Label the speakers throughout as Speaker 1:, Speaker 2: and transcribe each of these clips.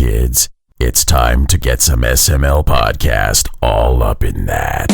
Speaker 1: kids. It's time to get some SML podcast all up in that.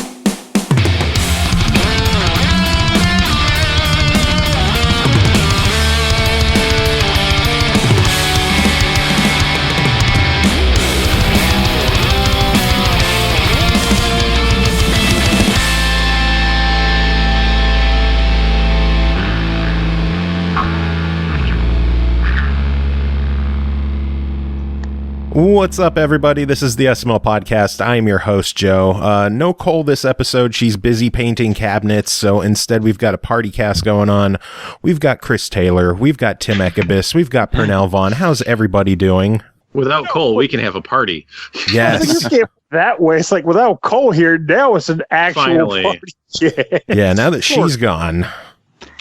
Speaker 2: What's up, everybody? This is the SML Podcast. I'm your host, Joe. No Cole this episode. She's busy painting cabinets, so instead we've got a PartyCast going on. We've got Chris Taylor. We've got Tim Ekkebus. We've got Pernell Vaughan. How's everybody doing?
Speaker 3: Without Cole, we can have a party.
Speaker 2: Yes.
Speaker 4: That way, it's like without Cole here, now it's an actual
Speaker 3: Finally.
Speaker 4: party.
Speaker 2: Yeah, now that she's gone.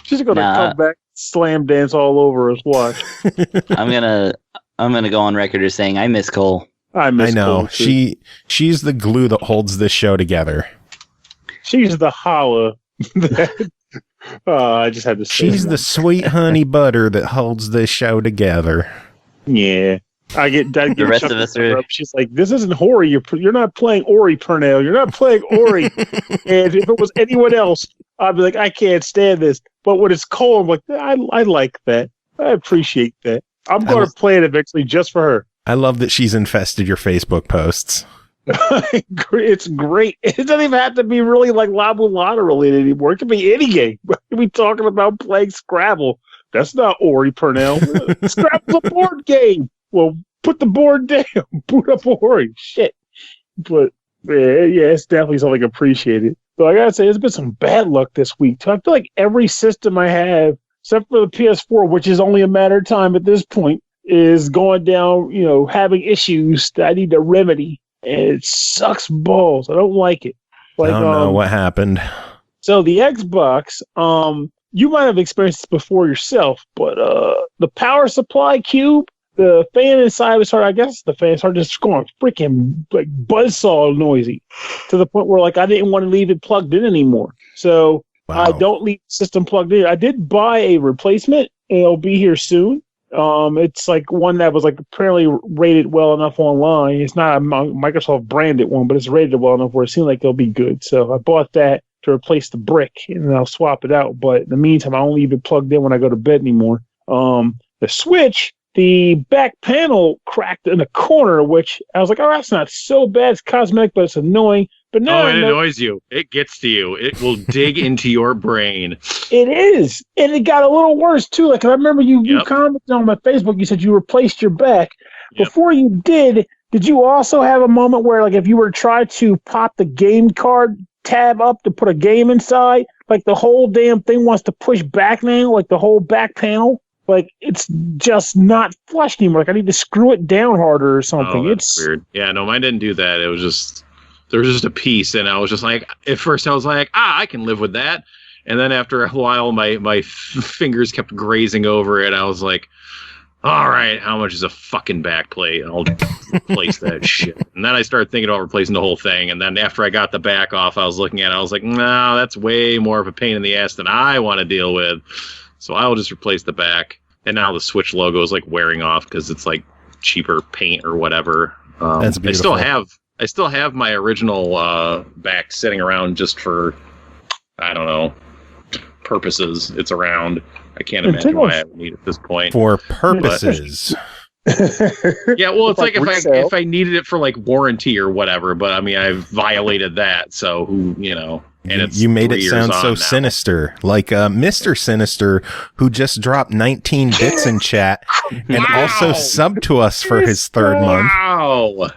Speaker 4: She's going to come back, slam dance all over us. Watch.
Speaker 5: I'm gonna go on record as saying I miss Cole.
Speaker 4: I
Speaker 2: know.
Speaker 4: Cole too.
Speaker 2: She's the glue that holds this show together.
Speaker 4: She's the holla. I just had to say
Speaker 2: She's the sweet honey butter that holds this show together.
Speaker 4: Yeah. I get
Speaker 5: The rest of us are.
Speaker 4: She's like, this isn't Hori. You're not playing Ori, Pernell. You're not playing Ori. And if it was anyone else, I'd be like, I can't stand this. But when it's Cole, I'm like, I like that. I appreciate that. I'm going to play it eventually just for her.
Speaker 2: I love that she's infested your Facebook posts.
Speaker 4: It's great. It doesn't even have to be really like La Mulana related anymore. It could be any game. We could be talking about playing Scrabble. That's not Ori, Pernell. Scrabble's a board game. Well, put the board down. Boot up Ori. Shit. But yeah, it's definitely something appreciated. But I gotta say, there's been some bad luck this week. I feel like every system I have, except for the PS4, which is only a matter of time at this point, is going down, having issues that I need to remedy. And it sucks balls. I don't like it. Like,
Speaker 2: I don't know what happened.
Speaker 4: So the Xbox, you might have experienced this before yourself, but the power supply cube, the fan inside was I guess the fan started just going freaking like buzzsaw noisy to the point where like I didn't want to leave it plugged in anymore. So
Speaker 2: wow.
Speaker 4: I don't leave the system plugged in. I did buy a replacement, and it'll be here soon. It's like one that was like apparently rated well enough online. It's not a Microsoft branded one, but it's rated well enough where it seemed like it'll be good. So I bought that to replace the brick, and then I'll swap it out. But in the meantime, I don't leave it plugged in when I go to bed anymore. The Switch, the back panel cracked in the corner, which I was like, oh, that's not so bad. It's cosmetic, but it's annoying. But now
Speaker 3: it annoys you. It gets to you. It will dig into your brain.
Speaker 4: It is. And it got a little worse, too. Like, I remember you commented on my Facebook. You said you replaced your back. Yep. Before you did you also have a moment where, like, if you were to try to pop the game card tab up to put a game inside, like, the whole damn thing wants to push back now, like the whole back panel? Like, it's just not flush anymore. Like, I need to screw it down harder or something.
Speaker 3: Oh, that's weird. Yeah, no, mine didn't do that. It was just... There was just a piece, and I was just like, at first I was like, I can live with that. And then after a while, my fingers kept grazing over it. I was like, all right, how much is a fucking back plate? And I'll replace that shit. And then I started thinking about replacing the whole thing. And then after I got the back off, I was looking at it. I was like, no, that's way more of a pain in the ass than I want to deal with. So I will just replace the back. And now the Switch logo is like wearing off because it's like cheaper paint or whatever.
Speaker 2: That's beautiful.
Speaker 3: I still have my original back sitting around just for, I don't know, purposes. It's around. I can't imagine why I would need it at this point.
Speaker 2: For purposes.
Speaker 3: Yeah, well, it's like if I needed it for like warranty or whatever, but I mean, I've violated that, so and it's
Speaker 2: you made it sound so
Speaker 3: now.
Speaker 2: Sinister, like Mr. Sinister, who just dropped 19 bits in chat and also subbed to us for his third month.
Speaker 3: Wow.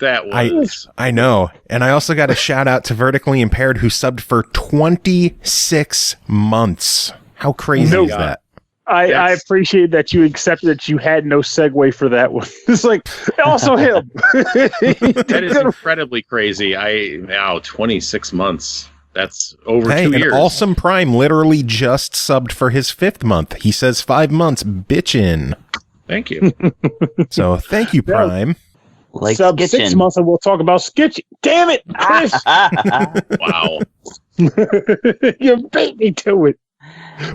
Speaker 3: That was.
Speaker 2: I know. And I also got a shout out to Vertically Impaired, who subbed for 26 months. How crazy is that?
Speaker 4: I appreciate that you accepted that you had no segue for that one. It's like, also him.
Speaker 3: That is incredibly crazy. 26 months. That's over 2 years.
Speaker 2: And Awesome Prime literally just subbed for his 5th month. He says 5 months, bitchin'.
Speaker 3: Thank you.
Speaker 2: So thank you, Prime.
Speaker 5: Like
Speaker 4: sub 6 months and we'll talk about sketching. Damn it, Chris!
Speaker 3: Wow.
Speaker 4: You beat me to it.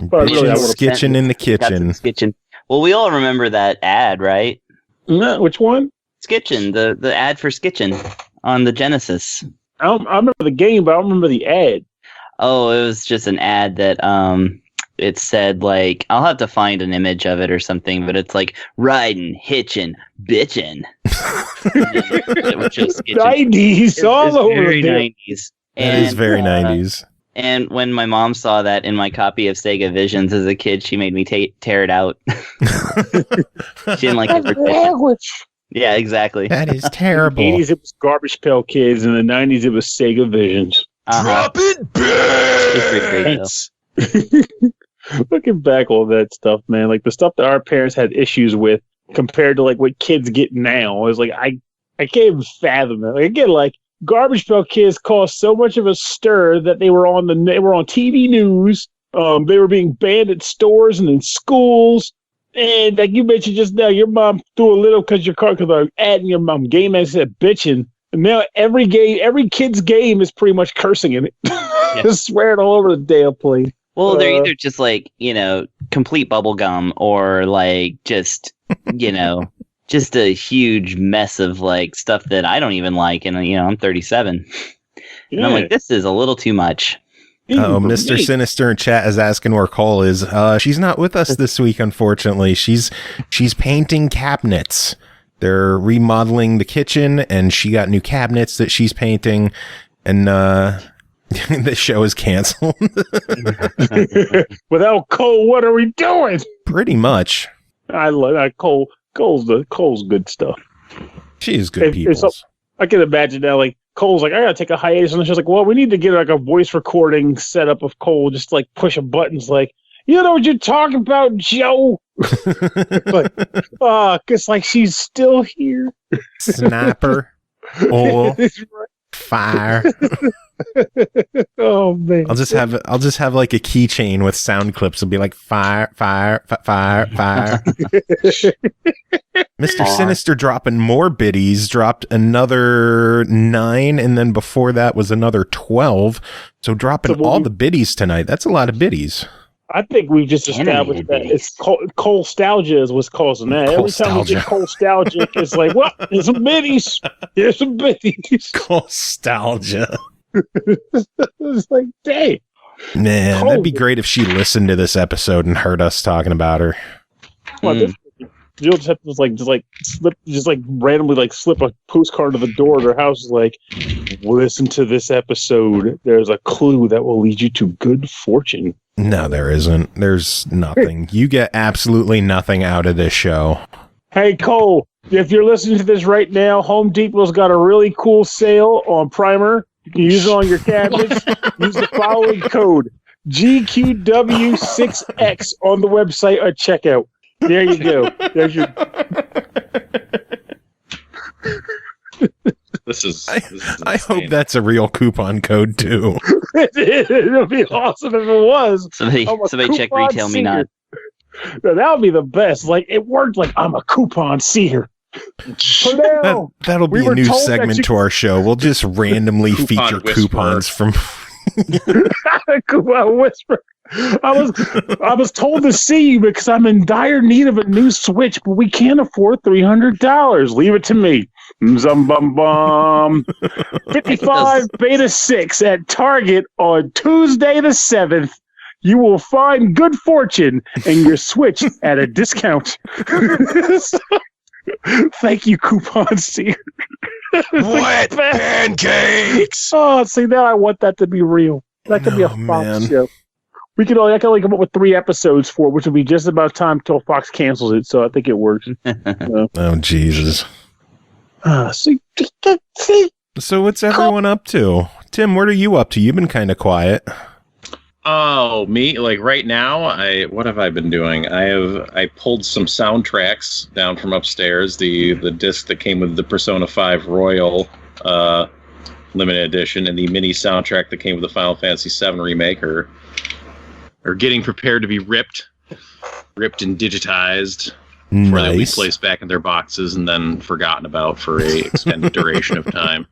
Speaker 4: But
Speaker 2: really, skitching in the kitchen.
Speaker 5: Well, we all remember that ad, right?
Speaker 4: Which one?
Speaker 5: Skitchin, the ad for Skitchin on the Genesis.
Speaker 4: I remember the game, but I don't remember the ad.
Speaker 5: Oh, it was just an ad that it said like, I'll have to find an image of it or something, but it's like riding, hitching, bitching. It was just Skitchin.
Speaker 4: 90s all over
Speaker 5: very
Speaker 4: there.
Speaker 5: 90s.
Speaker 2: That is very 90s.
Speaker 5: And when my mom saw that in my copy of Sega Visions as a kid, she made me tear it out. She didn't like it for
Speaker 4: language.
Speaker 5: Yeah, exactly.
Speaker 2: That is terrible.
Speaker 4: In the 80s, it was Garbage Pail Kids. In the 90s, it was Sega Visions.
Speaker 1: Drop it
Speaker 5: Great,
Speaker 4: Looking back on that stuff, man, like the stuff that our parents had issues with compared to like what kids get now, is like I can't even fathom it. Like again, like Garbage Pail Kids caused so much of a stir that they were on TV news. They were being banned at stores and in schools. And like you mentioned just now, your mom threw a little because I'm adding your mom game and said bitching. And now every kid's game is pretty much cursing in it. Just swearing all over the damn place.
Speaker 5: Well, they're either just like, complete bubblegum or like just, just a huge mess of like stuff that I don't even like. And, I'm 37. Yeah. And I'm like, this is a little too much.
Speaker 2: Oh, Mr. Sinister in chat is asking where Cole is. She's not with us this week, unfortunately. She's painting cabinets. They're remodeling the kitchen, and she got new cabinets that she's painting, and the show is canceled.
Speaker 4: Without Cole, what are we doing?
Speaker 2: Pretty much.
Speaker 4: I love that. Cole's good stuff.
Speaker 2: She is good people.
Speaker 4: I can imagine now, like, Cole's like, I gotta take a hiatus, and she's like, well, we need to get like a voice recording set up of Cole, just like push a buttons, like, you know what you're talking about, Joe? But cause like she's still here.
Speaker 2: Sniper. Oil. Fire.
Speaker 4: Oh man.
Speaker 2: I'll just have like a keychain with sound clips. It'll be like fire, fire, fire, fire. Mr. Sinister dropping more biddies, dropped another 9, and then before that was another 12. So dropping all the biddies tonight. That's a lot of biddies.
Speaker 4: I think we've just established that it's Cole-stalgia is what's causing that. Every time we get Cole-stalgic, it's like, well, there's some biddies. There's some biddies.
Speaker 2: Cole-stalgia.
Speaker 4: It's like, dang.
Speaker 2: Man,
Speaker 4: Cole.
Speaker 2: that'd be great if she listened to this episode and heard us talking about her.
Speaker 4: You'll just have to randomly slip a postcard to the door of their house. Like, listen to this episode. There's a clue that will lead you to good fortune.
Speaker 2: No, there isn't. There's nothing. You get absolutely nothing out of this show.
Speaker 4: Hey, Cole, if you're listening to this right now, Home Depot's got a really cool sale on primer. You can use it on your cabinets. Use the following code, GQW6X, on the website at checkout. There you go. There's your...
Speaker 3: This is
Speaker 2: I hope that's a real coupon code too.
Speaker 4: It would be awesome if it was.
Speaker 5: Somebody check Retail Me Not.
Speaker 4: No, that would be the best. Like, it worked like, I'm a coupon seer.
Speaker 2: That'll be a new segment to our show. We'll just randomly feature coupons from
Speaker 4: Coupon Whisperer. I was told to see you because I'm in dire need of a new Switch, but we can't afford $300. Leave it to me. Zum bum bum. 55 Beta 6 at Target on Tuesday the 7th. You will find good fortune and your Switch at a discount. Thank you, Coupon Seer.
Speaker 1: Wet pancakes.
Speaker 4: Oh, see, now I want that to be real. That could be a Fox show. I can only come up with 3 episodes for it, which will be just about time till Fox cancels it. So I think it works.
Speaker 2: Oh, Jesus.
Speaker 4: See.
Speaker 2: So what's everyone up to? Tim, what are you up to? You've been kind of quiet.
Speaker 3: Oh, me? Like right now, what have I been doing? I pulled some soundtracks down from upstairs. The disc that came with the Persona 5 Royal limited edition and the mini soundtrack that came with the Final Fantasy 7 remake are getting prepared to be ripped and digitized. Before they'll be placed back in their boxes and then forgotten about for a extended duration of time.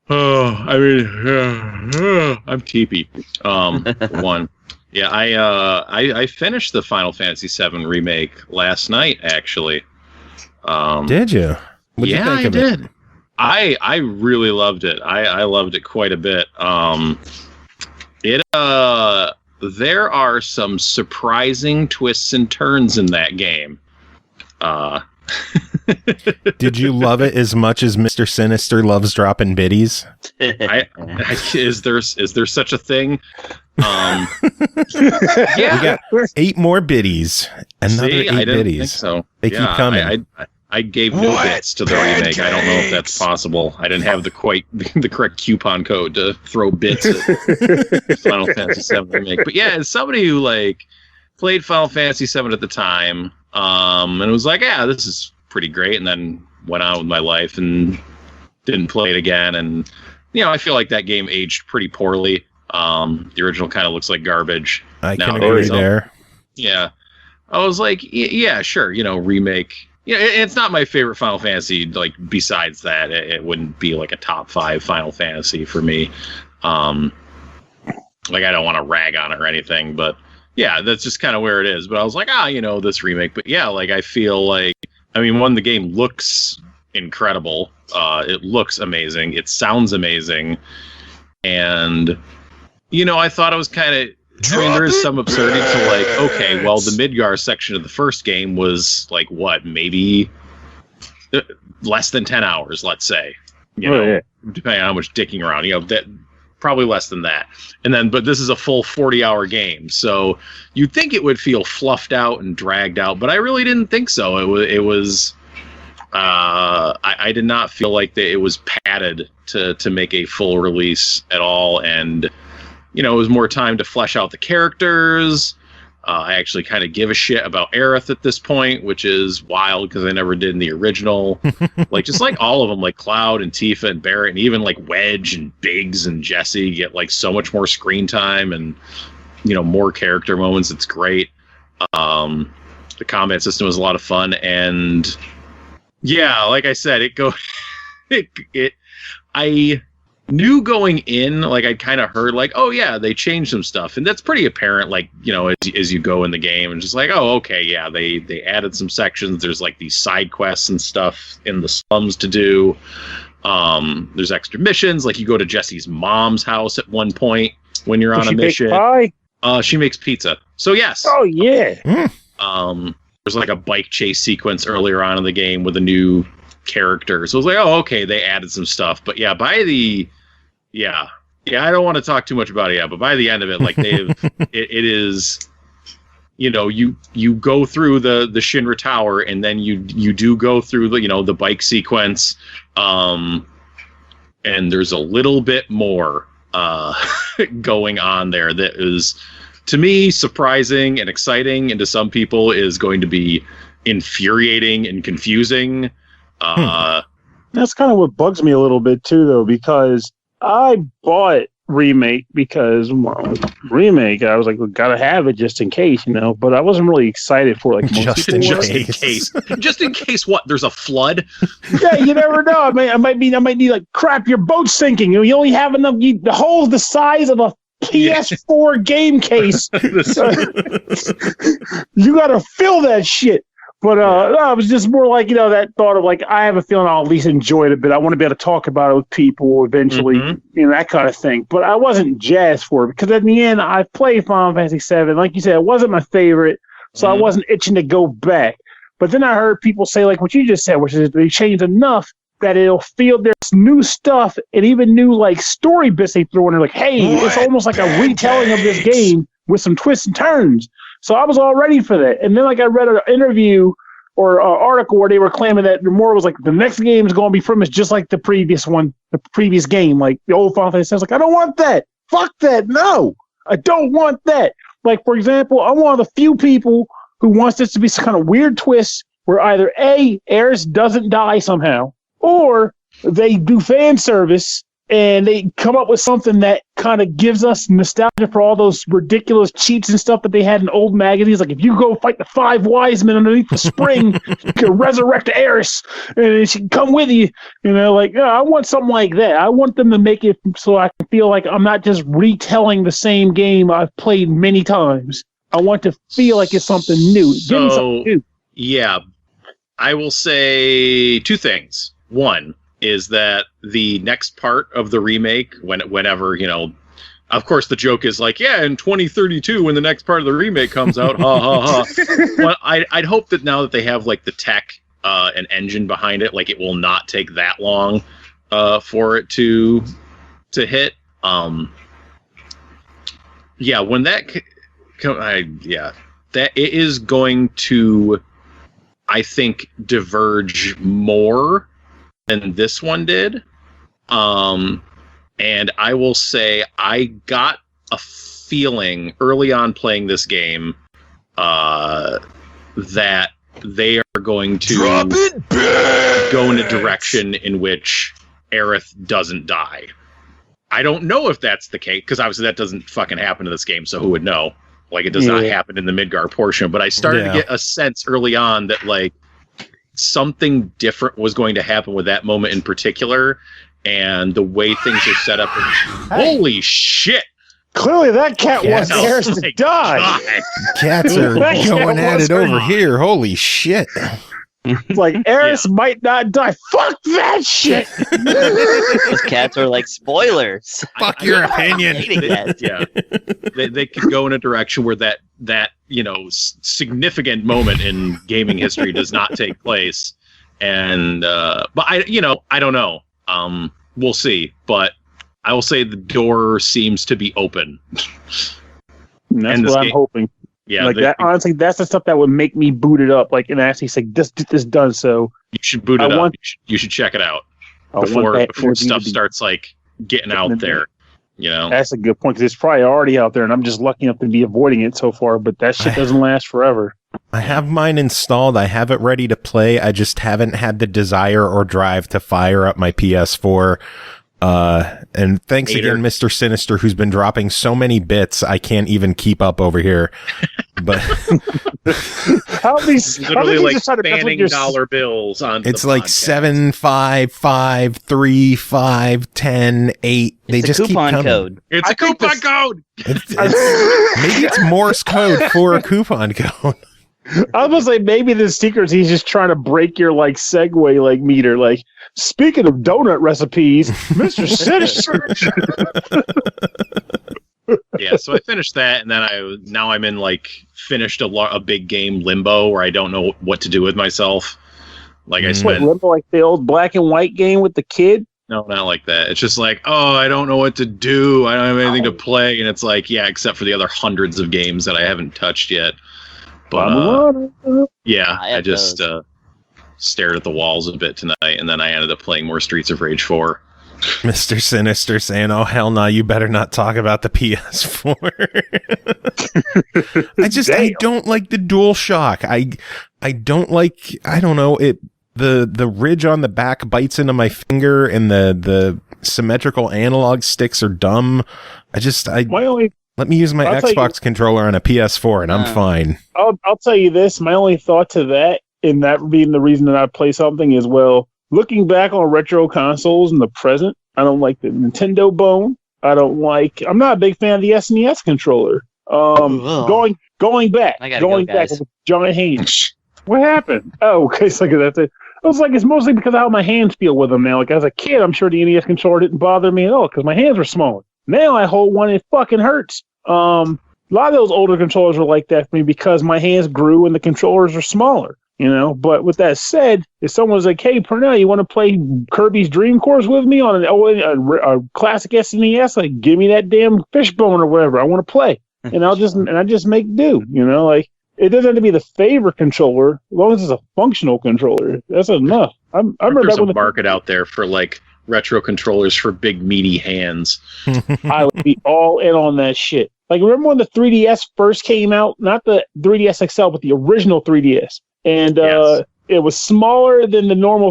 Speaker 3: Oh, I mean, I'm teepee. One. Yeah, I finished the Final Fantasy VII remake last night, actually.
Speaker 2: Did you? What'd you think of
Speaker 3: did.
Speaker 2: it?
Speaker 3: I really loved it. I loved it quite a bit. There are some surprising twists and turns in that game.
Speaker 2: Did you love it as much as Mr. Sinister loves dropping biddies?
Speaker 3: Is there such a thing? Yeah,
Speaker 2: we got 8 more biddies. Another 8
Speaker 3: I didn't
Speaker 2: biddies.
Speaker 3: think so.
Speaker 2: They keep coming.
Speaker 3: I gave no bits to the remake. I don't know if that's possible. I didn't have the correct coupon code to throw bits at Final Fantasy VII remake. But yeah, as somebody who like played Final Fantasy VII at the time, and was like, yeah, this is pretty great, and then went on with my life and didn't play it again. And I feel like that game aged pretty poorly. The original kind of looks like garbage.
Speaker 2: I can agree there.
Speaker 3: Yeah, I was like, yeah, sure, remake. Yeah, it's not my favorite Final Fantasy. Like, besides that, it wouldn't be like a top 5 Final Fantasy for me. Like, I don't want to rag on it or anything, but yeah, that's just kind of where it is. But I was like, this remake. But yeah, like, I feel like, one, the game looks incredible. It looks amazing. It sounds amazing. And, I thought it was kind of, there is some absurdity to like, okay, well, the Midgar section of the first game was like, what, maybe less than 10 hours, let's say, depending on how much dicking around, that probably less than that. And then, but this is a full 40-hour game. So you'd think it would feel fluffed out and dragged out, but I really didn't think so. It was, I did not feel like that it was padded to make a full release at all. And, it was more time to flesh out the characters. I actually kind of give a shit about Aerith at this point, which is wild because I never did in the original. Like, just like all of them, like Cloud and Tifa and Barrett, and even like Wedge and Biggs and Jesse get like so much more screen time and, more character moments. It's great. The combat system was a lot of fun. And yeah, like I said, I knew going in, like, I'd kind of heard like, oh yeah, they changed some stuff, and that's pretty apparent, like, as you go in the game, and just like, oh, okay, yeah, they added some sections. There's like these side quests and stuff in the slums to do. There's extra missions, like you go to Jesse's mom's house at one point when you're on a mission. She makes pizza. So yes.
Speaker 4: Oh yeah.
Speaker 3: There's like a bike chase sequence earlier on in the game with a new character. So I was like, oh, okay, they added some stuff. But yeah, I don't want to talk too much about it yet, but by the end of it, like it is, you go through the Shinra Tower, and then you do go through the bike sequence, and there's a little bit more going on there that is, to me, surprising and exciting, and to some people is going to be infuriating and confusing.
Speaker 4: That's kind of what bugs me a little bit too, though, because I bought Remake because Remake, I was like, well, gotta have it just in case, but I wasn't really excited for like
Speaker 2: just in case.
Speaker 3: Just in case what? There's a flood.
Speaker 4: Yeah, you never know. I might need like, crap, your boat's sinking. You only have enough. The hole's the size of a PS4 game case. You gotta fill that shit. But no, it was just more like, that thought of like, I have a feeling I'll at least enjoy it a bit. I want to be able to talk about it with people eventually, that kind of thing. But I wasn't jazzed for it because at the end, I played Final Fantasy VII. Like you said, it wasn't my favorite, so I wasn't itching to go back. But then I heard people say like what you just said, which is they changed enough that it'll feel there's new stuff and even new like story bits they throw in there. Like, hey, it's almost like a retelling of this game with some twists and turns. So I was all ready for that. And then like I read an interview or article where they were claiming that the more was like the next game is going to be pretty much just like the previous game, like the old Final Fantasy. I was like, I don't want that. Fuck that. No, I don't want that. Like, for example, I'm one of the few people who wants this to be some kind of weird twist where either A, Aerith doesn't die somehow, or they do fan service and they come up with something that kind of gives us nostalgia for all those ridiculous cheats and stuff that they had in old magazines. Like, if you go fight the 5 wise men underneath the spring, you can resurrect Aerith and she can come with you. I want something like that. I want them to make it so I can feel like I'm not just retelling the same game I've played many times. I want to feel like it's something new. Give me something new.
Speaker 3: Yeah. I will say two things. One is that the next part of the remake, whenever, you know, of course the joke is like, yeah, in 2032 when the next part of the remake comes out, ha ha ha. Well, I'd hope that now that they have like the tech and engine behind it, like it will not take that long for it to hit. Yeah, when that that it is going to, I think, diverge more than this one did. And I will say I got a feeling early on playing this game that they are going to go in a direction in which Aerith doesn't die. I don't know if that's the case, because obviously that doesn't fucking happen in this game, so who would know? Like, it does not happen in the Midgar portion, but I started to get a sense early on that, like, something different was going to happen with that moment in particular, and the way things are set up. Holy shit!
Speaker 4: Clearly that cat wants Aerith to die.
Speaker 2: Cats are going at it over here. Holy shit.
Speaker 4: It's like, Aerith might not die. Fuck that shit!
Speaker 5: Those cats are like spoilers.
Speaker 2: Fuck your opinion.
Speaker 3: They could go in a direction where that you know, significant moment in gaming history does not take place. And but I don't know. We'll see. But I will say the door seems to be open.
Speaker 4: And that's what I'm hoping.
Speaker 3: Yeah,
Speaker 4: like that. Honestly, that's the stuff that would make me boot it up. Like, and actually say, "Just get this done." So
Speaker 3: you should boot it up. You should check it out before stuff starts like getting out there. You know,
Speaker 4: that's a good point, because it's probably already out there, and I'm just lucky enough to be avoiding it so far. But that shit doesn't last forever.
Speaker 2: I have mine installed. I have it ready to play. I just haven't had the desire or drive to fire up my PS4. And thanks again, Mr. Sinister, who's been dropping so many bits I can't even keep up over here. But
Speaker 3: how these literally like banning dollar bills on.
Speaker 2: It's like 7, 5, 5, 3, 5, 10, 8. They just keep coming.
Speaker 5: Code.
Speaker 3: It's a coupon code.
Speaker 2: Maybe it's Morse code for a coupon code.
Speaker 4: I was gonna say, maybe the secret he's just trying to break your like segue like meter. Like, speaking of donut recipes, Mr. Sinister.
Speaker 3: Yeah, so I finished that, and then I'm in like finished a big game limbo where I don't know what to do with myself. Like I spent
Speaker 4: limbo, like the old black and white game with the kid.
Speaker 3: No, not like that. It's just like, oh, I don't know what to do. I don't have anything to play, and it's like, yeah, except for the other hundreds of games that I haven't touched yet. But yeah, I just stared at the walls a bit tonight, and then I ended up playing more Streets of Rage 4.
Speaker 2: Mr. Sinister saying, oh, hell no, you better not talk about the PS4. I don't like the DualShock. I don't like, I don't know, the ridge on the back bites into my finger, and the symmetrical analog sticks are dumb. Let me use my Xbox controller on a PS4, and I'm fine.
Speaker 4: I'll tell you this. My only thought to that, and that being the reason that I play something, is, well, looking back on retro consoles in the present, I don't like the Nintendo Bone. I'm not a big fan of the SNES controller. Going back with giant hands. What happened? Oh, okay, so that's it. I was like, it's mostly because of how my hands feel with them now. Like, as a kid, I'm sure the NES controller didn't bother me at all because my hands were smaller. Now I hold one, it fucking hurts. A lot of those older controllers were like that for me because my hands grew and the controllers are smaller, you know. But with that said, if someone's like, hey, Pernell, you want to play Kirby's Dream Course with me on a classic SNES? Like, give me that damn fishbone or whatever. I want to play. And I just make do, you know. Like, it doesn't have to be the favorite controller, as long as it's a functional controller. That's enough. I remember
Speaker 3: there's a market out there for, like, retro controllers for big meaty hands.
Speaker 4: I would be all in on that shit. Like, remember when the 3DS first came out? Not the 3DS XL, but the original 3DS. And it was smaller than the normal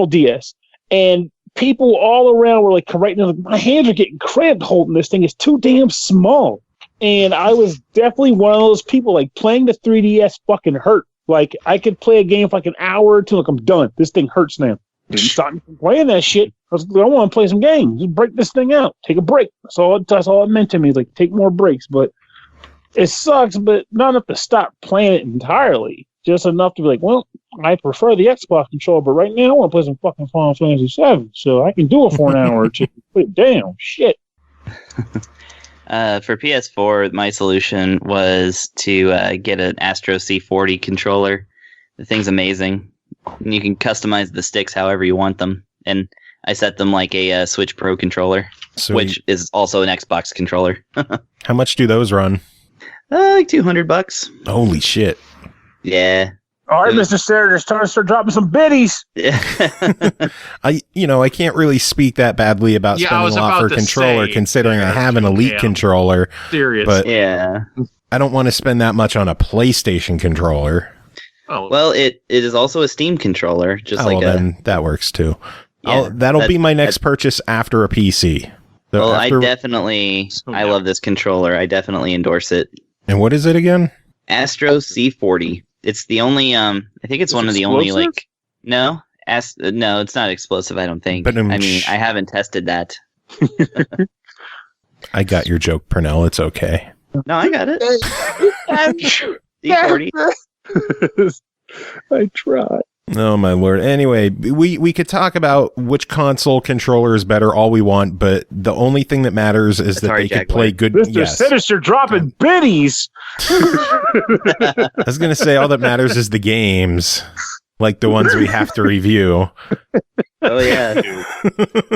Speaker 4: DS. And people all around were like correcting, like, my hands are getting cramped holding this thing. It's too damn small. And I was definitely one of those people, like, playing the 3DS fucking hurt. Like, I could play a game for like an hour or two, like, I'm done. This thing hurts now. Didn't stop me from playing that shit. I want to play some games. Just break this thing out. Take a break. That's all it meant to me. Like, take more breaks. But it sucks, but not enough to stop playing it entirely. just enough to be like, well, I prefer the Xbox controller, but right now I want to play some fucking Final Fantasy VII, so I can do it for an hour or two. Put it down. Shit.
Speaker 5: For PS4, my solution was to get an Astro C40 controller. The thing's amazing. You can customize the sticks however you want them, and I set them like a Switch Pro controller, which is also an Xbox controller.
Speaker 2: How much do those run?
Speaker 5: Like $200.
Speaker 2: Holy shit!
Speaker 5: Yeah.
Speaker 4: All right, Mr. Senator, start dropping some biddies.
Speaker 2: I can't really speak that badly about spending a lot for a controller, considering I have an Elite controller.
Speaker 3: Serious.
Speaker 2: But
Speaker 5: yeah.
Speaker 2: I don't want to spend that much on a PlayStation controller.
Speaker 3: Oh.
Speaker 5: Well, it is also a Steam controller,
Speaker 2: then that works too.
Speaker 5: Yeah,
Speaker 2: that'll be my next purchase after a PC. So
Speaker 5: I love this controller. I definitely endorse it.
Speaker 2: And what is it again?
Speaker 5: Astro C40. It's the only I think it's one of the only no, it's not explosive, I don't think. But I haven't tested that.
Speaker 2: I got your joke, Pernell. It's okay.
Speaker 5: No, I got it. C40.
Speaker 4: I tried.
Speaker 2: Oh my lord. Anyway, we could talk about which console controller is better all we want, but the only thing that matters is that they could play good.
Speaker 4: Mr. Sinister dropping biddies.
Speaker 2: I was gonna say all that matters is the games, like the ones we have to review.
Speaker 5: Oh yeah,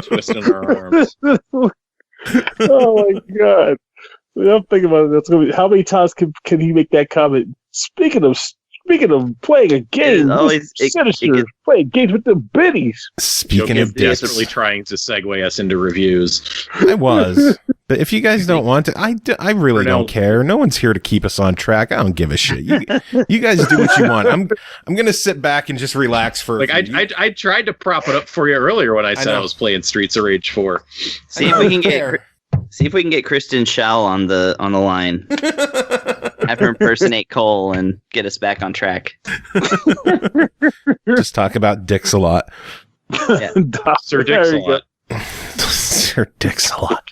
Speaker 3: twisting our arms.
Speaker 4: Oh my god! I'm thinking about it. That's gonna be, how many times can he make that comment? Speaking of playing a game, Sinister playing games with the biddies.
Speaker 2: Speaking of dicks,
Speaker 3: desperately trying to segue us into reviews.
Speaker 2: I was, but if you guys don't want to, I really don't care. No one's here to keep us on track. I don't give a shit. You guys do what you want. I'm gonna sit back and just relax for.
Speaker 3: Like I tried to prop it up for you earlier when I said I was playing Streets of Rage 4.
Speaker 5: See if we can get Kristen Schall on the line. Have her impersonate Cole and get us back on track.
Speaker 2: Just talk about dicks a lot.
Speaker 5: Yeah.
Speaker 3: Sir Dicks a lot.
Speaker 2: Sir Dicks a lot.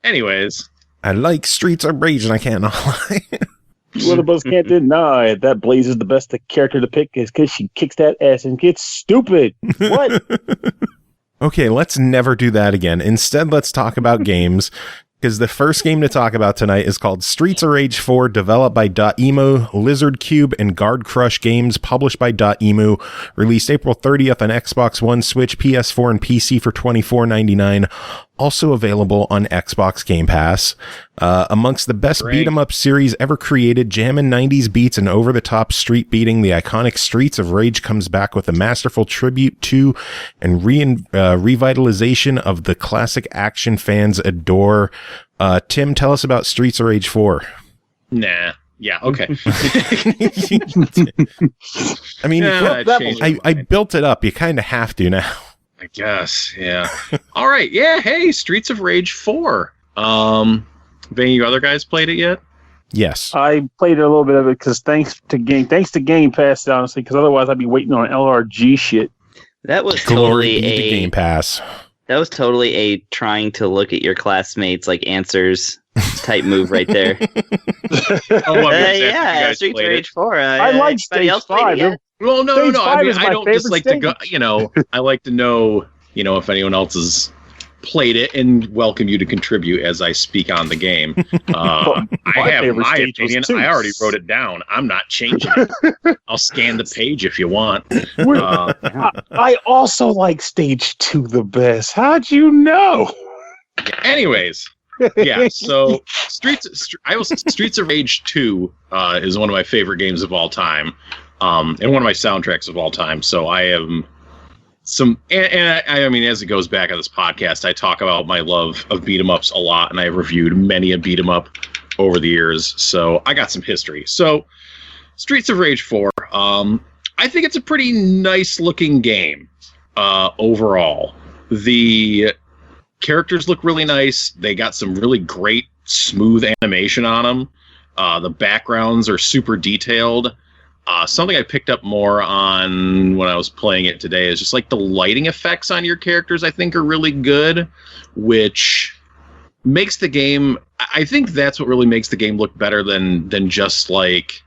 Speaker 3: Anyways.
Speaker 2: I like Streets of Rage and I can't lie.
Speaker 4: One of us can't deny that Blaze is the best character to pick is because she kicks that ass and gets stupid. What?
Speaker 2: Okay, let's never do that again. Instead, let's talk about games. Because the first game to talk about tonight is called Streets of Rage 4, developed by Dotemu, Lizardcube, and Guard Crush Games, published by Dotemu, released April 30th on Xbox One, Switch, PS4, and PC for $24.99. Also available on Xbox Game Pass. Amongst the best beat-em-up series ever created, jammin' 90s beats and over-the-top street beating, the iconic Streets of Rage comes back with a masterful tribute to and revitalization of the classic action fans adore. Tim, tell us about Streets of Rage 4.
Speaker 3: Nah. Yeah, okay.
Speaker 2: I mean, I built it up. You kind of have to now.
Speaker 3: I guess, yeah. All right, yeah, hey, Streets of Rage 4. Have any of you other guys played it yet?
Speaker 2: Yes.
Speaker 4: I played a little bit of it because thanks to Game Pass, honestly, because otherwise I'd be waiting on LRG shit.
Speaker 5: That was
Speaker 2: Glory totally a Game Pass.
Speaker 5: That was totally a trying to look at your classmates like answers type move right there. Yeah, Streets of Rage 4.
Speaker 4: I like Stage 5.
Speaker 3: Well, no. I mean, I don't just like to go, I like to know, if anyone else has played it and welcome you to contribute as I speak on the game. I have my opinion. I already wrote it down. I'm not changing it. I'll scan the page if you want.
Speaker 4: I also like Stage 2 the best. How'd you know?
Speaker 3: Anyways. Yeah, so Streets of Rage 2 is one of my favorite games of all time. And one of my soundtracks of all time. So I am I mean, as it goes back on this podcast, I talk about my love of beat 'em ups a lot, and I've reviewed many a beat 'em up over the years. So I got some history. So Streets of Rage 4, I think it's a pretty nice looking game overall. The characters look really nice. They got some really great smooth animation on them. The backgrounds are super detailed. Something I picked up more on when I was playing it today is just like the lighting effects on your characters, I think, are really good, which makes the game, I think that's what really makes the game look better than just like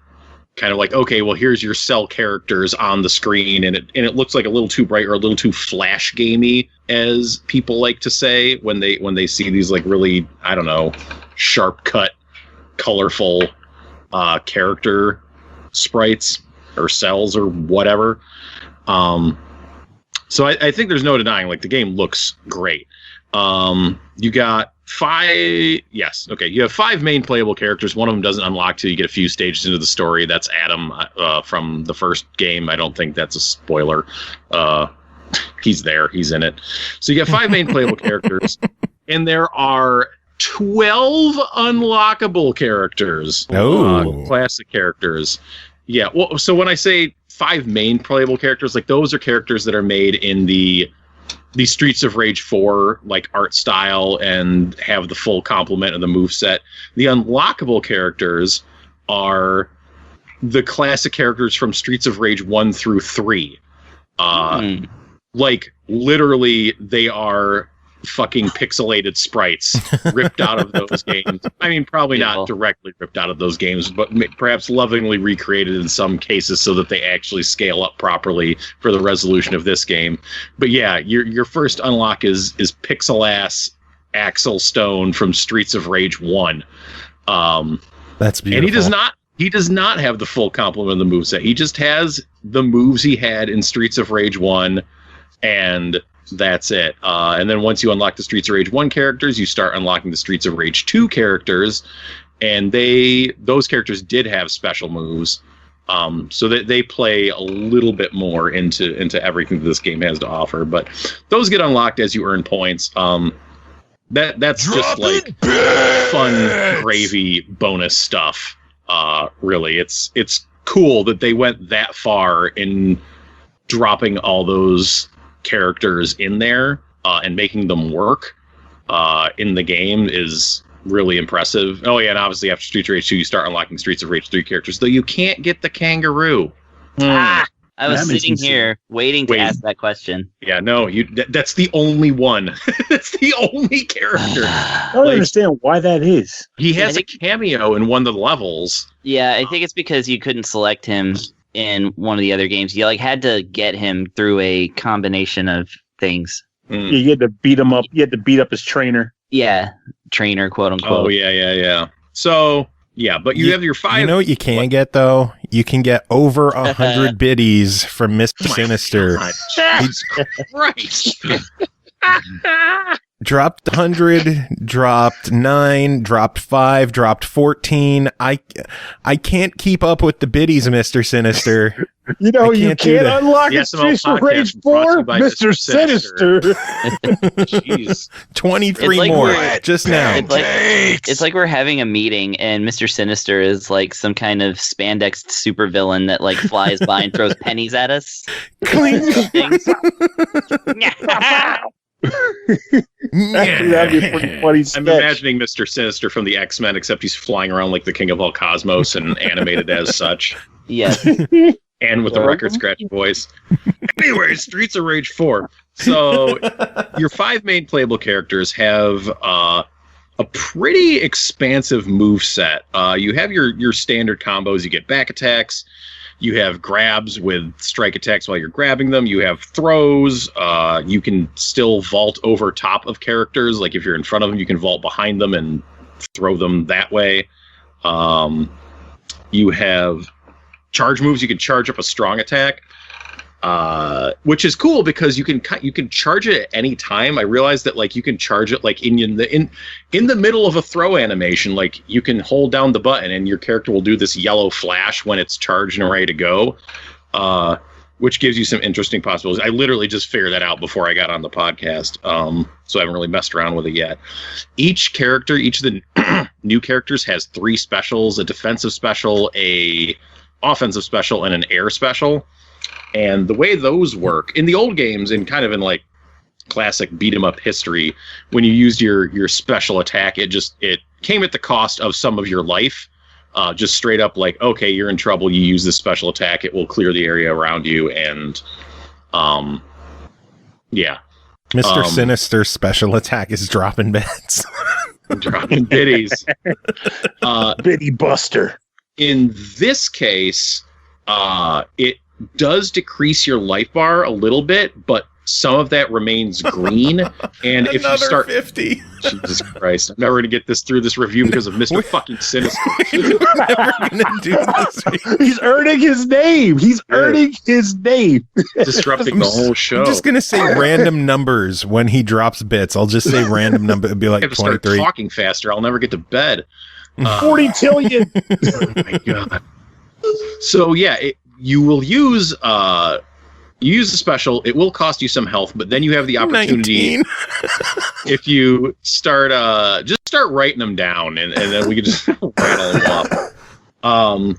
Speaker 3: kind of like, okay, well, here's your cell characters on the screen, and it looks like a little too bright or a little too flash gamey, as people like to say when they see these like really, I don't know, sharp cut, colorful character sprites or cells or whatever. So I think there's no denying, like, the game looks great. You got you have 5 main playable characters. One of them doesn't unlock till you get a few stages into the story. That's Adam from the first game. I don't think that's a spoiler. He's there. He's in it. So you got 5 main playable characters, and there are 12 unlockable characters. Classic characters. Yeah. Well, so when I say 5 main playable characters, like, those are characters that are made in the Streets of Rage 4 like art style and have the full complement of the moveset. The unlockable characters are the classic characters from Streets of Rage 1 through 3. Like, literally, they are fucking pixelated sprites ripped out of those games. I mean, probably not directly ripped out of those games, but perhaps lovingly recreated in some cases so that they actually scale up properly for the resolution of this game. But yeah, your first unlock is pixel ass Axel Stone from Streets of Rage 1.
Speaker 2: That's beautiful.
Speaker 3: And he does not have the full complement of the moveset. He just has the moves he had in Streets of Rage 1, and that's it. And then once you unlock the Streets of Rage 1 characters, you start unlocking the Streets of Rage 2 characters, and those characters did have special moves, so that they play a little bit more into everything that this game has to offer. But those get unlocked as you earn points. That's just like fun gravy bonus stuff. Really, it's cool that they went that far in dropping all those characters in there and making them work in the game is really impressive. Oh yeah, and obviously after Streets of Rage 2 you start unlocking Streets of Rage 3 characters, though you can't get the kangaroo.
Speaker 5: I was sitting here waiting to ask that question.
Speaker 3: Yeah, no, that's the only one. That's the only character.
Speaker 4: I don't understand why that is.
Speaker 3: He has a cameo in one of the levels.
Speaker 5: Yeah, I think it's because you couldn't select him in one of the other games. You had to get him through a combination of things.
Speaker 4: Yeah, you had to beat him up. You had to beat up his trainer.
Speaker 5: Yeah, trainer, quote unquote.
Speaker 3: Oh yeah. So yeah, but you have your 5.
Speaker 2: You know what you can get though? You can get over 100 biddies from Mr. Sinister.
Speaker 3: Jesus Christ.
Speaker 2: Dropped 100, dropped 9, dropped 5, dropped 14. I can't keep up with the biddies, Mr. Sinister.
Speaker 4: You know, you can't unlock the Streets of Rage 4, Mr. Sinister.
Speaker 3: Jeez.
Speaker 2: 23
Speaker 5: like
Speaker 2: more just now.
Speaker 5: It's like we're having a meeting and Mr. Sinister is like some kind of spandex supervillain that like flies by and throws pennies at us.
Speaker 4: Actually, that'd be a pretty funny sketch.
Speaker 3: I'm imagining Mr. Sinister from the X-Men, except he's flying around like the king of all cosmos and animated as such.
Speaker 5: Yes.
Speaker 3: And with the record scratch voice. Anyway, Streets of Rage 4. So your 5 main playable characters have a pretty expansive move set. You have your standard combos. You get back attacks. You have grabs with strike attacks while you're grabbing them. You have throws. You can still vault over top of characters. Like if you're in front of them, you can vault behind them and throw them that way. You have charge moves. You can charge up a strong attack, which is cool because you can charge it at any time. I realized that like you can charge it like in the middle of a throw animation. Like you can hold down the button and your character will do this yellow flash when it's charged and ready to go, which gives you some interesting possibilities. I literally just figured that out before I got on the podcast, so I haven't really messed around with it yet. Each of the new characters has 3 specials: a defensive special, a offensive special, and an air special. And the way those work in the old games, and kind of in like classic beat 'em up history, when you used your special attack, it came at the cost of some of your life. Just straight up like, okay, you're in trouble, you use this special attack, it will clear the area around you. And yeah,
Speaker 2: Mr. Sinister's special attack is dropping beds.
Speaker 3: Dropping biddies.
Speaker 4: Biddy Buster.
Speaker 3: In this case, it does decrease your life bar a little bit, but some of that remains green. And if you start
Speaker 2: 50.
Speaker 3: Jesus Christ, I'm never going to get this through this review because of Mr. fucking Sinister.
Speaker 2: We're never gonna do this.
Speaker 4: He's earning his name. He's earning his name.
Speaker 3: Disrupting the whole show.
Speaker 2: I'm just gonna say random numbers when he drops bits. I'll just say random number. It'd be
Speaker 3: I
Speaker 2: like
Speaker 3: have to start
Speaker 2: 23.
Speaker 3: talking faster. I'll never get to bed.
Speaker 4: 40 tillion.
Speaker 3: Oh my God. So yeah, you will use you use the special. It will cost you some health, but then you have the opportunity
Speaker 2: 19.
Speaker 3: if you start just start writing them down, and then we can just rattle them up.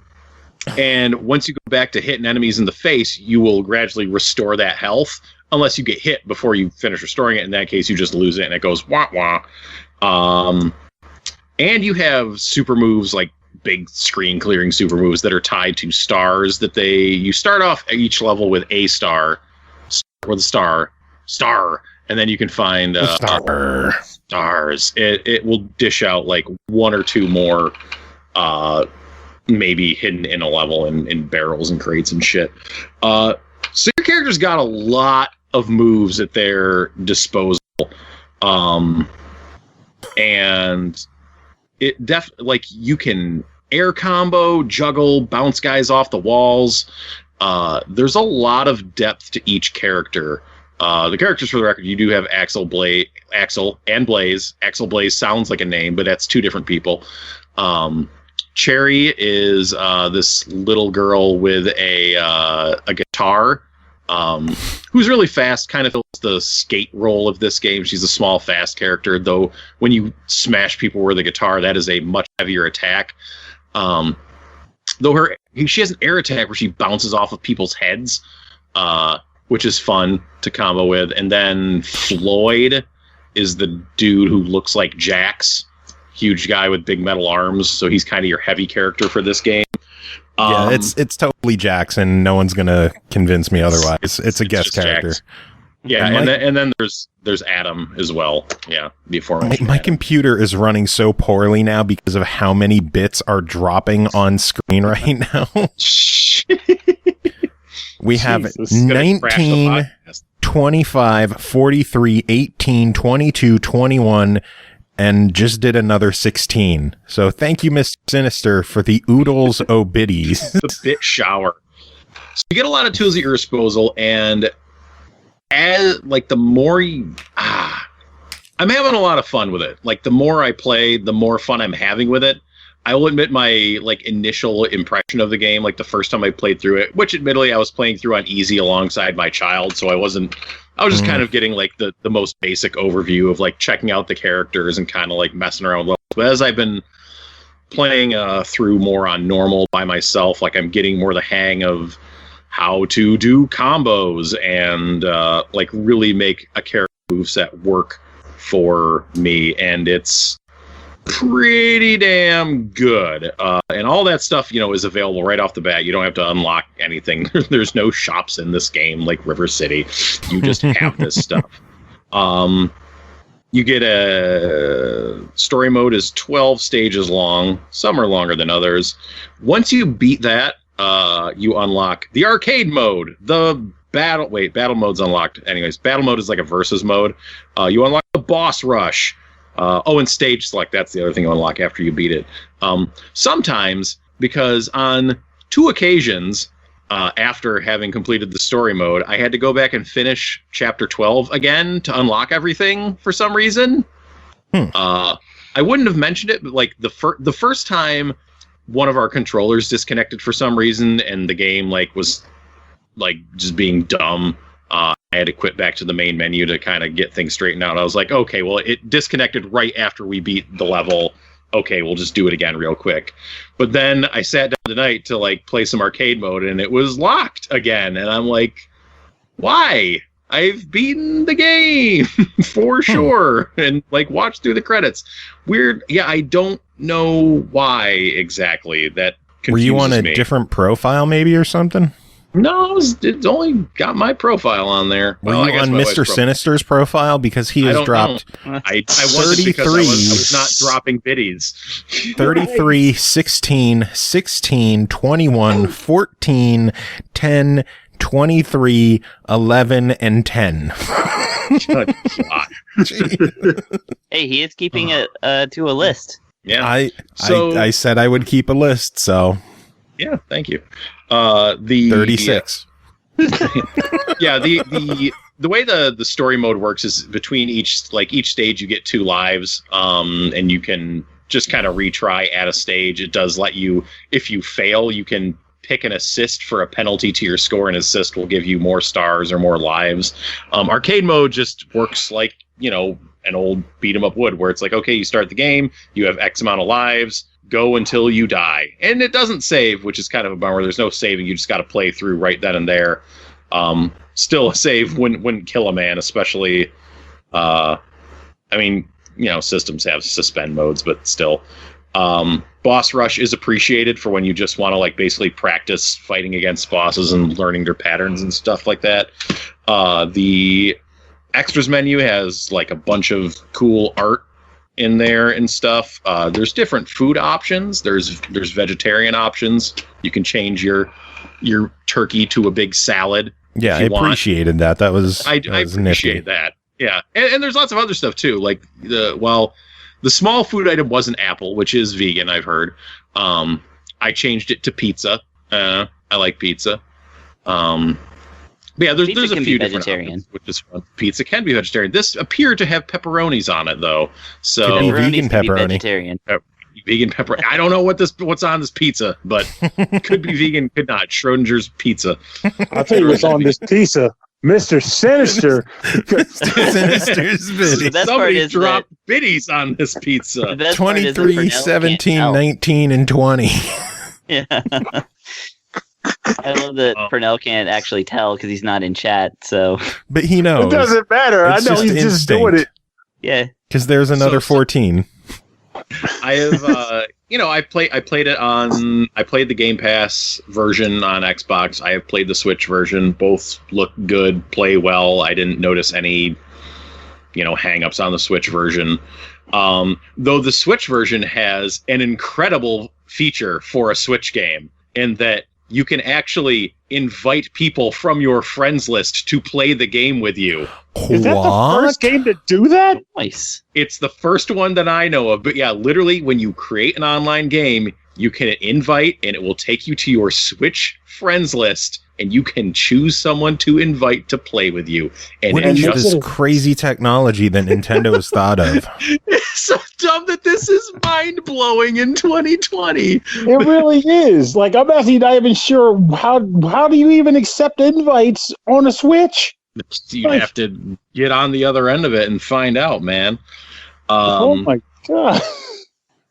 Speaker 3: And once you go back to hitting enemies in the face, you will gradually restore that health, unless you get hit before you finish restoring it. In that case, you just lose it, and it goes wah wah. And you have super moves like big screen clearing super moves that are tied to stars that you start off at each level with a star or the star, and then you can find stars. It will dish out like one or two more maybe hidden in a level in barrels and crates and shit. So your character's got a lot of moves at their disposal. And it like you can air combo, juggle, bounce guys off the walls. There's a lot of depth to each character. The characters, for the record, you do have Axel and Blaze. Axel Blaze sounds like a name, but that's two different people. Cherry is this little girl with a guitar, who's really fast, kind of fills the skate role of this game. She's a small, fast character, though when you smash people with a guitar, that is a much heavier attack. Though she has an air attack where she bounces off of people's heads, which is fun to combo with. And then Floyd is the dude who looks like Jax, huge guy with big metal arms. So he's kind of your heavy character for this game.
Speaker 2: Yeah, it's totally Jackson. No one's gonna convince me otherwise. It's a guest character.
Speaker 3: Jax. Yeah, and then there's Adam as well. Yeah, the aforementioned.
Speaker 2: My computer is running so poorly now because of how many bits are dropping on screen right now. We have 19, 25, 43, 18, 22, 21, and just did another 16. So thank you, Mr. Sinister, for the oodles o' biddies.
Speaker 3: The bit shower. So you get a lot of tools at your disposal, and as like the more I'm having a lot of fun with it. Like the more I play, the more fun I'm having with it. I will admit my like initial impression of the game, like the first time I played through it, which admittedly I was playing through on easy alongside my child, so I was just kind of getting like the most basic overview of like checking out the characters and kind of like messing around with levels. But as I've been playing through more on normal by myself, like I'm getting more the hang of how to do combos and like really make a character moveset work for me, and it's pretty damn good. And all that stuff, is available right off the bat. You don't have to unlock anything. There's no shops in this game like River City. You just have this stuff. You get a story mode is 12 stages long. Some are longer than others. Once you beat that, you unlock the arcade mode. Battle mode's unlocked. Anyways, battle mode is like a versus mode. You unlock the boss rush. And stage select, that's the other thing you unlock after you beat it. Sometimes, because on 2 occasions, after having completed the story mode, I had to go back and finish chapter 12 again to unlock everything for some reason. I wouldn't have mentioned it, but like the first time one of our controllers disconnected for some reason, and the game was just being dumb. I had to quit back to the main menu to kind of get things straightened out. I was like, okay, well, it disconnected right after we beat the level. Okay, we'll just do it again real quick. But then I sat down tonight to play some arcade mode, and it was locked again. And I'm like, why? I've beaten the game for sure. And watch through the credits. Weird. Yeah, I don't know why exactly. That confuses me.
Speaker 2: Were you on a different profile maybe or something?
Speaker 3: No, it's only got my profile on there.
Speaker 2: Were you on Mr. Sinister's profile? Because he has dropped
Speaker 3: I wasn't because I was not dropping biddies.
Speaker 2: 33, 16, 16, 21, 14, 10, 23, 11, and 10.
Speaker 3: God.
Speaker 5: Hey, he is keeping it to a list.
Speaker 3: Yeah.
Speaker 2: I said I would keep a list, so...
Speaker 3: Yeah, thank you. The
Speaker 2: 36.
Speaker 3: Yeah, the way the story mode works is between each stage you get 2 lives, and you can just kind of retry at a stage. It does let you, if you fail, you can pick an assist for a penalty to your score, and assist will give you more stars or more lives. Arcade mode just works like, an old beat 'em up would, where it's like, okay, you start the game, you have X amount of lives, go until you die. And it doesn't save, which is kind of a bummer. There's no saving. You just got to play through right then and there. Still, a save wouldn't kill a man, especially, systems have suspend modes, but still. Boss rush is appreciated for when you just want to basically practice fighting against bosses and learning their patterns and stuff like that. The extras menu has a bunch of cool art in there and stuff. There's different food options. There's vegetarian options. You can change your turkey to a big salad.
Speaker 2: Yeah, I appreciated that. That was
Speaker 3: I appreciate that. Yeah, and there's lots of other stuff too. The small food item was an apple, which is vegan, I've heard. I changed it to pizza. I like pizza. But yeah, there's a few different options, which is fun. Pizza can be vegetarian. This appeared to have pepperonis on it, though. So
Speaker 2: could be vegan pepperoni.
Speaker 5: Vegetarian.
Speaker 3: Vegan pepperoni. I don't know what's on this pizza, but could be vegan, could not. Schrodinger's pizza.
Speaker 4: I'll tell you what's on this pizza. Mr. Sinister.
Speaker 2: Sinister's biddies.
Speaker 3: Somebody dropped biddies on this pizza.
Speaker 2: 23, 17, 19, and 20.
Speaker 5: Yeah. I love that Pernell can't actually tell because he's not in chat. So,
Speaker 2: but he knows.
Speaker 4: It doesn't matter. I know he's just doing it.
Speaker 5: Yeah,
Speaker 2: because there's another 14.
Speaker 3: I have, I played the Game Pass version on Xbox. I have played the Switch version. Both look good, play well. I didn't notice any, hang-ups on the Switch version. Though the Switch version has an incredible feature for a Switch game, in that you can actually invite people from your friends list to play the game with you.
Speaker 4: Is that the first game to do that?
Speaker 5: Nice.
Speaker 3: It's the first one that I know of. But yeah, literally, when you create an online game, you can invite, and it will take you to your Switch friends list, and you can choose someone to invite to play with you. And
Speaker 2: what is this crazy technology that Nintendo has thought of?
Speaker 3: It's so dumb that this is mind-blowing in 2020.
Speaker 4: It really is. I'm actually not even sure how do you even accept invites on a Switch?
Speaker 3: You'd have to get on the other end of it and find out, man.
Speaker 4: Oh my god.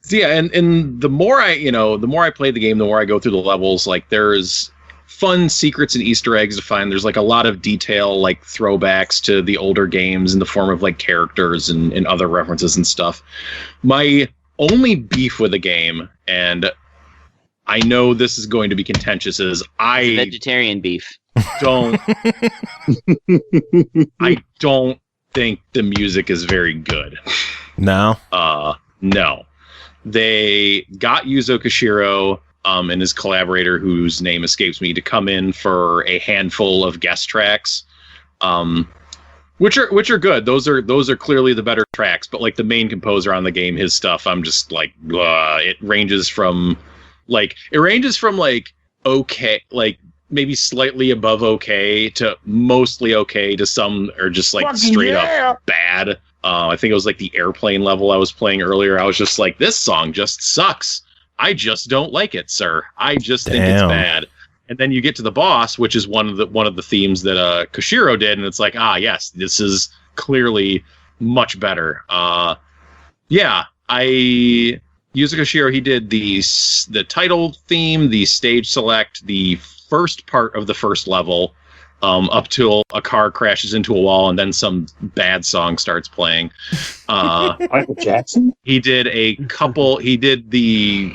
Speaker 3: So yeah, and the more I play the game, the more I go through the levels. There's fun secrets and Easter eggs to find. There's a lot of detail, throwbacks to the older games in the form of characters and other references and stuff. My only beef with the game, and I know this is going to be contentious, is
Speaker 5: vegetarian beef.
Speaker 3: I don't think the music is very good.
Speaker 2: No.
Speaker 3: No. They got Yuzo Koshiro and his collaborator, whose name escapes me, to come in for a handful of guest tracks, which are good. Those are clearly the better tracks. But the main composer on the game, his stuff, I'm just it ranges from okay, maybe slightly above okay to mostly okay to some are just straight up bad. I think it was the airplane level I was playing earlier. I was just this song just sucks. I just don't like it, sir. I just think it's bad. And then you get to the boss, which is one of the themes that Koshiro did, and it's yes, this is clearly much better. Yuzo Koshiro, he did the title theme, the stage select, the first part of the first level, up till a car crashes into a wall and then some bad song starts playing.
Speaker 4: Michael Jackson?
Speaker 3: He did a couple. He did the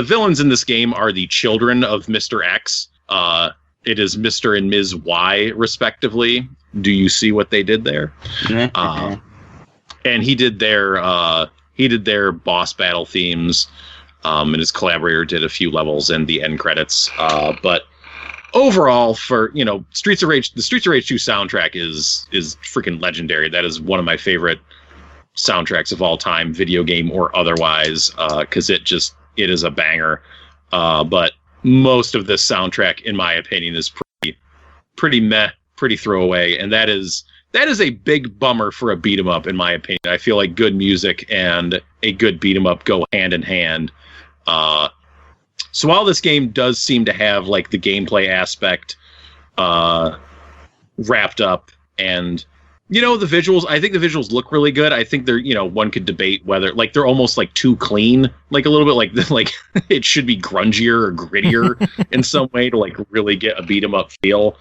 Speaker 3: villains in this game are the children of Mr. X. it is Mr. and Ms. Y, respectively. Do you see what they did there? And he did their boss battle themes, and his collaborator did a few levels and the end credits. But overall, for the Streets of Rage 2 soundtrack is freaking legendary. That is one of my favorite soundtracks of all time, video game or otherwise, because it is a banger. But most of this soundtrack, in my opinion, is pretty meh, pretty throwaway, and that is a big bummer for a beat 'em up, in my opinion. I feel like good music and a good beat 'em up go hand in hand. So while this game does seem to have like the gameplay aspect wrapped up, and the visuals, I think the visuals look really good. I think they're, one could debate whether like they're almost like too clean, like a little bit like it should be grungier or grittier in some way to like really get a beat 'em up feel.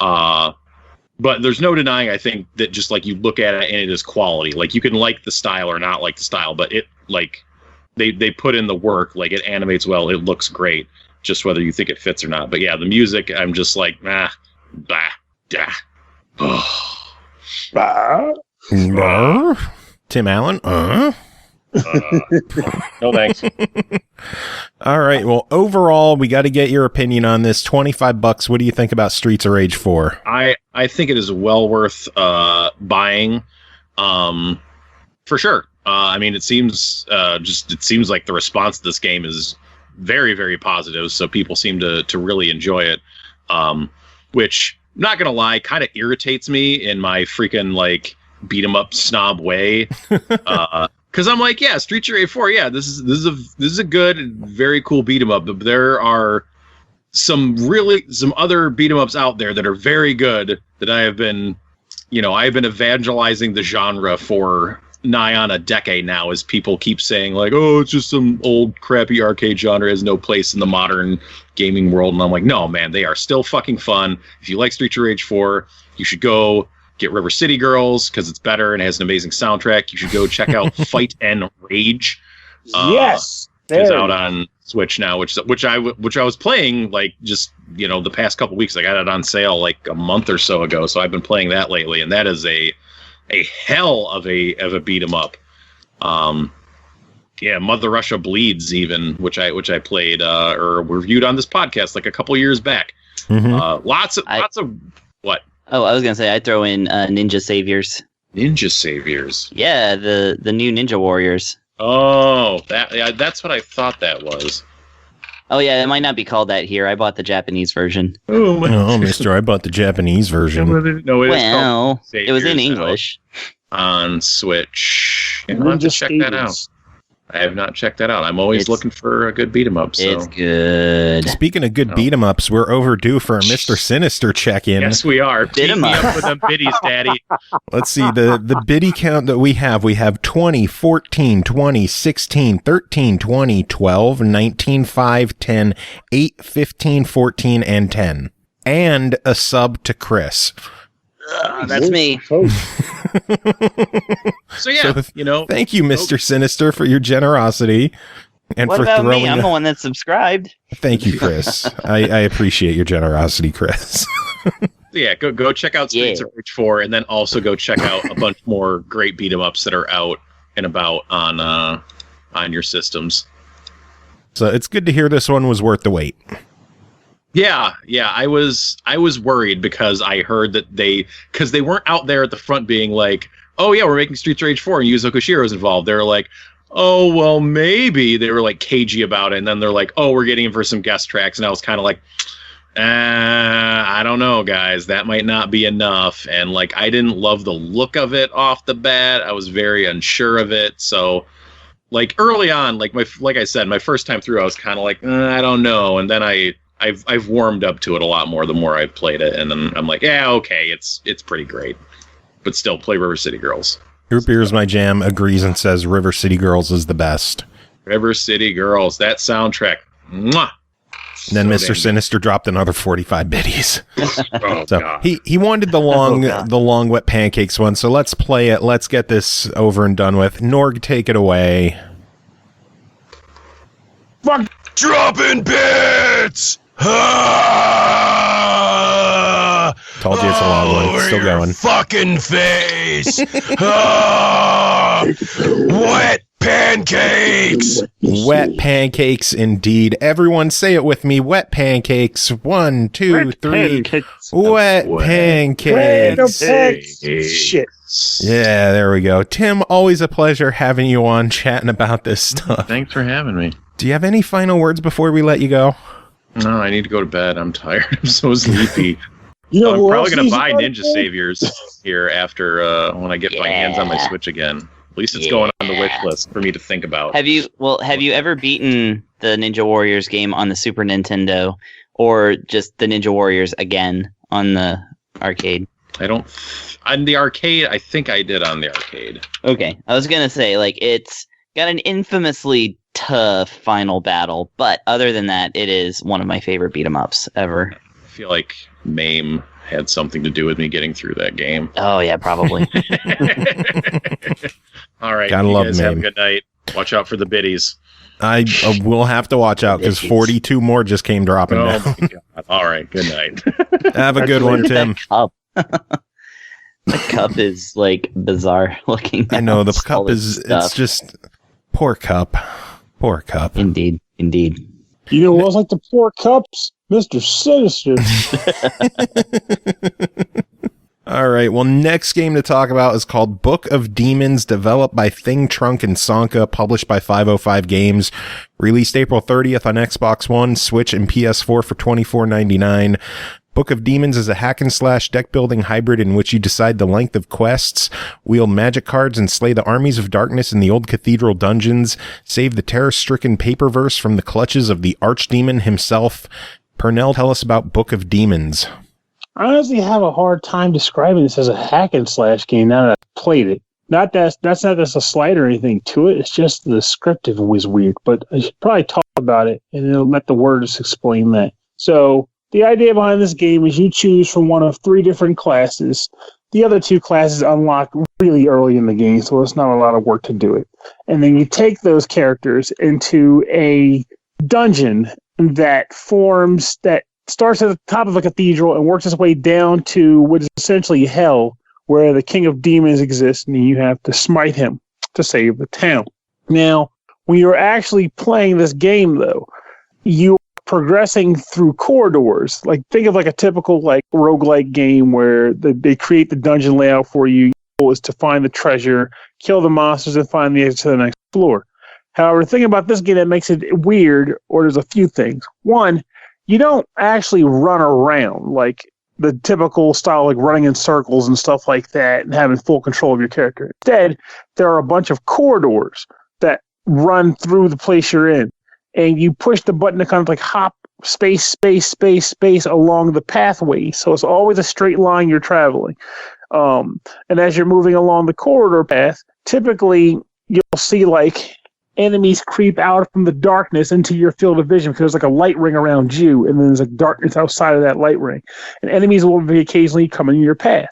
Speaker 3: But there's no denying, I think, that just like you look at it and it is quality. Like you can like the style or not like the style, but it like they put in the work. Like it animates well, it looks great, just whether you think it fits or not. But yeah, the music, I'm just like, blah, dah.
Speaker 2: Tim Allen?
Speaker 3: No thanks.
Speaker 2: All right. Well, overall, we got to get your opinion on this. $25. What do you think about Streets of Rage 4?
Speaker 3: I think it is well worth buying, for sure. I mean, it seems like the response to this game is very, very positive. So people seem to really enjoy it, which, not gonna lie, kind of irritates me in my freaking like beat 'em up snob way. Because I'm like, yeah, Streets of Rage 4, yeah, this is a good, very cool beat 'em up. But there are some other beat 'em ups out there that are very good that I've been evangelizing the genre for nigh on a decade now, as people keep saying like, oh, it's just some old crappy arcade genre, has no place in the modern gaming world. And I'm like, no, man, they are still fucking fun. If you like Streets of Rage 4, you should go get River City Girls because it's better and has an amazing soundtrack. You should go check out Fight and Rage.
Speaker 4: Yes,
Speaker 3: it's out on Switch now, which I was playing like just the past couple weeks. I got it on sale like a month or so ago, so I've been playing that lately, and that is a hell of a beat 'em up. Mother Russia Bleeds, even, which I played or reviewed on this podcast like a couple years back.
Speaker 2: Mm-hmm.
Speaker 3: Lots of what?
Speaker 5: Oh, I was gonna say I'd throw in Ninja Saviors.
Speaker 3: Ninja Saviors.
Speaker 5: Yeah, the new Ninja Warriors.
Speaker 3: Oh, that's what I thought that was.
Speaker 5: Oh yeah, it might not be called that here. I bought the Japanese version.
Speaker 2: Oh, mister, I bought the Japanese version.
Speaker 3: No,
Speaker 5: it was in English.
Speaker 3: On Switch. I'll have to check that out. I have not checked that out. I'm always looking for a good beat 'em up. So.
Speaker 5: It's good.
Speaker 2: Speaking of good beat 'em ups, we're overdue for a Mr. Sinister check-in.
Speaker 3: Yes, we are.
Speaker 5: Beat 'em up
Speaker 3: with them biddies, Daddy.
Speaker 2: Let's see the biddy count that we have. We have 20, 14, 20, 16, 13, 20, 12, 19, 5, 10, 8, 15, 14, and 10. And a sub to Chris.
Speaker 5: That's me.
Speaker 3: So yeah,
Speaker 2: thank you, Mr. Sinister, for your generosity and
Speaker 5: what
Speaker 2: for
Speaker 5: about
Speaker 2: throwing.
Speaker 5: Me? I'm the one that subscribed.
Speaker 2: Thank you, Chris. I appreciate your generosity, Chris.
Speaker 3: Yeah, go check out Streets of Rage 4, and then also go check out a bunch more great beat 'em ups that are out and about on your systems.
Speaker 2: So it's good to hear this one was worth the wait.
Speaker 3: Yeah, I was worried because I heard that they weren't out there at the front being like, oh yeah, we're making Streets of Rage 4 and Yuzo Koshiro's involved. They're like, oh well, maybe. They were like cagey about it, and then they're like, oh, we're getting him for some guest tracks, and I was kind of like, I don't know, guys, that might not be enough. And like, I didn't love the look of it off the bat. I was very unsure of it. So like early on, like I said, my first time through, I was kind of like, I don't know, and then I've warmed up to it a lot more the more I've played it, and then I'm like, yeah, okay, it's pretty great, but still play River City Girls.
Speaker 2: Group Beers My Jam agrees and says River City Girls is the best.
Speaker 3: River City Girls, that soundtrack. Mwah!
Speaker 2: And then Mr. Sinister dropped another 45 biddies.
Speaker 3: Oh,
Speaker 2: so
Speaker 3: God.
Speaker 2: he wanted the long wet pancakes one, so let's play it. Let's get this over and done with. Norg, take it away.
Speaker 1: Fuck dropping bits!
Speaker 2: Told you it's a long one. It's still going.
Speaker 1: Fucking face. Wet pancakes.
Speaker 2: Wet pancakes, indeed. Everyone say it with me. Wet pancakes. 1, 2, 3. Wet pancakes.
Speaker 4: Shit.
Speaker 2: Yeah, there we go. Tim, always a pleasure having you on chatting about this stuff.
Speaker 3: Thanks for having me.
Speaker 2: Do you have any final words before we let you go?
Speaker 3: No, I need to go to bed. I'm tired. I'm so sleepy.
Speaker 4: You know,
Speaker 3: I'm probably going to buy
Speaker 4: else
Speaker 3: Ninja Saviors here after when I get my hands on my Switch again. At least it's going on the wish list for me to think about.
Speaker 5: Have you ever beaten the Ninja Warriors game on the Super Nintendo, or just the Ninja Warriors again on the arcade?
Speaker 3: On the arcade, I think I did on the arcade.
Speaker 5: Okay, I was gonna say, like, it's got an infamously tough final battle, but other than that, it is one of my favorite beat 'em ups ever.
Speaker 3: I feel like MAME had something to do with me getting through that game.
Speaker 5: Oh yeah, probably.
Speaker 3: All right,
Speaker 2: Gotta
Speaker 3: you
Speaker 2: love
Speaker 3: guys have a
Speaker 2: MAME.
Speaker 3: good night. Watch out for the biddies.
Speaker 2: I will have to watch out because 42 more just came dropping
Speaker 3: Oh
Speaker 2: down.
Speaker 3: my God. All right, good night.
Speaker 2: Have a good one, Tim.
Speaker 5: Cup. The cup is like bizarre looking.
Speaker 2: I know the
Speaker 5: It's
Speaker 2: cup
Speaker 5: all this
Speaker 2: is.
Speaker 5: stuff.
Speaker 2: It's just poor cup. Poor cup.
Speaker 5: Indeed.
Speaker 4: You know who else like to pour cups? Mr. Sinister.
Speaker 2: All right. Well, next game to talk about is called Book of Demons, developed by Thing Trunk and SONKA, published by 505 Games, released April 30th on Xbox One, Switch, and PS4 for $24.99. Book of Demons is a hack-and-slash deck-building hybrid in which you decide the length of quests, wield magic cards, and slay the armies of darkness in the old cathedral dungeons, save the terror-stricken paperverse from the clutches of the archdemon himself. Pernell, tell us about Book of Demons.
Speaker 4: I honestly have a hard time describing this as a hack and slash game now that I've played it. That's not a slight or anything to it. It's just the descriptive was weird, but I should probably talk about it and then let the words explain that. So the idea behind this game is you choose from one of 3 different classes. The other 2 classes unlock really early in the game, so it's not a lot of work to do it. And then you take those characters into a dungeon that starts at the top of a cathedral and works its way down to what is essentially hell, where the king of demons exists, and you have to smite him to save the town. Now, when you're actually playing this game, though, you progressing through corridors. Like, think of like a typical like roguelike game where they create the dungeon layout for you. Your goal is to find the treasure, kill the monsters, and find the exit to the next floor. However, the thing about this game that makes it weird, or there's a few things. One, you don't actually run around like the typical style, like running in circles and stuff like that and having full control of your character. Instead, there are a bunch of corridors that run through the place you're in. And you push the button to kind of like hop space along the pathway. So it's always a straight line you're traveling. And as you're moving along the corridor path, typically you'll see like enemies creep out from the darkness into your field of vision because there's like a light ring around you, and then there's like darkness outside of that light ring. And enemies will be occasionally coming in your path.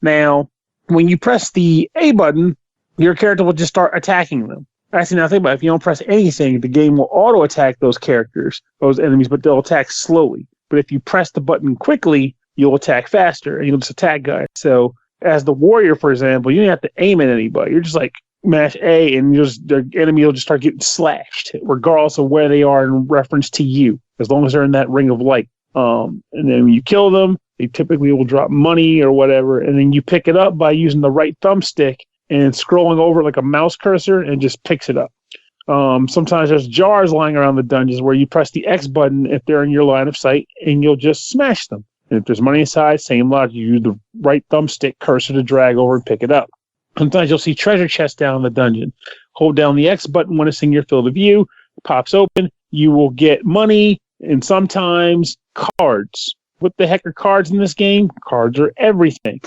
Speaker 4: Now, when you press the A button, your character will just start attacking them. Actually, now think about it. If you don't press anything, the game will auto-attack those characters, those enemies, but they'll attack slowly. But if you press the button quickly, you'll attack faster, and you'll just attack guys. So, as the warrior, for example, you don't have to aim at anybody. You're just like, mash A, and the enemy will just start getting slashed, regardless of where they are in reference to you, as long as they're in that ring of light. And then when you kill them, they typically will drop money or whatever, and then you pick it up by using the right thumbstick and scrolling over like a mouse cursor and just picks it up. Sometimes there's jars lying around the dungeons where you press the X button if they're in your line of sight, and you'll just smash them. And if there's money inside, same logic. You use the right thumbstick cursor to drag over and pick it up. Sometimes you'll see treasure chests down in the dungeon. Hold down the X button when it's in your field of view. It pops open. You will get money and sometimes cards. What the heck are cards in this game? Cards are everything.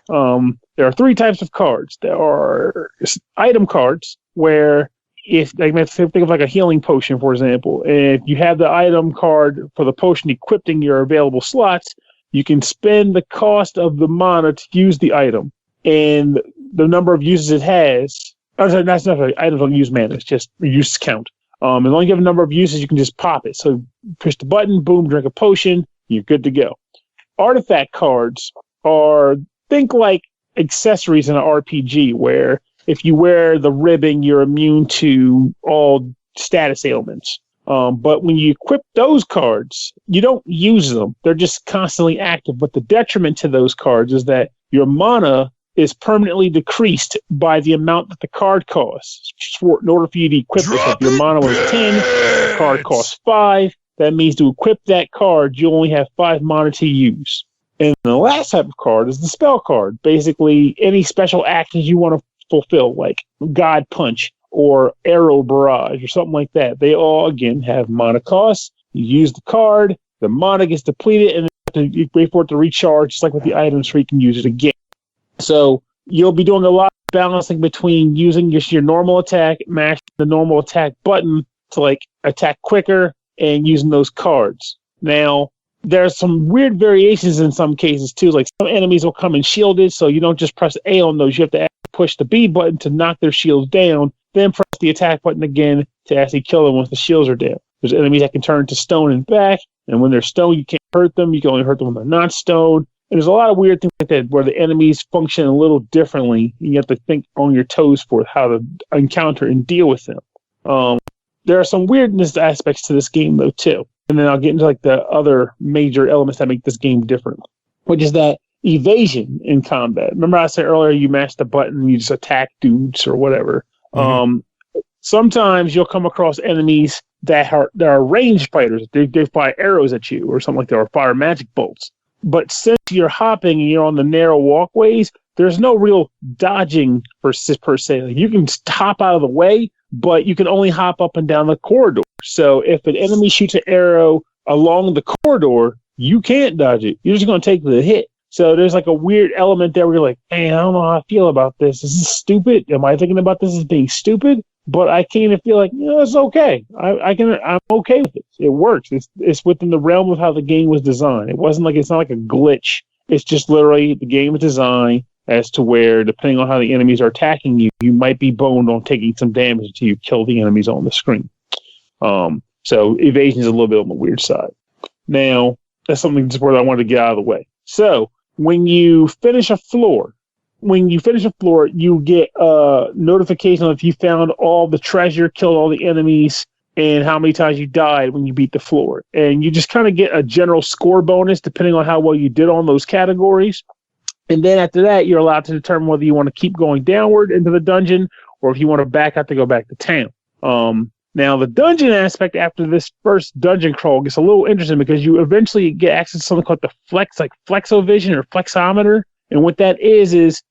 Speaker 4: There are 3 types of cards. There are item cards, where if think of like a healing potion, for example. If you have the item card for the potion equipped in your available slots, you can spend the cost of the mana to use the item. And the number of uses it has, items don't use mana, it's just use count. As long as you have a number of uses, you can just pop it. So push the button, boom, drink a potion, you're good to go. Artifact cards are, think like accessories in an RPG, where if you wear the ribbon, you're immune to all status ailments. But when you equip those cards, you don't use them. They're just constantly active. But the detriment to those cards is that your mana is permanently decreased by the amount that the card costs. In order for you to equip it, if your mana was 10, the card costs 5. That means to equip that card, you only have 5 mana to use. And the last type of card is the spell card. Basically, any special actions you want to fulfill, like God Punch or Arrow Barrage or something like that. They all, again, have mana costs. You use the card, the mana gets depleted, and then you wait for it to recharge, just like with the items, so you can use it again. So you'll be doing a lot of balancing between using your normal attack, mashing the normal attack button to like attack quicker, and using those cards. Now, there's some weird variations in some cases too. Like some enemies will come in shielded, so you don't just press A on those. You have to actually push the B button to knock their shields down, then press the attack button again to actually kill them once the shields are down. There's enemies that can turn to stone and back, and when they're stone, you can't hurt them. You can only hurt them when they're not stone. And there's a lot of weird things like that where the enemies function a little differently. You have to think on your toes for how to encounter and deal with them. There are some weirdness aspects to this game, though, too. And then I'll get into like the other major elements that make this game different, which is that evasion in combat. Remember I said earlier you mash the button and you just attack dudes or whatever. Mm-hmm. Sometimes you'll come across enemies that are ranged fighters. They fire arrows at you or something like that, or fire magic bolts. But since you're hopping and you're on the narrow walkways, there's no real dodging per se. Like you can hop out of the way, but you can only hop up and down the corridor. So if an enemy shoots an arrow along the corridor, you can't dodge it. You're just going to take the hit. So there's like a weird element there where you're like, man, I don't know how I feel about this. Is this stupid? Am I thinking about this as being stupid? But I kind of feel like, it's okay. I'm okay with it. It works. It's within the realm of how the game was designed. It's not like a glitch. It's just literally the game is designed as to where, depending on how the enemies are attacking you, you might be boned on taking some damage until you kill the enemies on the screen. So evasion is a little bit on the weird side. Now, that's something just where I wanted to get out of the way. So when you finish a floor, you get a notification if you found all the treasure, killed all the enemies, and how many times you died when you beat the floor. And you just kind of get a general score bonus depending on how well you did on those categories. And then after that, you're allowed to determine whether you want to keep going downward into the dungeon or if you want to back out to go back to town. Now, the dungeon aspect after this first dungeon crawl gets a little interesting because you eventually get access to something called the flexovision or flexometer. And what that is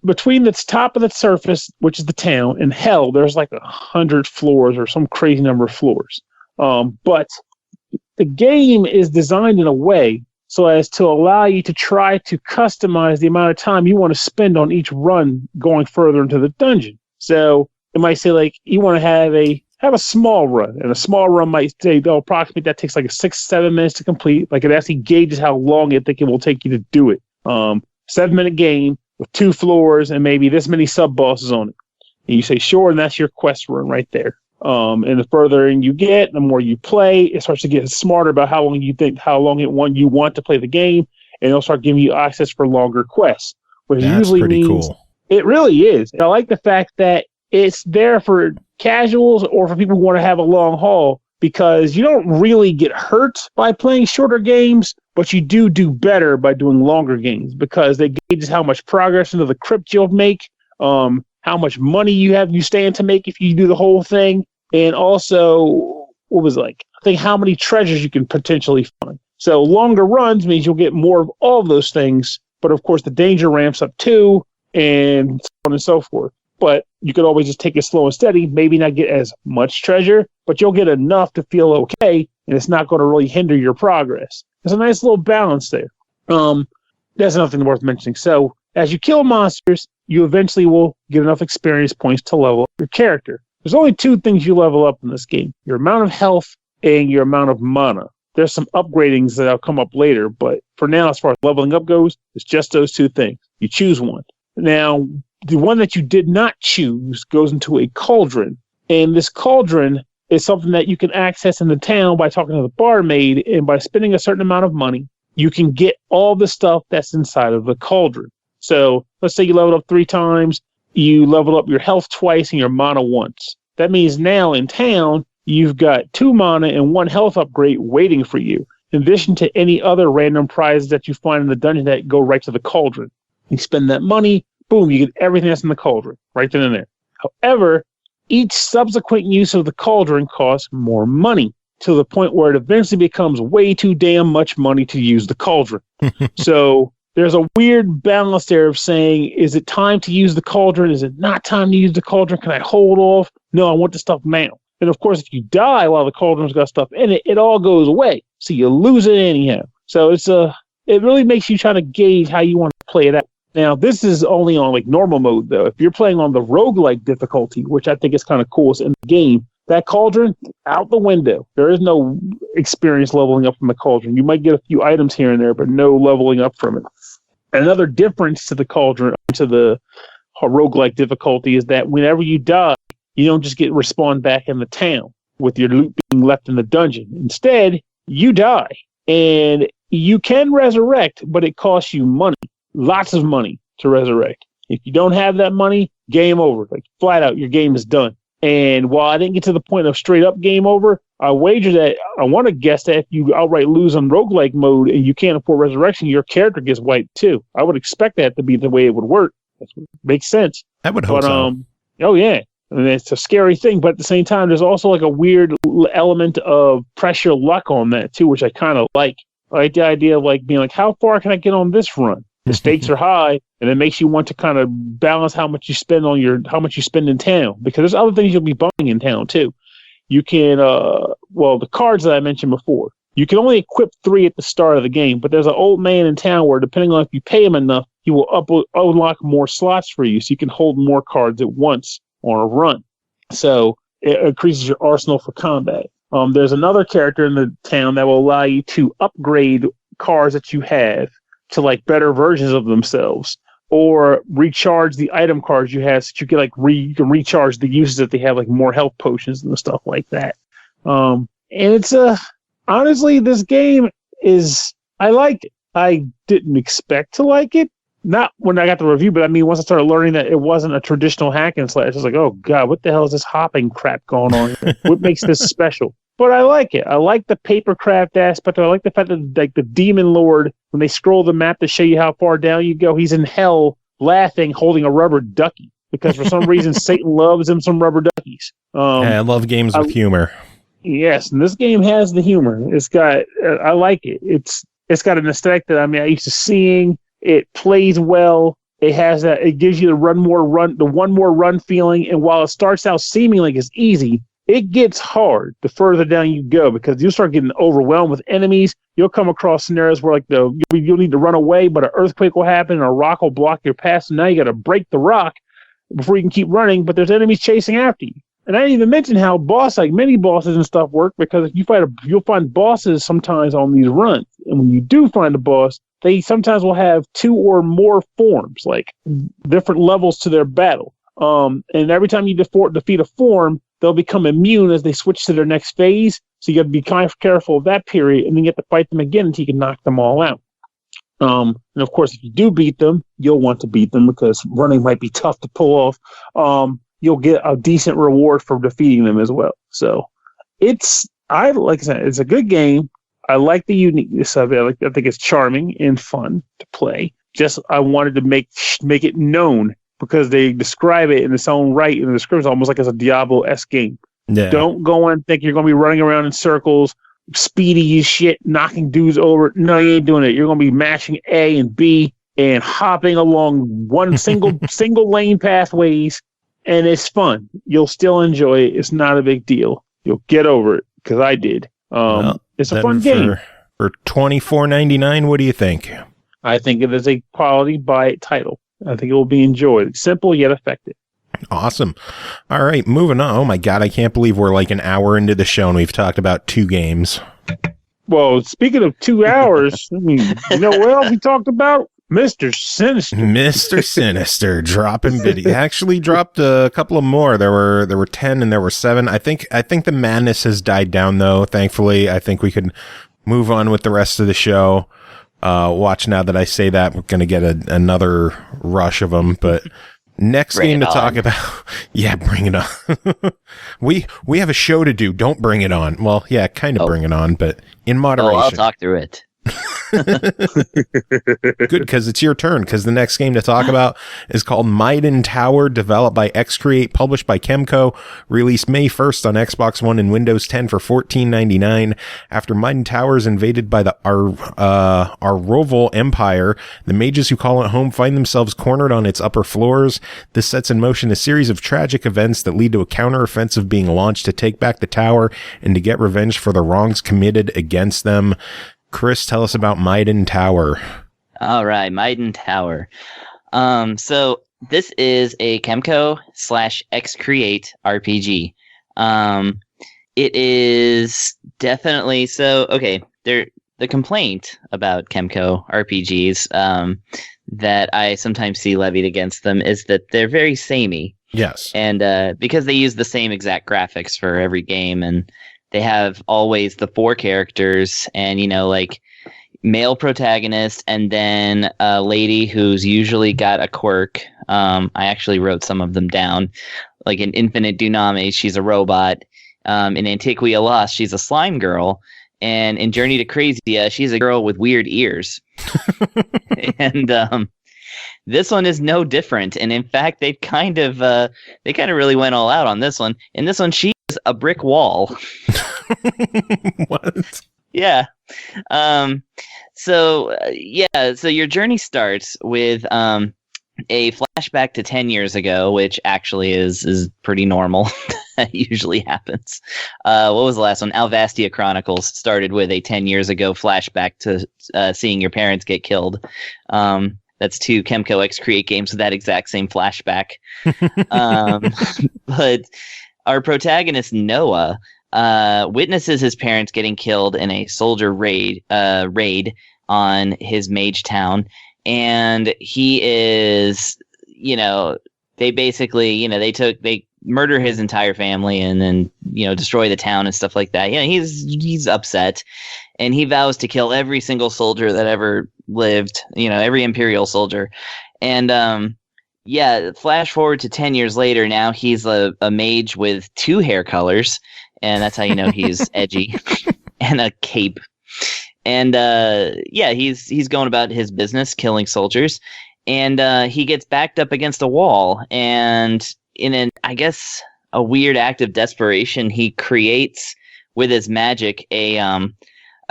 Speaker 4: between the top of the surface, which is the town, and hell, there's like 100 floors or some crazy number of floors. But the game is designed in a way so as to allow you to try to customize the amount of time you want to spend on each run going further into the dungeon. So it might say like you want to have a small run, and a small run might say approximately that takes like 6-7 minutes to complete. Like it actually gauges how long it will take you to do it. 7-minute game with 2 floors and maybe this many sub bosses on it. And you say sure, and that's your quest run right there. And the further in you get, the more you play, it starts to get smarter about how long you want to play the game, and it'll start giving you access for longer quests. Which
Speaker 2: that's
Speaker 4: usually
Speaker 2: pretty
Speaker 4: means
Speaker 2: cool.
Speaker 4: It really is. And I like the fact that it's there for casuals or for people who want to have a long haul, because you don't really get hurt by playing shorter games, but you do better by doing longer games because they gauge how much progress into the crypt you'll make, how much money you stand to make if you do the whole thing, and also I think how many treasures you can potentially find. So longer runs means you'll get more of all of those things, but of course the danger ramps up too, and so on and so forth. But you could always just take it slow and steady, maybe not get as much treasure, but you'll get enough to feel okay, and it's not going to really hinder your progress. There's a nice little balance there. That's nothing worth mentioning. So as you kill monsters, you eventually will get enough experience points to level up your character. There's only 2 things you level up in this game: your amount of health and your amount of mana. There's some upgradings that'll come up later, but for now, as far as leveling up goes, it's just those 2 things. You choose one. Now, the one that you did not choose goes into a cauldron, and this cauldron is something that you can access in the town by talking to the barmaid, and by spending a certain amount of money, you can get all the stuff that's inside of the cauldron. So let's say you leveled up 3 times, you leveled up your health twice and your mana once. That means now in town, you've got 2 mana and 1 health upgrade waiting for you, in addition to any other random prizes that you find in the dungeon that go right to the cauldron. You spend that money, boom, you get everything that's in the cauldron, right then and there. However, each subsequent use of the cauldron costs more money, to the point where it eventually becomes way too damn much money to use the cauldron. So there's a weird balance there of saying, is it time to use the cauldron? Is it not time to use the cauldron? Can I hold off? No, I want the stuff now. And of course, if you die while the cauldron's got stuff in it, it all goes away. So you lose it anyhow. So it really makes you try to gauge how you want to play it out. Now, this is only on like normal mode, though. If you're playing on the roguelike difficulty, which I think is kind of cool in the game, that cauldron, out the window. There is no experience leveling up from the cauldron. You might get a few items here and there, but no leveling up from it. Another difference to the cauldron, to the roguelike difficulty, is that whenever you die, you don't just get respawned back in the town with your loot being left in the dungeon. Instead, you die. And you can resurrect, but it costs you money. Lots of money to resurrect. If you don't have that money, game over. Like, flat out, your game is done. And while I didn't get to the point of straight up game over, I wager that, I want to guess that if you outright lose on roguelike mode and you can't afford resurrection, your character gets wiped too. I would expect that to be the way it would work. That makes sense.
Speaker 2: I would hope so.
Speaker 4: Oh, yeah. I mean, it's a scary thing, but at the same time, there's also like a weird element of pressure luck on that too, which I kind of like. I like the idea of like being like, how far can I get on this run? The stakes are high, and it makes you want to kind of balance how much you spend in town, because there's other things you'll be buying in town too. You can, the cards that I mentioned before, you can only equip 3 at the start of the game, but there's an old man in town where, depending on if you pay him enough, he will unlock more slots for you, so you can hold more cards at once on a run. So it increases your arsenal for combat. There's another character in the town that will allow you to upgrade cards that you have to like better versions of themselves, or recharge the item cards you have, so you can like you can recharge the uses that they have, like more health potions and stuff like that. And it's honestly, this game is, I like it. I didn't expect to like it. Not when I got the review, but I mean, once I started learning that it wasn't a traditional hack and slash, I was like, oh god, what the hell is this hopping crap going on here? What makes this special? But I like it. I like the papercraft aspect. I like the fact that like the demon lord, when they scroll the map to show you how far down you go, he's in hell laughing, holding a rubber ducky, because for some reason Satan loves him some rubber duckies.
Speaker 2: I love games with humor.
Speaker 4: Yes, and this game has the humor. It's got, I like it. It's got an aesthetic that I used to seeing. It plays well. It has that. It gives you the one more run feeling. And while it starts out seeming like it's easy, it gets hard the further down you go, because you'll start getting overwhelmed with enemies. You'll come across scenarios where like you'll need to run away, but an earthquake will happen and a rock will block your path. So now you got to break the rock before you can keep running. But there's enemies chasing after you. And I didn't even mention how mini bosses and stuff work, because if you'll find bosses sometimes on these runs, and when you do find a boss, they sometimes will have 2 or more forms, like different levels to their battle. And every time you defeat a form, they'll become immune as they switch to their next phase. So you got to be kind of careful of that period, and then you have to fight them again until you can knock them all out. And of course, if you do beat them, you'll want to beat them, because running might be tough to pull off. You'll get a decent reward for defeating them as well. So like I said, it's a good game. I like the uniqueness of it. I think it's charming and fun to play. Just I wanted to make it known, because they describe it in its own right in the description, almost like it's a Diablo-esque game. Yeah. Don't go and think you're going to be running around in circles, speedy as shit, knocking dudes over. No, you ain't doing it. You're going to be mashing A and B and hopping along one single lane pathways, and it's fun. You'll still enjoy it. It's not a big deal. You'll get over it, because I did. It's a fun game.
Speaker 2: For $24.99, what do you think?
Speaker 4: I think it is a quality buy it title. I think it will be enjoyed. Simple yet effective.
Speaker 2: Awesome. All right, moving on. Oh my god, I can't believe we're like an hour into the show and we've talked about 2 games.
Speaker 4: Well, speaking of 2 hours, I mean, you know what else we talked about? Mr. Sinister.
Speaker 2: Mr. Sinister dropping video. Actually dropped a couple of more. There were 10 and there were 7. I think the madness has died down though, thankfully. I think we could move on with the rest of the show. Watch now that I say that, we're going to get another rush of them, but next game to talk about. Yeah, bring it on. We have a show to do. Don't bring it on. Well, yeah, kind of bring it on, but in moderation.
Speaker 5: I'll talk through it.
Speaker 2: Good, because it's your turn, because the next game to talk about is called Miden Tower, developed by EXE-CREATE, published by Kemco, released May 1st on Xbox One and Windows 10 for $14.99. After Miden Tower is invaded by the Arroval Empire, the mages who call it home find themselves cornered on its upper floors. This sets in motion a series of tragic events that lead to a counteroffensive being launched to take back the tower and to get revenge for the wrongs committed against them. Chris, tell us about Miden Tower.
Speaker 5: All right, Miden Tower. So this is a Kemco / EXE-CREATE RPG. It is definitely so. Okay, the complaint about Kemco RPGs that I sometimes see levied against them is that they're very samey.
Speaker 2: Yes,
Speaker 5: and because they use the same exact graphics for every game, and they have always the 4 characters and, like male protagonist and then a lady who's usually got a quirk. I actually wrote some of them down. Like in Infinite Duname, she's a robot. In Antiquia Lost, she's a slime girl. And in Journey to Crazia, she's a girl with weird ears. And this one is no different. And in fact, they kind of really went all out on this one. In this one, she is a brick wall.
Speaker 2: What?
Speaker 5: Yeah. So your journey starts with a flashback to 10 years ago, which actually is pretty normal. That usually happens. What was the last one? Alvastia Chronicles started with a 10 years ago flashback to seeing your parents get killed. That's 2 Kemco EXE-CREATE games with that exact same flashback. But our protagonist, Noah, witnesses his parents getting killed in a soldier raid on his mage town. And he is, they basically, they murder his entire family and then, destroy the town and stuff like that. He's upset, and he vows to kill every single soldier that ever lived, every Imperial soldier. And, flash forward to 10 years later. Now he's a mage with 2 hair colors, and that's how you know he's edgy, and a cape. And he's going about his business, killing soldiers, and he gets backed up against a wall. And in a weird act of desperation, he creates with his magic a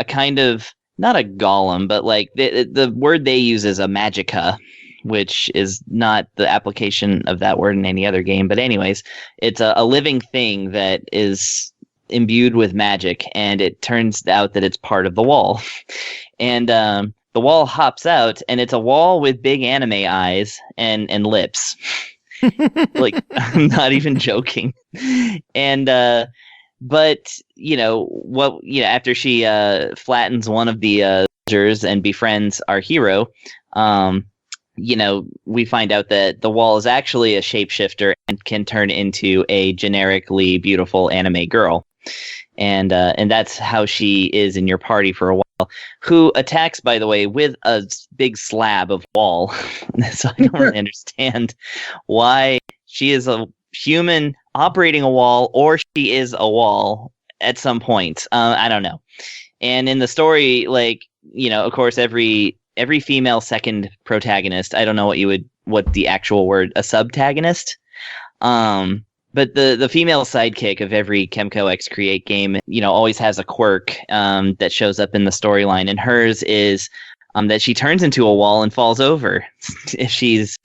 Speaker 5: kind of, not a golem, but like the word they use is a magica, which is not the application of that word in any other game. But anyways, it's a living thing that is imbued with magic, and it turns out that it's part of the wall. And the wall hops out, and it's a wall with big anime eyes and lips. Like, I'm not even joking. And but after she flattens one of the soldiers and befriends our hero, we find out that the wall is actually a shapeshifter and can turn into a generically beautiful anime girl. And that's how she is in your party for a while, who attacks, by the way, with a big slab of wall. So I don't really understand why she is a human operating a wall, or she is a wall at some point. I don't know. And in the story, of course, every female second protagonist, I don't know what the actual word, a subtagonist. But the female sidekick of every Kemco EXE-CREATE game, always has a quirk that shows up in the storyline, and hers is that she turns into a wall and falls over if she's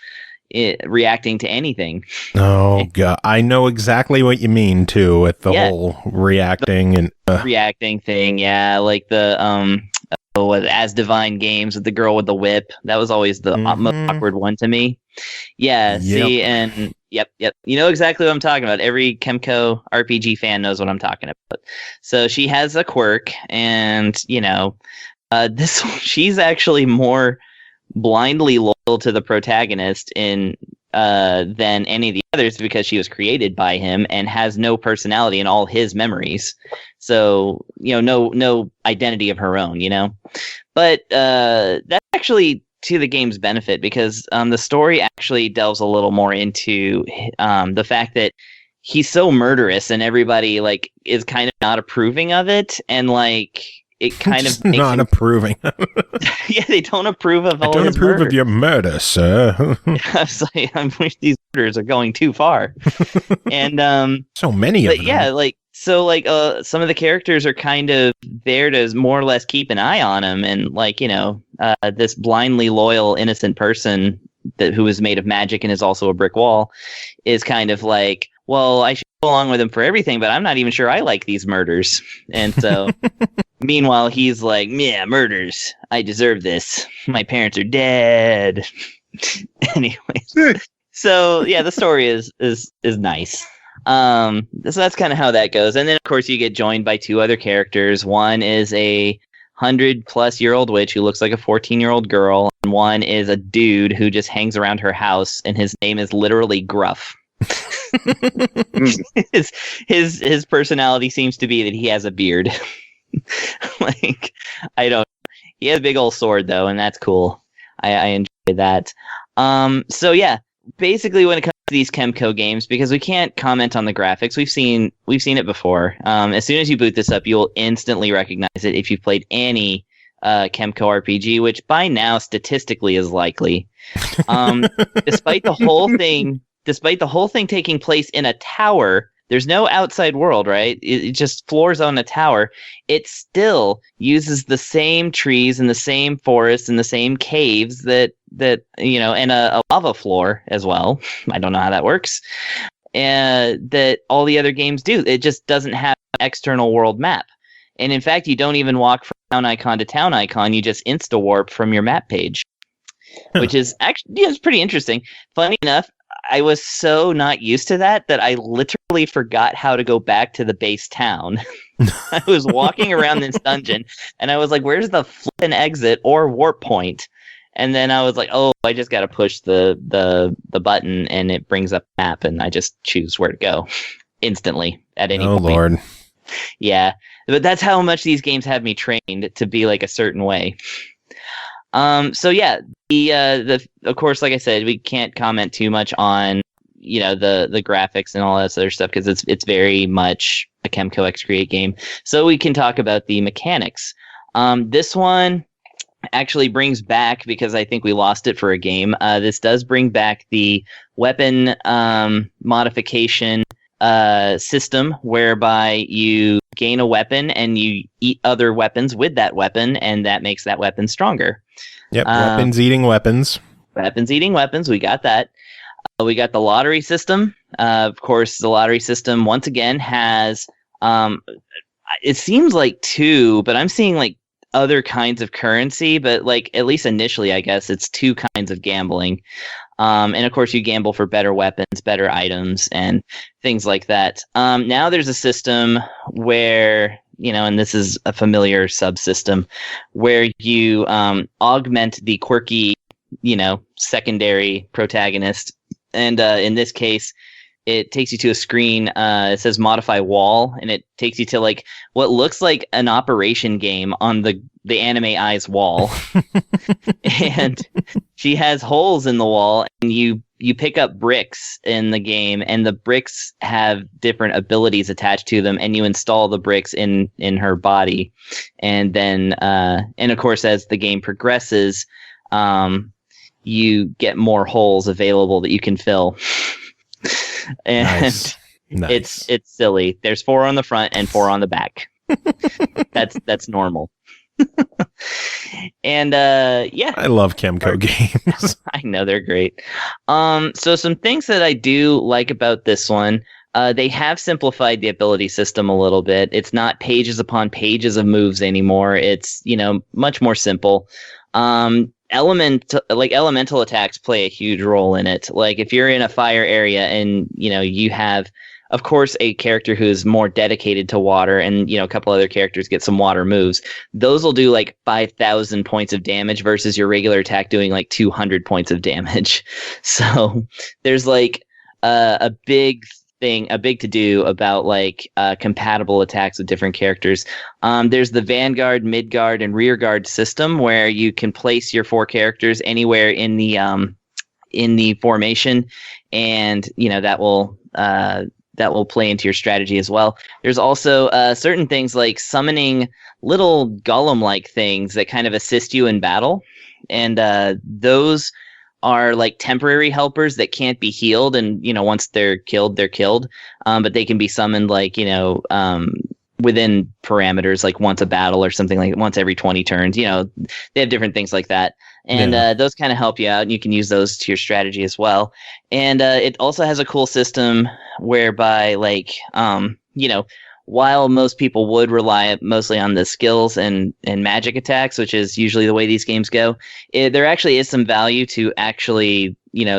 Speaker 5: reacting to anything. Oh
Speaker 2: God, I know exactly what you mean too, with the whole reacting and
Speaker 5: reacting thing. Yeah, like the As Divine Games with the girl with the whip. That was always the most awkward one to me. Yeah, see, and yep. You know exactly what I'm talking about. Every Kemco RPG fan knows what I'm talking about. So she has a quirk, and she's actually more blindly loyal to the protagonist than any of the others, because she was created by him and has no personality in all his memories. So, no identity of her own, But that's actually to the game's benefit, because the story actually delves a little more into the fact that he's so murderous and everybody is kind of not approving of it, and it kind of makes
Speaker 2: not approving.
Speaker 5: Yeah, they don't approve of all
Speaker 2: I don't
Speaker 5: his
Speaker 2: approve
Speaker 5: murder.
Speaker 2: of your murder, sir.
Speaker 5: I wish these murders are going too far. And
Speaker 2: so many of them.
Speaker 5: Yeah, some of the characters are kind of there to more or less keep an eye on him, and this blindly loyal innocent person who is made of magic and is also a brick wall is kind of like, well, I should go along with him for everything, but I'm not even sure I like these murders. And so meanwhile, he's like, yeah, murders. I deserve this. My parents are dead. Anyways. So yeah, the story is nice. So that's kind of how that goes. And then of course you get joined by two other characters. One is a 100-plus-year-old witch who looks like a 14-year-old girl, and one is a dude who just hangs around her house, and his name is literally Gruff. his personality seems to be that he has a beard. He has a big old sword though, and that's cool. I enjoy that. So yeah, basically when it comes to these Kemco games, because we can't comment on the graphics, we've seen it before. As soon as you boot this up, you'll instantly recognize it if you've played any Kemco RPG, which by now statistically is likely. Despite the whole thing taking place in a tower, there's no outside world, right? It just floors on a tower. It still uses the same trees and the same forests and the same caves that and a lava floor as well. I don't know how that works. That all the other games do. It just doesn't have an external world map. And in fact, you don't even walk from town icon to town icon. You just insta-warp from your map page, which is actually it's pretty interesting. Funny enough, I was so not used to that I literally forgot how to go back to the base town. I was walking around this dungeon, and I was like, where's the flippin' exit or warp point? And then I was like, oh, I just got to push the button, and it brings up a map, and I just choose where to go instantly at any point. Oh, Lord. Yeah, but that's how much these games have me trained to be like a certain way. So yeah, of course, like I said, we can't comment too much on the graphics and all that other stuff, because it's very much a Kemco EXE-CREATE game. So we can talk about the mechanics. This one actually brings back, because I think we lost it for a game. This does bring back the weapon modification system, whereby you gain a weapon and you eat other weapons with that weapon, and that makes that weapon stronger.
Speaker 2: Yep, weapons eating weapons.
Speaker 5: Weapons eating weapons, we got that. We got the lottery system. Of course, the lottery system, once again, has, it seems like two, but I'm seeing other kinds of currency, but at least initially, I guess, it's two kinds of gambling. And of course, you gamble for better weapons, better items, and things like that. Now there's a system where, and this is a familiar subsystem, where you augment the quirky, secondary protagonist. And in this case, it takes you to a screen. It says modify wall, and it takes you to what looks like an operation game on the anime eyes wall. And she has holes in the wall, and you pick up bricks in the game, and the bricks have different abilities attached to them, and you install the bricks in her body. And then and of course, as the game progresses, you get more holes available that you can fill. And nice. It's silly. There's 4 on the front and 4 on the back. That's normal. And yeah,
Speaker 2: I love Kemco games.
Speaker 5: I know they're great. So some things that I do like about this one, they have simplified the ability system a little bit. It's not pages upon pages of moves anymore. It's much more simple. Elemental attacks play a huge role in it. If you're in a fire area and you have of course, a character who's more dedicated to water, and a couple other characters get some water moves. Those will do like 5,000 points of damage versus your regular attack doing like 200 points of damage. So there's like a big to do about like compatible attacks with different characters. There's the Vanguard, Midguard, and Rearguard system where you can place your 4 characters anywhere in the formation, and that will play into your strategy as well. There's also certain things like summoning little golem-like things that kind of assist you in battle, and those are like temporary helpers that can't be healed, and once they're killed, but they can be summoned like within parameters, like once a battle or something, like once every 20 turns. They have different things like that. And those kind of help you out, and you can use those to your strategy as well. And it also has a cool system whereby, like, while most people would rely mostly on the skills and magic attacks, which is usually the way these games go, there actually is some value to actually,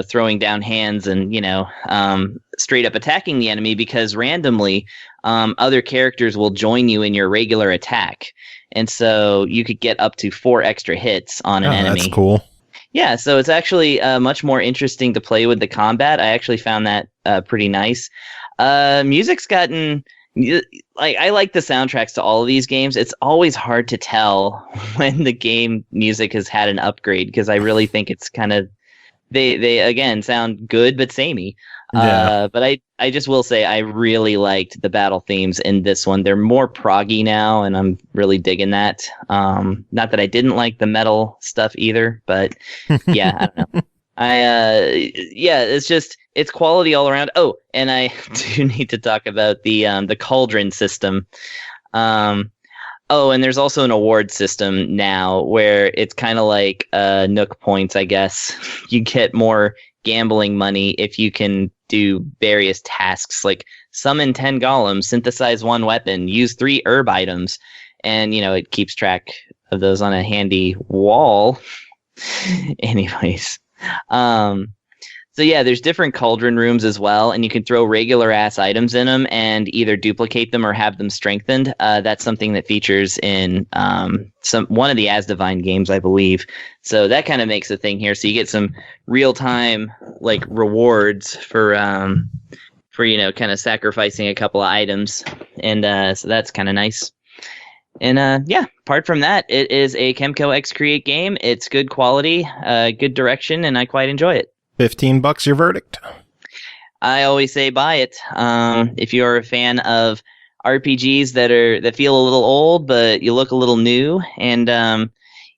Speaker 5: throwing down hands and, straight up attacking the enemy, because randomly other characters will join you in your regular attack. And so you could get up to 4 extra hits on an enemy.
Speaker 2: That's cool. Yeah,
Speaker 5: so it's actually much more interesting to play with the combat. I actually found that pretty nice. Music's gotten... I like the soundtracks to all of these games. It's always hard to tell when the game music has had an upgrade, because I really think it's kind of... They again, sound good but samey. Yeah. But I just will say I really liked the battle themes in this one. They're more proggy now, and I'm really digging that. Not that I didn't like the metal stuff either, but yeah, I don't know. It's quality all around. Oh, and I do need to talk about the cauldron system. And there's also an award system now where it's kind of like Nook points, I guess. You get more gambling money if you can do various tasks like summon 10 golems, synthesize 1 weapon, use 3 herb items, and it keeps track of those on a handy wall. Anyways, so yeah, there's different cauldron rooms as well, and you can throw regular ass items in them and either duplicate them or have them strengthened. That's something that features in one of the As Divine games, I believe. So that kind of makes a thing here. So you get some real time like rewards for kind of sacrificing a couple of items, and so that's kind of nice. And apart from that, it is a Kemco EXE-CREATE game. It's good quality, good direction, and I quite enjoy it.
Speaker 2: $15 your verdict?
Speaker 5: I always say buy it. If you're a fan of RPGs that feel a little old but you look a little new, and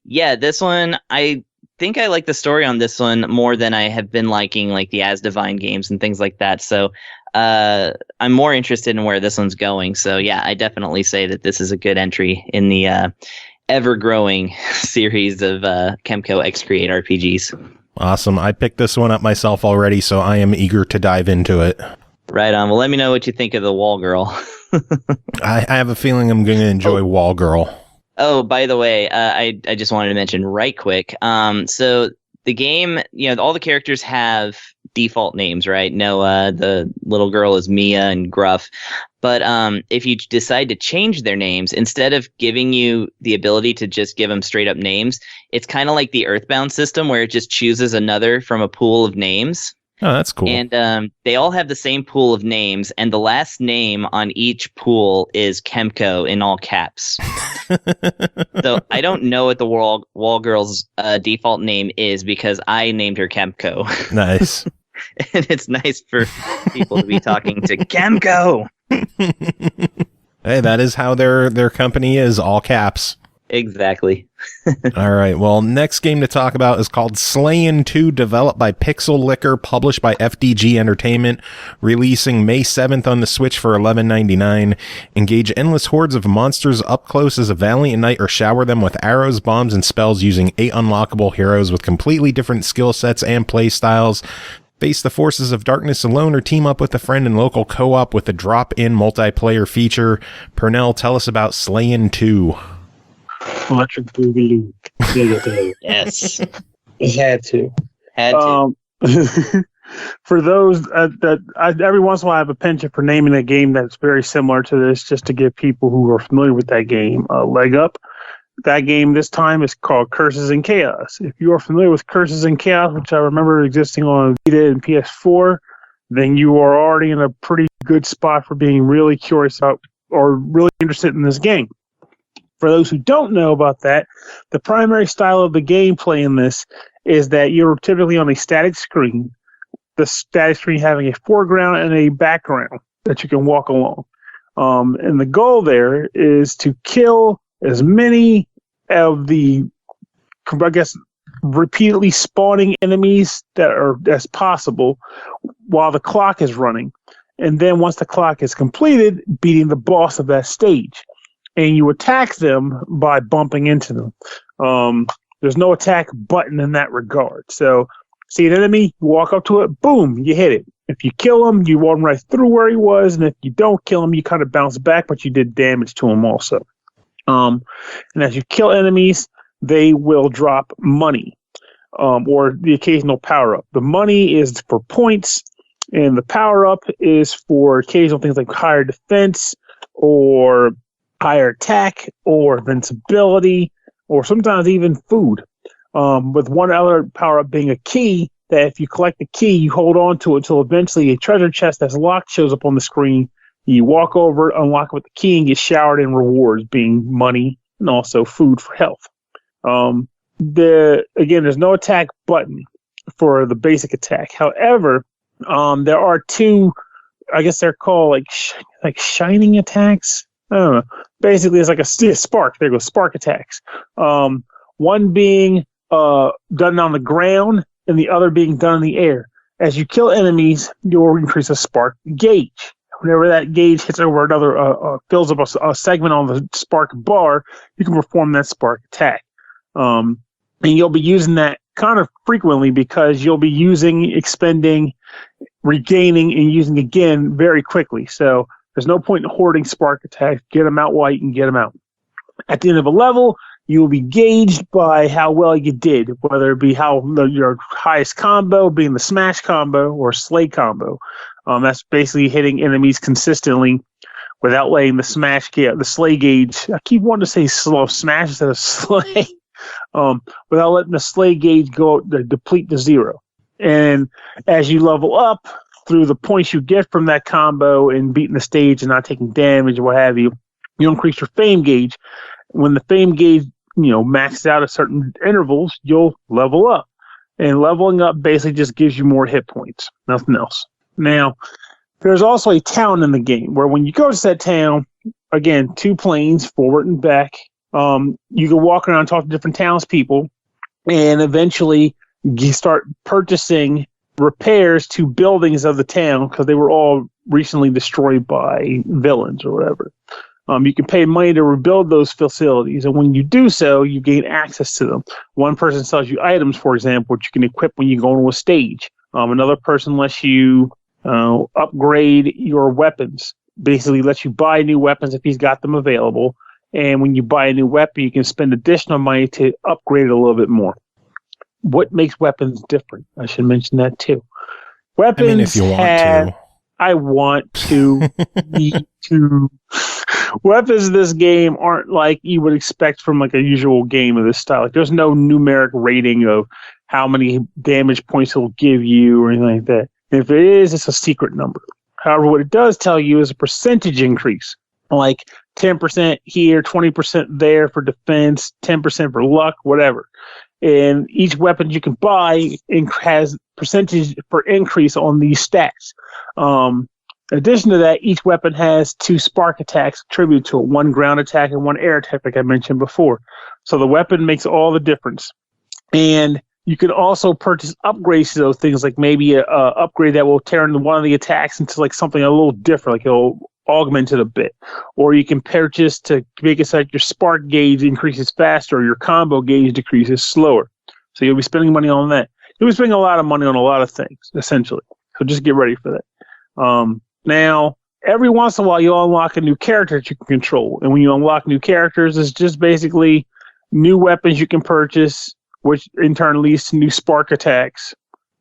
Speaker 5: this one, I think I like the story on this one more than I have been liking like the As Divine games and things like that. So I'm more interested in where this one's going. So yeah, I definitely say that this is a good entry in the ever-growing series of Kemco EXE-CREATE RPGs.
Speaker 2: Awesome. I picked this one up myself already, so I am eager to dive into it.
Speaker 5: Right on. Well, let me know what you think of the Wall Girl.
Speaker 2: I have a feeling I'm going to enjoy Wall Girl.
Speaker 5: Oh, by the way, I just wanted to mention right quick. So the game, all the characters have default names, right? Noah, the little girl is Mia, and Gruff. But if you decide to change their names, instead of giving you the ability to just give them straight up names, it's kind of like the Earthbound system where it just chooses another from a pool of names.
Speaker 2: Oh, that's cool.
Speaker 5: And they all have the same pool of names, and the last name on each pool is Kemco in all caps. So I don't know what the Wall Girl's default name is, because I named her Kemco.
Speaker 2: Nice.
Speaker 5: And it's nice for people to be talking to Kemco.
Speaker 2: Hey, that is how their company is, all caps.
Speaker 5: Exactly.
Speaker 2: All right. Well, next game to talk about is called Slayin 2, developed by Pixel Licker, published by FDG Entertainment, releasing May 7th on the Switch for $11.99. Engage endless hordes of monsters up close as a valiant knight, or shower them with arrows, bombs, and spells using 8 unlockable heroes with completely different skill sets and play styles. Face the forces of darkness alone, or team up with a friend in local co-op with a drop-in multiplayer feature. Pernell, tell us about Slayin 2.
Speaker 4: Electric Boogaloo.
Speaker 5: Yes.
Speaker 4: He had to.
Speaker 5: Had to.
Speaker 4: For those every once in a while I have a penchant for naming a game that's very similar to this, just to give people who are familiar with that game a leg up. That game this time is called Curses and Chaos. If you are familiar with Curses and Chaos, which I remember existing on Vita and PS4, then you are already in a pretty good spot for being really curious about or really interested in this game. For those who don't know about that, the primary style of the gameplay in this is that you're typically on a static screen, the static screen having a foreground and a background that you can walk along. And the goal there is to kill as many of the, I guess, repeatedly spawning enemies that are as possible while the clock is running. And then once the clock is completed, beating the boss of that stage. And you attack them by bumping into them. There's no attack button in that regard. So, see an enemy, you walk up to it, boom, you hit it. If you kill him, you run right through where he was, and if you don't kill him, you kind of bounce back, but you did damage to him also. And as you kill enemies, they will drop money, or the occasional power-up. The money is for points, and the power-up is for occasional things like higher defense, or higher attack, or invincibility, or sometimes even food. With one other power-up being a key, that if you collect the key, you hold on to it until eventually a treasure chest that's locked shows up on the screen. You walk over, unlock it with the key, and get showered in rewards, being money and also food for health. There's no attack button for the basic attack. However, there are two, I guess they're called like shining attacks. I don't know. Basically, it's like a spark. There goes spark attacks. One being done on the ground, and the other being done in the air. As you kill enemies, you'll increase a spark gauge. Whenever that gauge hits over another, fills up a segment on the spark bar, you can perform that spark attack. And you'll be using that kind of frequently because you'll be using, expending, regaining, and using again very quickly. So there's no point in hoarding spark attacks. Get them out while you can get them out. At the end of a level, you will be gauged by how well you did, whether it be your highest combo being the smash combo or slay combo. That's basically hitting enemies consistently without letting the slay gauge. I keep wanting to say smash instead of slay. Without letting the slay gauge deplete to zero. And as you level up through the points you get from that combo and beating the stage and not taking damage or what have you, you increase your fame gauge. When the fame gauge, maxes out at certain intervals, you'll level up. And leveling up basically just gives you more hit points, nothing else. Now, there's also a town in the game where when you go to that town, again, 2 planes, forward and back, you can walk around and talk to different townspeople, and eventually you start purchasing repairs to buildings of the town because they were all recently destroyed by villains or whatever. You can pay money to rebuild those facilities, and when you do so, you gain access to them. One person sells you items, for example, which you can equip when you go into a stage. Another person lets you upgrade your weapons, basically lets you buy new weapons if he's got them available. And when you buy a new weapon, you can spend additional money to upgrade it a little bit more. What makes weapons different? I should mention that too. Weapons
Speaker 2: if you want to.
Speaker 4: I want to. Need to. Weapons in this game aren't like you would expect from like a usual game of this style. Like, there's no numeric rating of how many damage points it'll give you or anything like that. And if it is, it's a secret number. However, what it does tell you is a percentage increase. Like 10% here, 20% there for defense, 10% for luck, whatever. And each weapon you can buy has percentage for increase on these stats. In addition to that, each weapon has 2 spark attacks attributed to it, 1 ground attack and 1 air attack, like I mentioned before. So the weapon makes all the difference. And you can also purchase upgrades to those things, like maybe a upgrade that will turn one of the attacks into like something a little different, like it'll augment it a bit. Or you can purchase to make it so that your spark gauge increases faster or your combo gauge decreases slower. So you'll be spending money on that. You'll be spending a lot of money on a lot of things, essentially. So just get ready for that. Now, every once in a while, you'll unlock a new character that you can control. And when you unlock new characters, it's just basically new weapons you can purchase, which in turn leads to new spark attacks.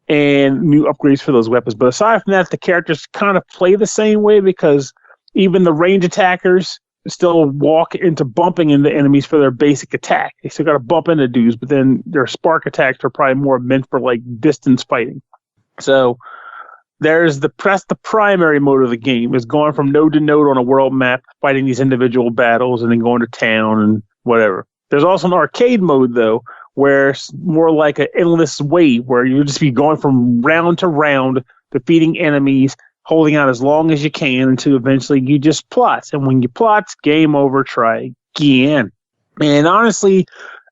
Speaker 4: and new upgrades for those weapons. But aside from that, the characters kind of play the same way because even the range attackers still walk into bumping into enemies for their basic attack. They still got to bump into dudes, but then their spark attacks are probably more meant for like distance fighting. So there's the primary mode of the game is going from node to node on a world map, fighting these individual battles, and then going to town and whatever. There's also an arcade mode though, where it's more like an endless wave, where you'll just be going from round to round, defeating enemies, holding out as long as you can until eventually you just plot. And when you plot, game over, try again. And honestly,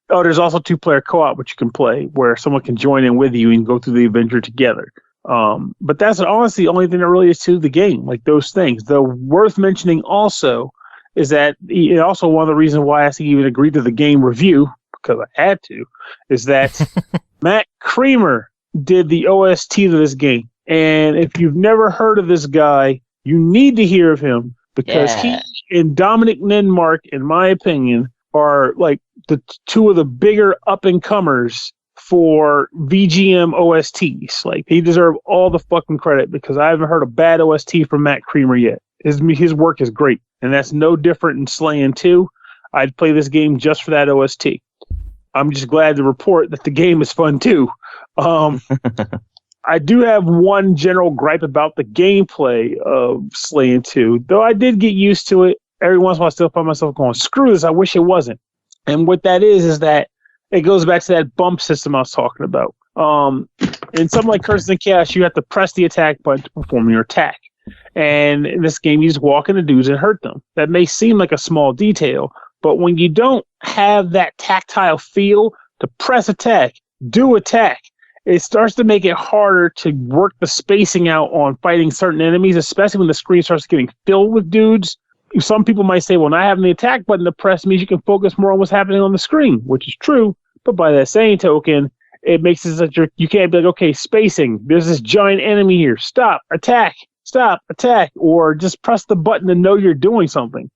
Speaker 4: there's also 2-player co-op, which you can play, where someone can join in with you and go through the adventure together. But that's honestly the only thing that really is to the game, like those things. Though worth mentioning also is that also one of the reasons why I even agreed to the game review, because I had to, is that Matt Creamer did the OST to this game. And if you've never heard of this guy, you need to hear of him, because he and Dominic Nidmark, in my opinion, are like the two of the bigger up-and-comers for VGM OSTs. Like, they deserve all the fucking credit, because I haven't heard a bad OST from Matt Creamer yet. His work is great, and that's no different in Slayin 2. I'd play this game just for that OST. I'm just glad to report that the game is fun too. I do have one general gripe about the gameplay of Slayin 2, though I did get used to it. Every once in a while I still find myself going, screw this, I wish it wasn't. And what that is that it goes back to that bump system I was talking about. In something like Curses and Chaos, you have to press the attack button to perform your attack. And in this game, you just walk into dudes and hurt them. That may seem like a small detail, but when you don't have that tactile feel to press attack, do attack, it starts to make it harder to work the spacing out on fighting certain enemies, especially when the screen starts getting filled with dudes. Some people might say, well, not having the attack button to press means you can focus more on what's happening on the screen, which is true. But by that same token, it makes it that you can't be like, okay, spacing, there's this giant enemy here. Stop, attack, or just press the button to know you're doing something.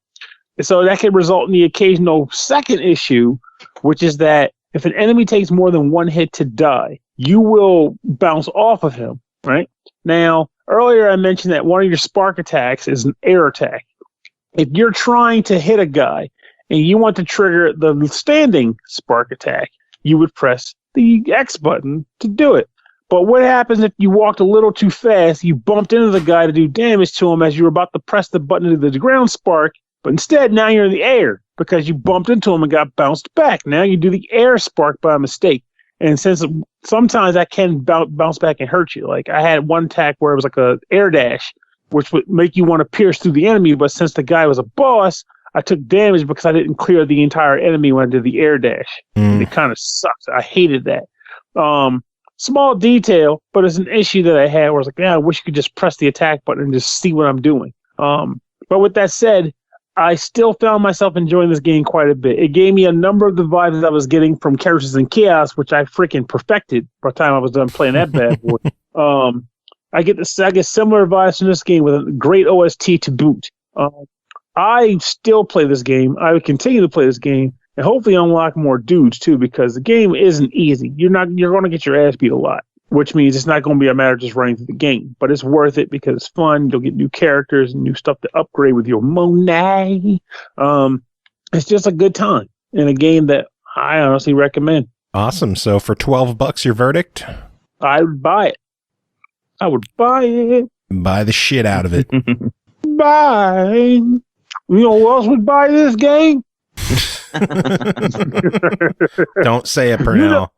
Speaker 4: So that can result in the occasional second issue, which is that if an enemy takes more than one hit to die, you will bounce off of him, right? Now, earlier I mentioned that one of your spark attacks is an air attack. If you're trying to hit a guy and you want to trigger the standing spark attack, you would press the X button to do it. But what happens if you walked a little too fast, you bumped into the guy to do damage to him as you were about to press the button to do the ground spark, but instead now you're in the air because you bumped into him and got bounced back. Now you do the air spark by mistake. And since sometimes that can bounce back and hurt you. Like, I had one attack where it was like a air dash, which would make you want to pierce through the enemy, but since the guy was a boss, I took damage because I didn't clear the entire enemy when I did the air dash. And it kind of sucks. I hated that. Small detail, but it's an issue that I had where I was like, I wish you could just press the attack button and just see what I'm doing. But with that said, I still found myself enjoying this game quite a bit. It gave me a number of the vibes I was getting from Curses and Chaos, which I freaking perfected by the time I was done playing that bad boy. I get similar vibes from this game with a great OST to boot. I still play this game. I would continue to play this game, and hopefully unlock more dudes too, because the game isn't easy. You're going to get your ass beat a lot, which means it's not going to be a matter of just running through the game. But it's worth it because it's fun. You'll get new characters and new stuff to upgrade with your money. It's just a good time in a game that I honestly recommend.
Speaker 2: Awesome. So for $12, your verdict?
Speaker 4: I would buy it. I would buy it.
Speaker 2: Buy the shit out of it.
Speaker 4: Buy. You know who else would buy this game?
Speaker 2: Don't say it, Pernell.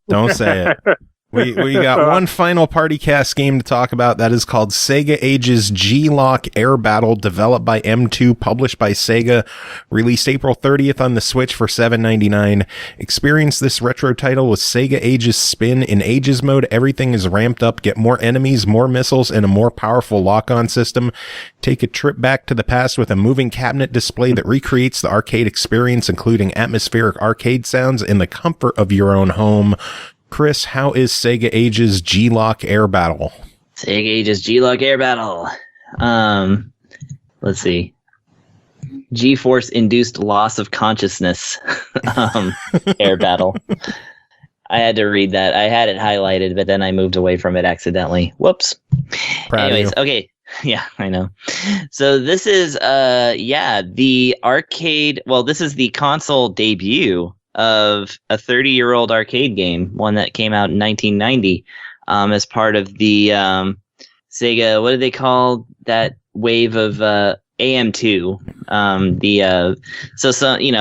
Speaker 2: Don't say it. We got one final PartyCast game to talk about. That is called Sega Ages G-LOC Air Battle, developed by M2, published by Sega, released April 30th on the Switch for $7.99. Experience this retro title with Sega Ages Spin. In Ages mode, everything is ramped up. Get more enemies, more missiles, and a more powerful lock-on system. Take a trip back to the past with a moving cabinet display that recreates the arcade experience, including atmospheric arcade sounds in the comfort of your own home. Chris, how is Sega Ages G-LOC Air Battle?
Speaker 5: Sega Ages G-LOC Air Battle. Let's see. G-force induced loss of consciousness. Air battle. I had to read that. I had it highlighted, but then I moved away from it accidentally. Whoops. Anyways, okay. Yeah, I know. So this is the arcade. Well, this is the console debut of a 30-year-old arcade game, one that came out in 1990, as part of the Sega. What do they call that wave of AM2?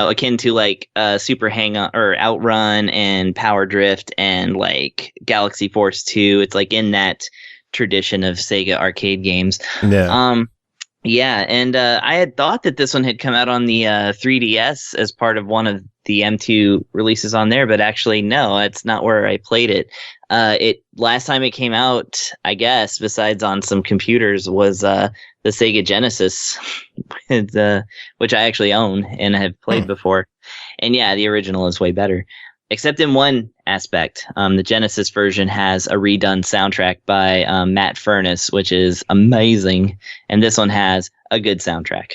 Speaker 5: Akin to like Super Hang On or Outrun and Power Drift and like Galaxy Force 2. It's like in that tradition of Sega arcade games.
Speaker 2: Yeah.
Speaker 5: And I had thought that this one had come out on the 3DS as part of one of the M2 releases on there, but actually no, that's not where I played it. It last time it came out, I guess, besides on some computers, was the Sega Genesis, which I actually own and have played before. And yeah, the original is way better. Except in one aspect. The Genesis version has a redone soundtrack by Matt Furness, which is amazing. And this one has a good soundtrack.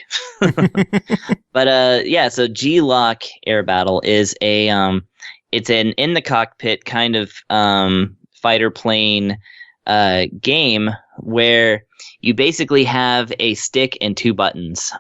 Speaker 5: But so G-LOC Air Battle is it's an in the cockpit kind of fighter plane game where you basically have a stick and two buttons.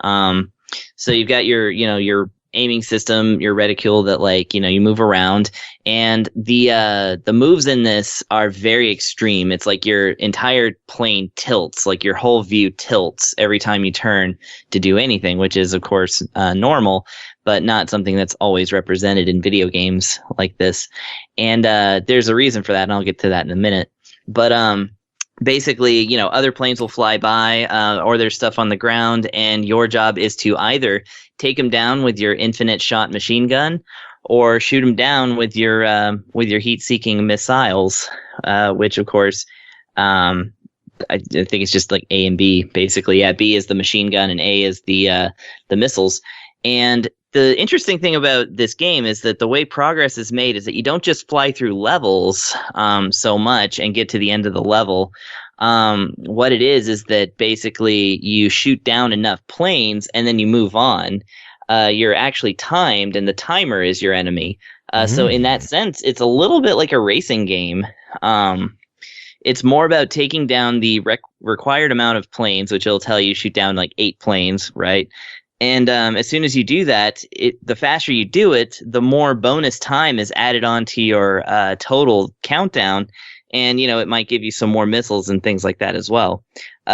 Speaker 5: So you've got your aiming system, your reticule that you move around, and the moves in this are very extreme. It's like your entire plane tilts, like your whole view tilts every time you turn to do anything, which is of course normal, but not something that's always represented in video games like this. And there's a reason for that, and I'll get to that in a minute. But basically, other planes will fly by, or there's stuff on the ground, and your job is to either take them down with your infinite shot machine gun, or shoot them down with your heat-seeking missiles, which of course, I think it's just like A and B basically. Yeah, B is the machine gun, and A is the missiles. And the interesting thing about this game is that the way progress is made is that you don't just fly through levels so much and get to the end of the level. What it is that basically you shoot down enough planes and then you move on. You're actually timed, and the timer is your enemy. So in that sense, it's a little bit like a racing game. It's more about taking down the required amount of planes, which it'll tell you shoot down like 8 planes, right? And as soon as you do that, the faster you do it, the more bonus time is added onto your total countdown. And, it might give you some more missiles and things like that as well.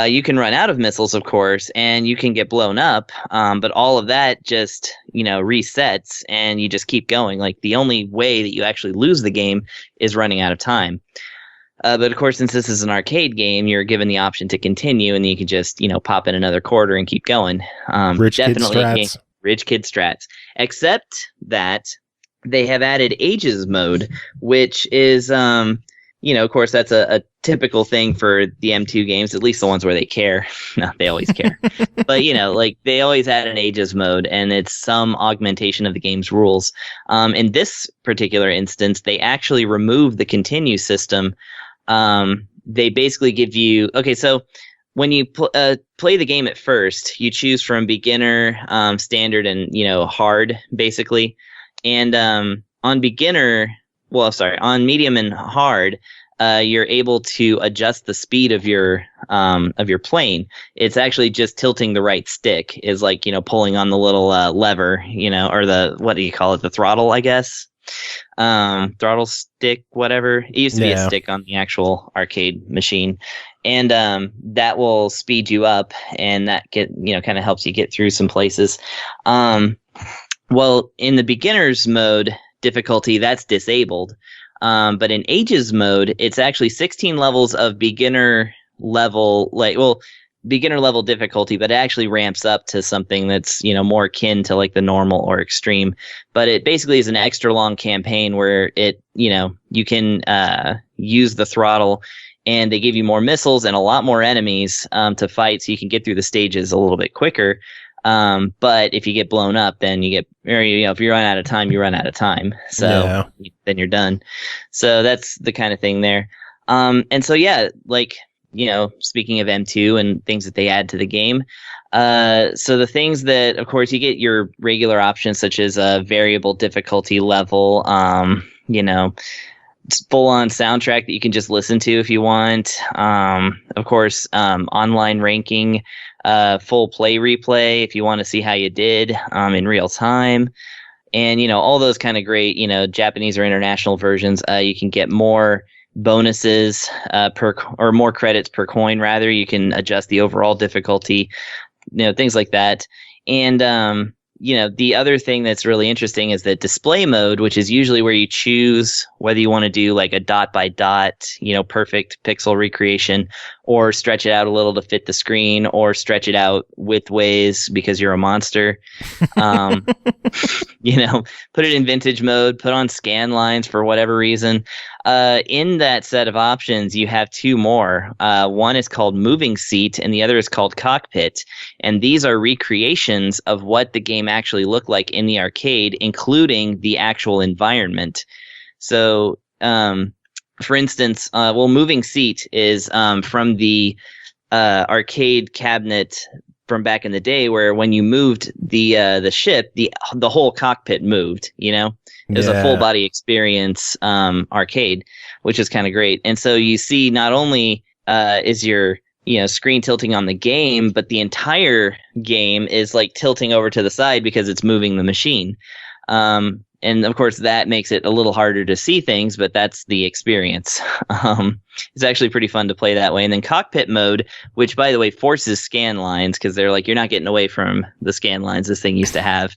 Speaker 5: You can run out of missiles, of course, and you can get blown up. But all of that just, resets, and you just keep going. Like, the only way that you actually lose the game is running out of time. But of course, since this is an arcade game, you're given the option to continue, and you can just, pop in another quarter and keep going.
Speaker 2: Rich kid strats.
Speaker 5: Rich kid strats. Except that they have added Ages mode, which is, of course, that's a typical thing for the M2 games, at least the ones where they care. No, they always care. But, they always add an Ages mode, and it's some augmentation of the game's rules. In this particular instance, they actually remove the continue system. They basically give you... Okay, so when you play the game at first, you choose from beginner, standard, and, hard, basically. And on medium and hard, you're able to adjust the speed of your plane. It's actually just tilting the right stick is like, pulling on the little lever, or the, what do you call it? The throttle, I guess. Throttle stick, whatever. It used to be a stick on the actual arcade machine. And that will speed you up, and that kind of helps you get through some places. Well, in the beginner's mode difficulty, that's disabled. But in Ages mode, it's actually 16 levels of beginner level difficulty, but it actually ramps up to something that's, more akin to like the normal or extreme. But it basically is an extra long campaign where you can use the throttle, and they give you more missiles and a lot more enemies to fight, so you can get through the stages a little bit quicker. But if you get blown up, then if you run out of time, you run out of time. So then you're done. So that's the kind of thing there. And so, speaking of M2 and things that they add to the game. So the things that, of course, you get your regular options, such as a variable difficulty level, full-on soundtrack that you can just listen to if you want. Of course, online ranking, full play replay if you want to see how you did in real time. And, all those kind of great, Japanese or international versions. You can get more bonuses or more credits per coin, rather. You can adjust the overall difficulty, things like that. And, the other thing that's really interesting is that display mode, which is usually where you choose whether you want to do like a dot by dot, perfect pixel recreation, or stretch it out a little to fit the screen, or stretch it out widthways because you're a monster. Put it in vintage mode, put on scan lines for whatever reason. In that set of options, you have two more. One is called moving seat and the other is called cockpit. And these are recreations of what the game actually looked like in the arcade, including the actual environment. So, for instance, moving seat is from the arcade cabinet from back in the day, where when you moved the ship, the whole cockpit moved. It was a full body experience arcade, which is kind of great. And so you see, not only is your screen tilting on the game, but the entire game is like tilting over to the side because it's moving the machine. And of course, that makes it a little harder to see things, but that's the experience. It's actually pretty fun to play that way. And then cockpit mode, which, by the way, forces scan lines because they're like, you're not getting away from the scan lines this thing used to have.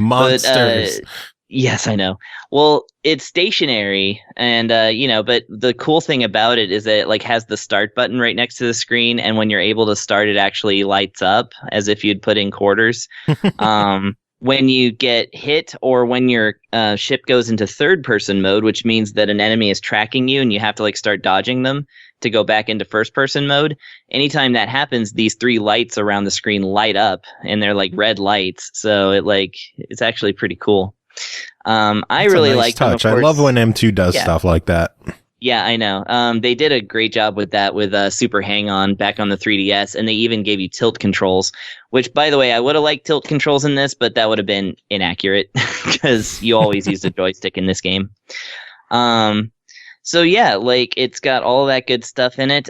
Speaker 2: Monsters.
Speaker 5: Yes, I know. Well, it's stationary, and but the cool thing about it is that it like has the start button right next to the screen, and when you're able to start, it actually lights up as if you'd put in quarters. When you get hit, or when your ship goes into third-person mode, which means that an enemy is tracking you and you have to like start dodging them to go back into first-person mode. Anytime that happens, these three lights around the screen light up, and they're like red lights. So it's actually pretty cool. I really like
Speaker 2: touch. I love when M2 does stuff like that.
Speaker 5: Yeah, I know. They did a great job with that with Super Hang-On back on the 3DS, and they even gave you tilt controls, which, by the way, I would have liked tilt controls in this, but that would have been inaccurate because you always use a joystick in this game. So yeah, like it's got all that good stuff in it.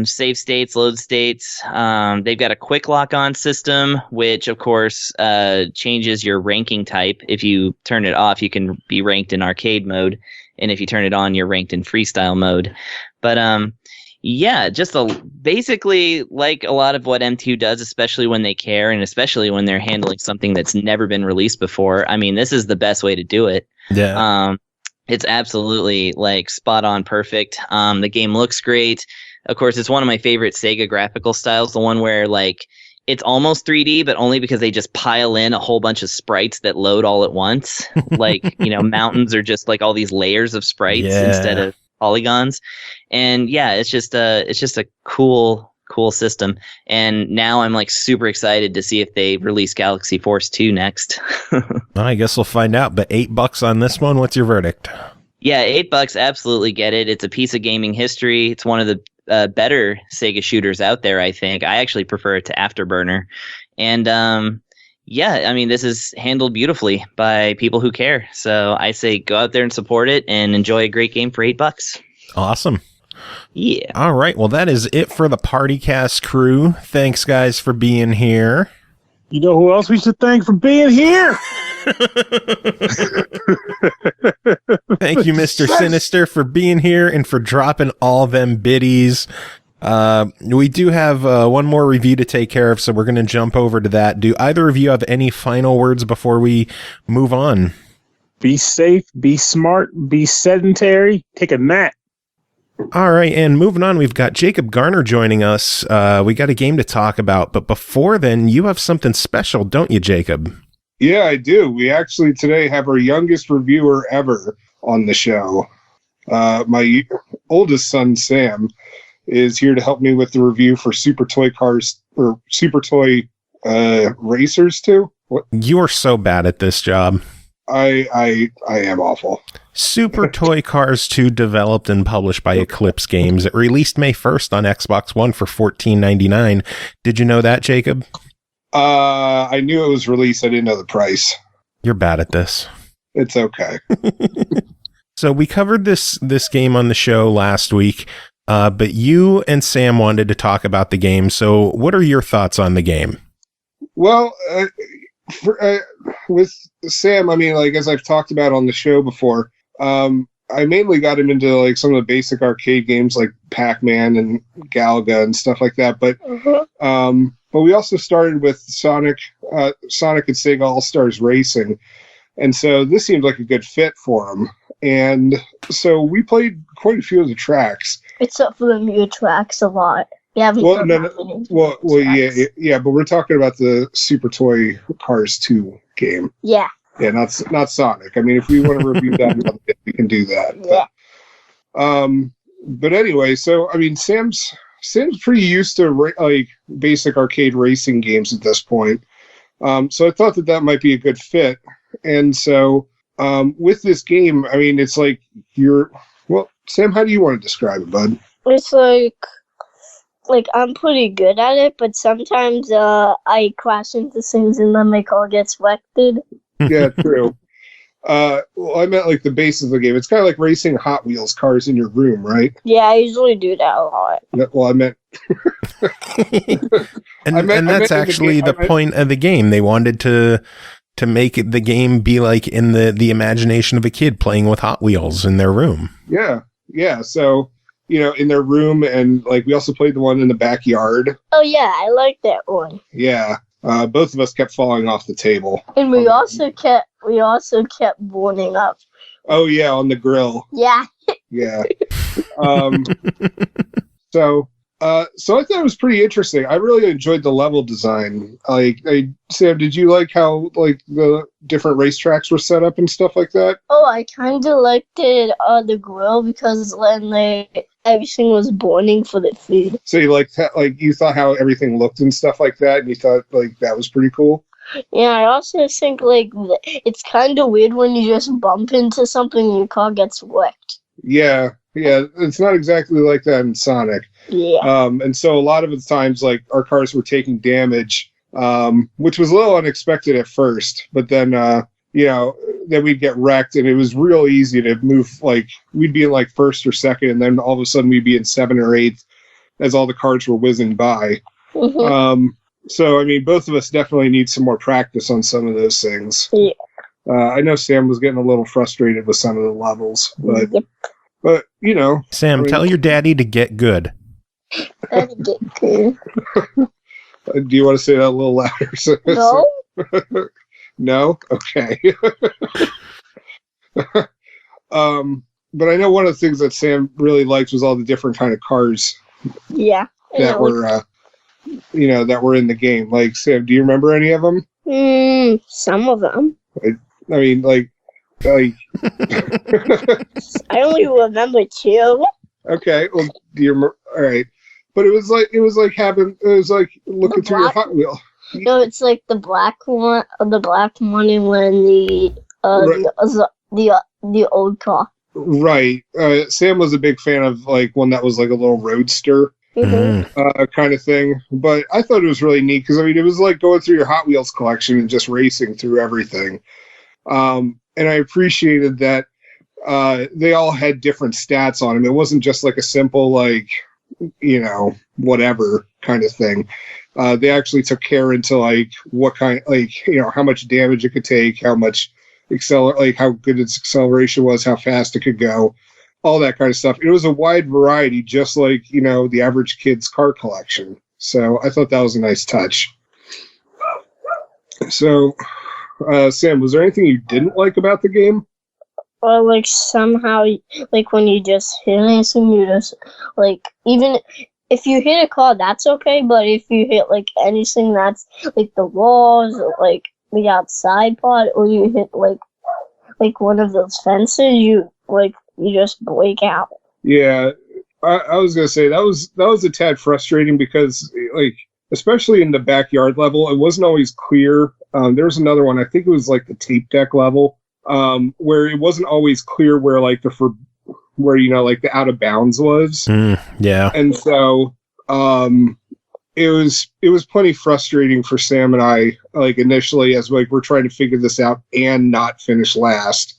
Speaker 5: Save states, load states. They've got a quick lock on system, which of course changes your ranking type. If you turn it off, you can be ranked in arcade mode. And if you turn it on, you're ranked in freestyle mode. But yeah, just basically like a lot of what M2 does, especially when they care and especially when they're handling something that's never been released before. I mean, this is the best way to do it.
Speaker 2: Yeah.
Speaker 5: It's absolutely like spot on perfect. The game looks great. Of course, it's one of my favorite Sega graphical styles, the one where like it's almost 3D, but only because they just pile in a whole bunch of sprites that load all at once. Like, mountains are just like all these layers of sprites instead of polygons. And yeah, it's just a cool system. And now I'm like super excited to see if they release Galaxy Force 2 next.
Speaker 2: I guess we'll find out, but $8 on this one. What's your verdict?
Speaker 5: Yeah, $8, absolutely get it. It's a piece of gaming history. It's one of the better Sega shooters out there, I think. I actually prefer it to Afterburner. And yeah, I mean, this is handled beautifully by people who care. So I say go out there and support it and enjoy a great game for $8.
Speaker 2: Awesome.
Speaker 5: Yeah.
Speaker 2: All right. Well, that is it for the PartyCast crew. Thanks, guys, for being here.
Speaker 4: You know who else we should thank for being here?
Speaker 2: Thank you, Mr. Sinister, for being here and for dropping all them biddies. We do have one more review to take care of, so we're going to jump over to that. Do either of you have any final words before we move on?
Speaker 4: Be safe, be smart, be sedentary, take a nap.
Speaker 2: All right, and moving on, we've got Jacob Garner joining us. We got a game to talk about, but before then, you have something special, don't you, Jacob?
Speaker 6: Yeah, I do. We actually today have our youngest reviewer ever on the show. My oldest son, Sam, is here to help me with the review for Super Toy Cars, or Super Toy Racers 2. What?
Speaker 2: You are so bad at this job.
Speaker 6: I am awful.
Speaker 2: Super Toy Cars 2, developed and published by Eclipse Games. It released May 1st on Xbox One for $14.99. Did you know that, Jacob?
Speaker 6: I knew it was released. I didn't know the price.
Speaker 2: You're bad at this.
Speaker 6: It's okay.
Speaker 2: So we covered this game on the show last week, but you and Sam wanted to talk about the game. So what are your thoughts on the game?
Speaker 6: Well, with Sam, I mean, like, as I've talked about on the show before, I mainly got him into like some of the basic arcade games like Pac-Man and Galaga and stuff like that. But we also started with Sonic and Sega All-Stars Racing. And so this seemed like a good fit for him. And so we played quite a few of the tracks.
Speaker 7: Except for the new tracks a lot. Yeah, but
Speaker 6: we're talking about the Super Toy Cars 2 game.
Speaker 7: Yeah.
Speaker 6: Yeah, not Sonic. I mean, if we want to review that, we can do that.
Speaker 7: Yeah.
Speaker 6: But anyway, so I mean, Sam's pretty used to like basic arcade racing games at this point. So I thought that might be a good fit. And so with this game, I mean, it's like Sam, how do you want to describe it, bud?
Speaker 7: It's like I'm pretty good at it, but sometimes I crash into things and then my car gets wrecked.
Speaker 6: Yeah, true. Well, I meant like the base of the game. It's kind of like racing Hot Wheels cars in your room, right?
Speaker 7: Yeah, I usually do that a lot.
Speaker 6: Well, I meant...
Speaker 2: and that's actually the point of the game. They wanted to make the game be like in the imagination of a kid playing with Hot Wheels in their room.
Speaker 6: Yeah. So, in their room, and like we also played the one in the backyard.
Speaker 7: Oh yeah, I like that one.
Speaker 6: Yeah. Both of us kept falling off the table.
Speaker 7: And we also kept burning up.
Speaker 6: Oh yeah, on the grill.
Speaker 7: Yeah.
Speaker 6: Yeah. So I thought it was pretty interesting. I really enjoyed the level design. Sam, did you like how like the different racetracks were set up and stuff like that?
Speaker 7: Oh, I kind of liked it the grill because when everything was burning for the food.
Speaker 6: So you liked you thought how everything looked and stuff like that, and you thought like that was pretty cool.
Speaker 7: Yeah, I also think like it's kind of weird when you just bump into something and your car gets wrecked.
Speaker 6: Yeah, it's not exactly like that in Sonic.
Speaker 7: Yeah.
Speaker 6: And so a lot of the times, like our cars were taking damage, which was a little unexpected at first, but then then we'd get wrecked, and it was real easy to move. Like we'd be in like first or second, and then all of a sudden we'd be in 7th or 8th as all the cars were whizzing by.
Speaker 7: Mm-hmm.
Speaker 6: So I mean, both of us definitely need some more practice on some of those things.
Speaker 7: Yeah.
Speaker 6: I know Sam was getting a little frustrated with some of the levels, but
Speaker 7: Yep.
Speaker 6: but
Speaker 2: Sam, tell your daddy to get good.
Speaker 6: Do you want to say that a little louder?
Speaker 7: No.
Speaker 6: No? Okay. But I know one of the things that Sam really liked was all the different kind of cars.
Speaker 7: Yeah.
Speaker 6: That were, that were in the game. Like, Sam, do you remember any of them?
Speaker 7: Some of them.
Speaker 6: I mean, like.
Speaker 7: I only remember 2.
Speaker 6: Okay. Well, do you remember? All right. But it was like looking through your Hot Wheel.
Speaker 7: No, it's like the black one, and when the old car.
Speaker 6: Right. Sam was a big fan of like one that was like a little roadster kind of thing. But I thought it was really neat because I mean it was like going through your Hot Wheels collection and just racing through everything. And I appreciated that they all had different stats on them. It wasn't just like a simple like whatever kind of thing. They actually took care into like what kind, like how much damage it could take, how much how good its acceleration was, how fast it could go, all that kind of stuff. It was a wide variety, just like the average kid's car collection. So I thought that was a nice touch. So, Sam, was there anything you didn't like about the game?
Speaker 7: Or like somehow, like when you just hit anything, you just like even if you hit a car, that's okay. But if you hit like anything that's like the walls, or, like the outside part, or you hit like one of those fences, you just break out. Yeah,
Speaker 6: I was gonna say that was a tad frustrating because like especially in the backyard level, it wasn't always clear. There was another one, I think it was like the tape deck level. Where it wasn't always clear where like the out of bounds was.
Speaker 2: Yeah.
Speaker 6: And so it was plenty frustrating for Sam and I, like initially as like we're trying to figure this out and not finish last.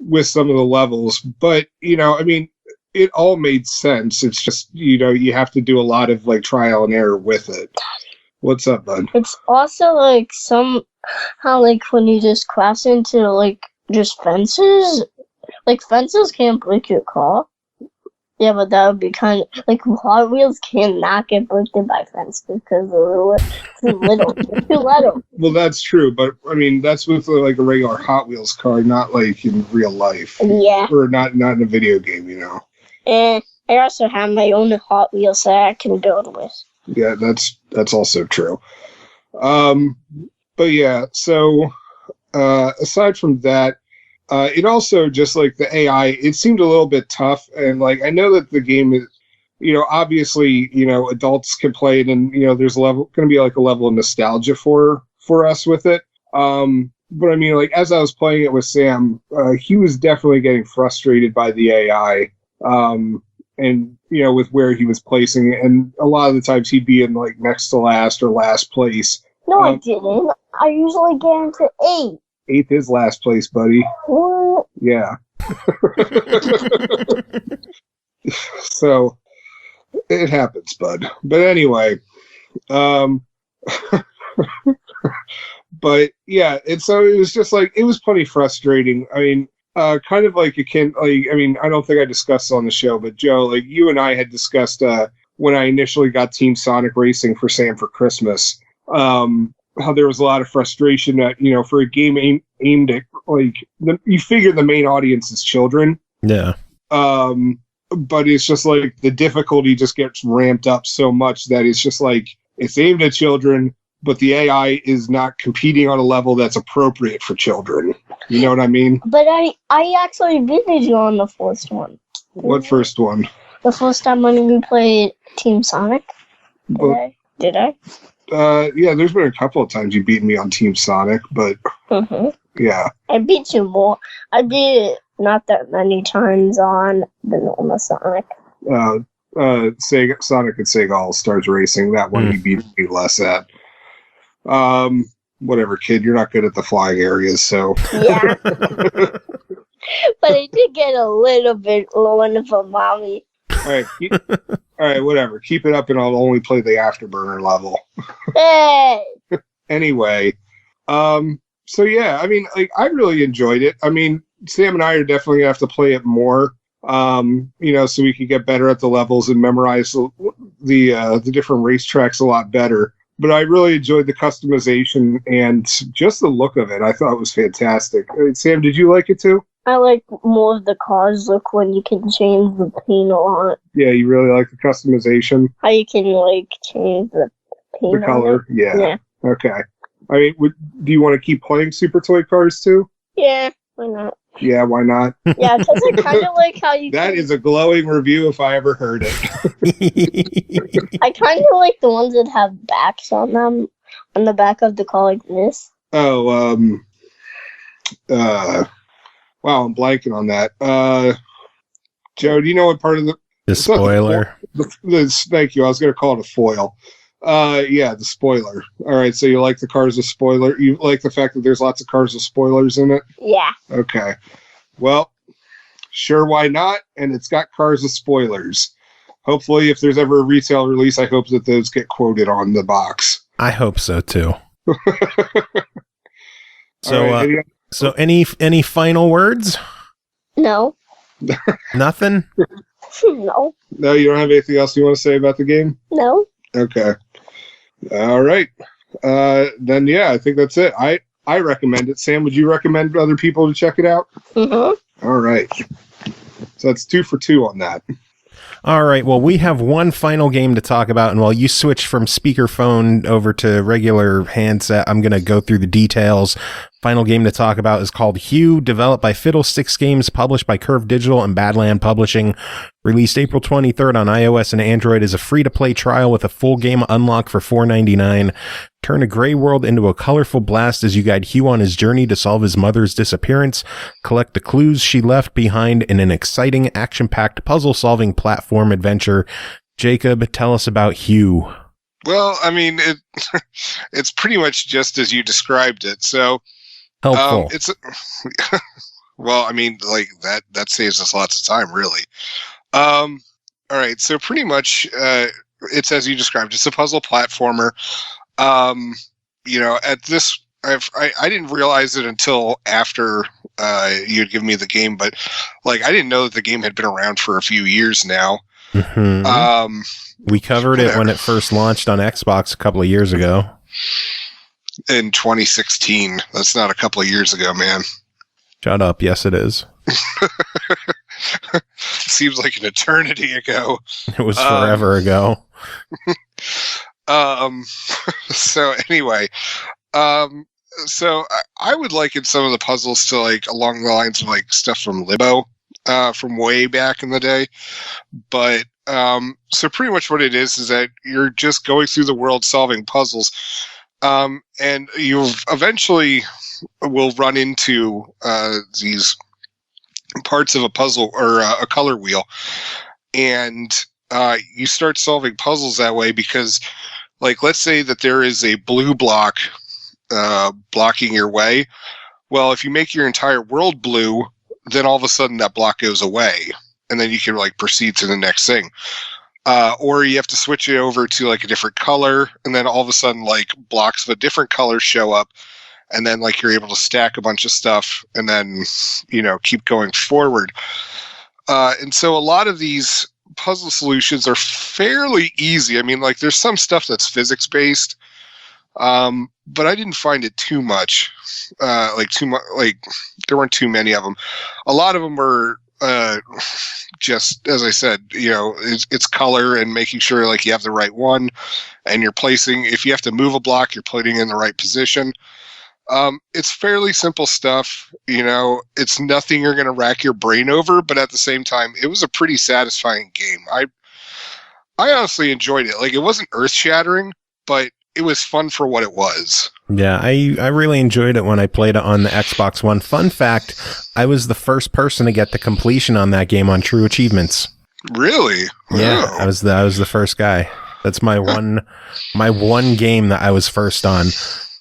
Speaker 6: with some of the levels. But, you know, I mean, it all made sense. It's just, you know, you have to do a lot of like trial and error with it. What's up, bud?
Speaker 7: It's also like somehow like when you just crash into like just fences, like fences can't break your car. Yeah, but that would be kind of like Hot Wheels cannot get broken by fences because they're too little. They're too little.
Speaker 6: Well, that's true, but I mean that's with like a regular Hot Wheels car, not like in real life.
Speaker 7: Yeah.
Speaker 6: Or not in a video game, you know.
Speaker 7: And I also have my own Hot Wheels that I can build with.
Speaker 6: Yeah, that's also true. But yeah, so aside from that, it also just like the AI, it seemed a little bit tough, and like I know that the game is, you know, obviously, you know, adults can play it, and you know, there's going to be like a level of nostalgia for us with it. But I mean, like as I was playing it with Sam, he was definitely getting frustrated by the AI, and you know, with where he was placing it, and a lot of the times he'd be in like next to last or last place.
Speaker 7: No, I didn't. I usually get into 8.
Speaker 6: 8th is last place, buddy.
Speaker 7: What?
Speaker 6: Yeah. So it happens, bud. But anyway, but yeah, so it was just like, it was plenty frustrating. I mean, kind of like I mean, I don't think I discussed it on the show, but Joe, like you and I had discussed when I initially got Team Sonic Racing for Sam for Christmas, how there was a lot of frustration that, you know, for a game aimed at like you figure the main audience is children.
Speaker 2: Yeah.
Speaker 6: But it's just like the difficulty just gets ramped up so much that it's just like it's aimed at children, but the AI is not competing on a level that's appropriate for children. You know what I mean?
Speaker 7: But I actually beat you on the first one.
Speaker 6: What first one?
Speaker 7: The first time when we played Team Sonic. Did I?
Speaker 6: Yeah, there's been a couple of times you beat me on Team Sonic, but yeah.
Speaker 7: I beat you more. I beat it not that many times on the normal Sonic.
Speaker 6: Sega, Sonic and Sega All-Stars Racing, that one you beat me less at. Whatever, kid, you're not good at the flying areas, so.
Speaker 7: Yeah. But I did get a little bit low for mommy.
Speaker 6: All right, whatever. Keep it up, and I'll only play the Afterburner level.
Speaker 7: Hey.
Speaker 6: Anyway, so yeah, I mean, like I really enjoyed it. I mean, Sam and I are definitely gonna have to play it more, you know, so we can get better at the levels and memorize the different racetracks a lot better. But I really enjoyed the customization and just the look of it. I thought it was fantastic. Sam, did you like it too?
Speaker 7: I like more of the cars look when you can change the paint a lot.
Speaker 6: Yeah, you really like the customization?
Speaker 7: How you can, like, change the paint.
Speaker 6: The color? Yeah. Okay. I mean, do you want to keep playing Super Toy Cars too?
Speaker 7: Yeah, why not?
Speaker 6: Yeah, why not?
Speaker 7: Yeah, because I kind of like how you
Speaker 6: That is a glowing review if I ever heard it.
Speaker 7: I kind of like the ones that have backs on them, on the back of the car like this.
Speaker 6: Oh, wow, I'm blanking on that. Joe, do you know what part of
Speaker 2: the spoiler?
Speaker 6: Thank you. I was going to call it a foil. Yeah, the spoiler. All right, so you like the cars with spoiler? You like the fact that there's lots of cars with spoilers in it?
Speaker 7: Yeah.
Speaker 6: Okay. Well, sure, why not? And it's got cars with spoilers. Hopefully, if there's ever a retail release, I hope that those get quoted on the box.
Speaker 2: I hope so too. So,
Speaker 6: right,
Speaker 2: so any final words?
Speaker 7: No.
Speaker 2: Nothing?
Speaker 7: No.
Speaker 6: No, you don't have anything else you want to say about the game?
Speaker 7: No.
Speaker 6: Okay. All right. Then yeah, I think that's it. I recommend it. Sam, would you recommend other people to check it out?
Speaker 7: Mm-hmm.
Speaker 6: All right. So that's 2 for 2 on that.
Speaker 2: All right. Well, we have one final game to talk about, and while you switch from speakerphone over to regular handset, I'm going to go through the details. Final game to talk about is called Hue, developed by Fiddlesticks Games, published by Curve Digital and Badland Publishing. Released April 23rd on iOS and Android, is a free-to-play trial with a full game unlock for $4.99. Turn a gray world into a colorful blast as you guide Hue on his journey to solve his mother's disappearance. Collect the clues she left behind in an exciting, action-packed, puzzle-solving platform adventure. Jacob, tell us about Hue.
Speaker 6: Well, I mean, it's pretty much just as you described it. So,
Speaker 2: helpful.
Speaker 6: Well, I mean, like that saves us lots of time, really. All right, so pretty much, it's as you described. It's a puzzle platformer. At this, I didn't realize it until after you had given me the game, but like I didn't know that the game had been around for a few years now.
Speaker 2: Mm-hmm. We covered it when it first launched on Xbox a couple of years ago.
Speaker 6: In 2016. That's not a couple of years ago, man.
Speaker 2: Shut up. Yes, it is.
Speaker 6: Seems like an eternity ago.
Speaker 2: It was forever ago.
Speaker 6: So anyway, so I would liken some of the puzzles to like along the lines of like stuff from Libo, from way back in the day. But so pretty much what it is that you're just going through the world solving puzzles, and you eventually will run into these parts of a puzzle or a color wheel, and you start solving puzzles that way because, like, let's say that there is a blue block blocking your way. Well, if you make your entire world blue, then all of a sudden that block goes away, and then you can like proceed to the next thing. Or you have to switch it over to like a different color, and then all of a sudden like blocks of a different color show up, and then like you're able to stack a bunch of stuff and then, keep going forward. And so a lot of these puzzle solutions are fairly easy. I mean, like there's some stuff that's physics based, but I didn't find it too much. Like there weren't too many of them. A lot of them were just, as I said, it's color and making sure like you have the right one, and you're placing. If you have to move a block, you're putting it in the right position. It's fairly simple stuff. It's nothing you're going to rack your brain over, but at the same time, it was a pretty satisfying game. I honestly enjoyed it. Like, it wasn't earth shattering, but it was fun for what it was.
Speaker 2: Yeah, I really enjoyed it when I played it on the Xbox One. Fun fact, I was the first person to get the completion on that game on True Achievements.
Speaker 6: Really?
Speaker 2: Yeah,
Speaker 6: Oh.
Speaker 2: I was the first guy. That's my one game that I was first on.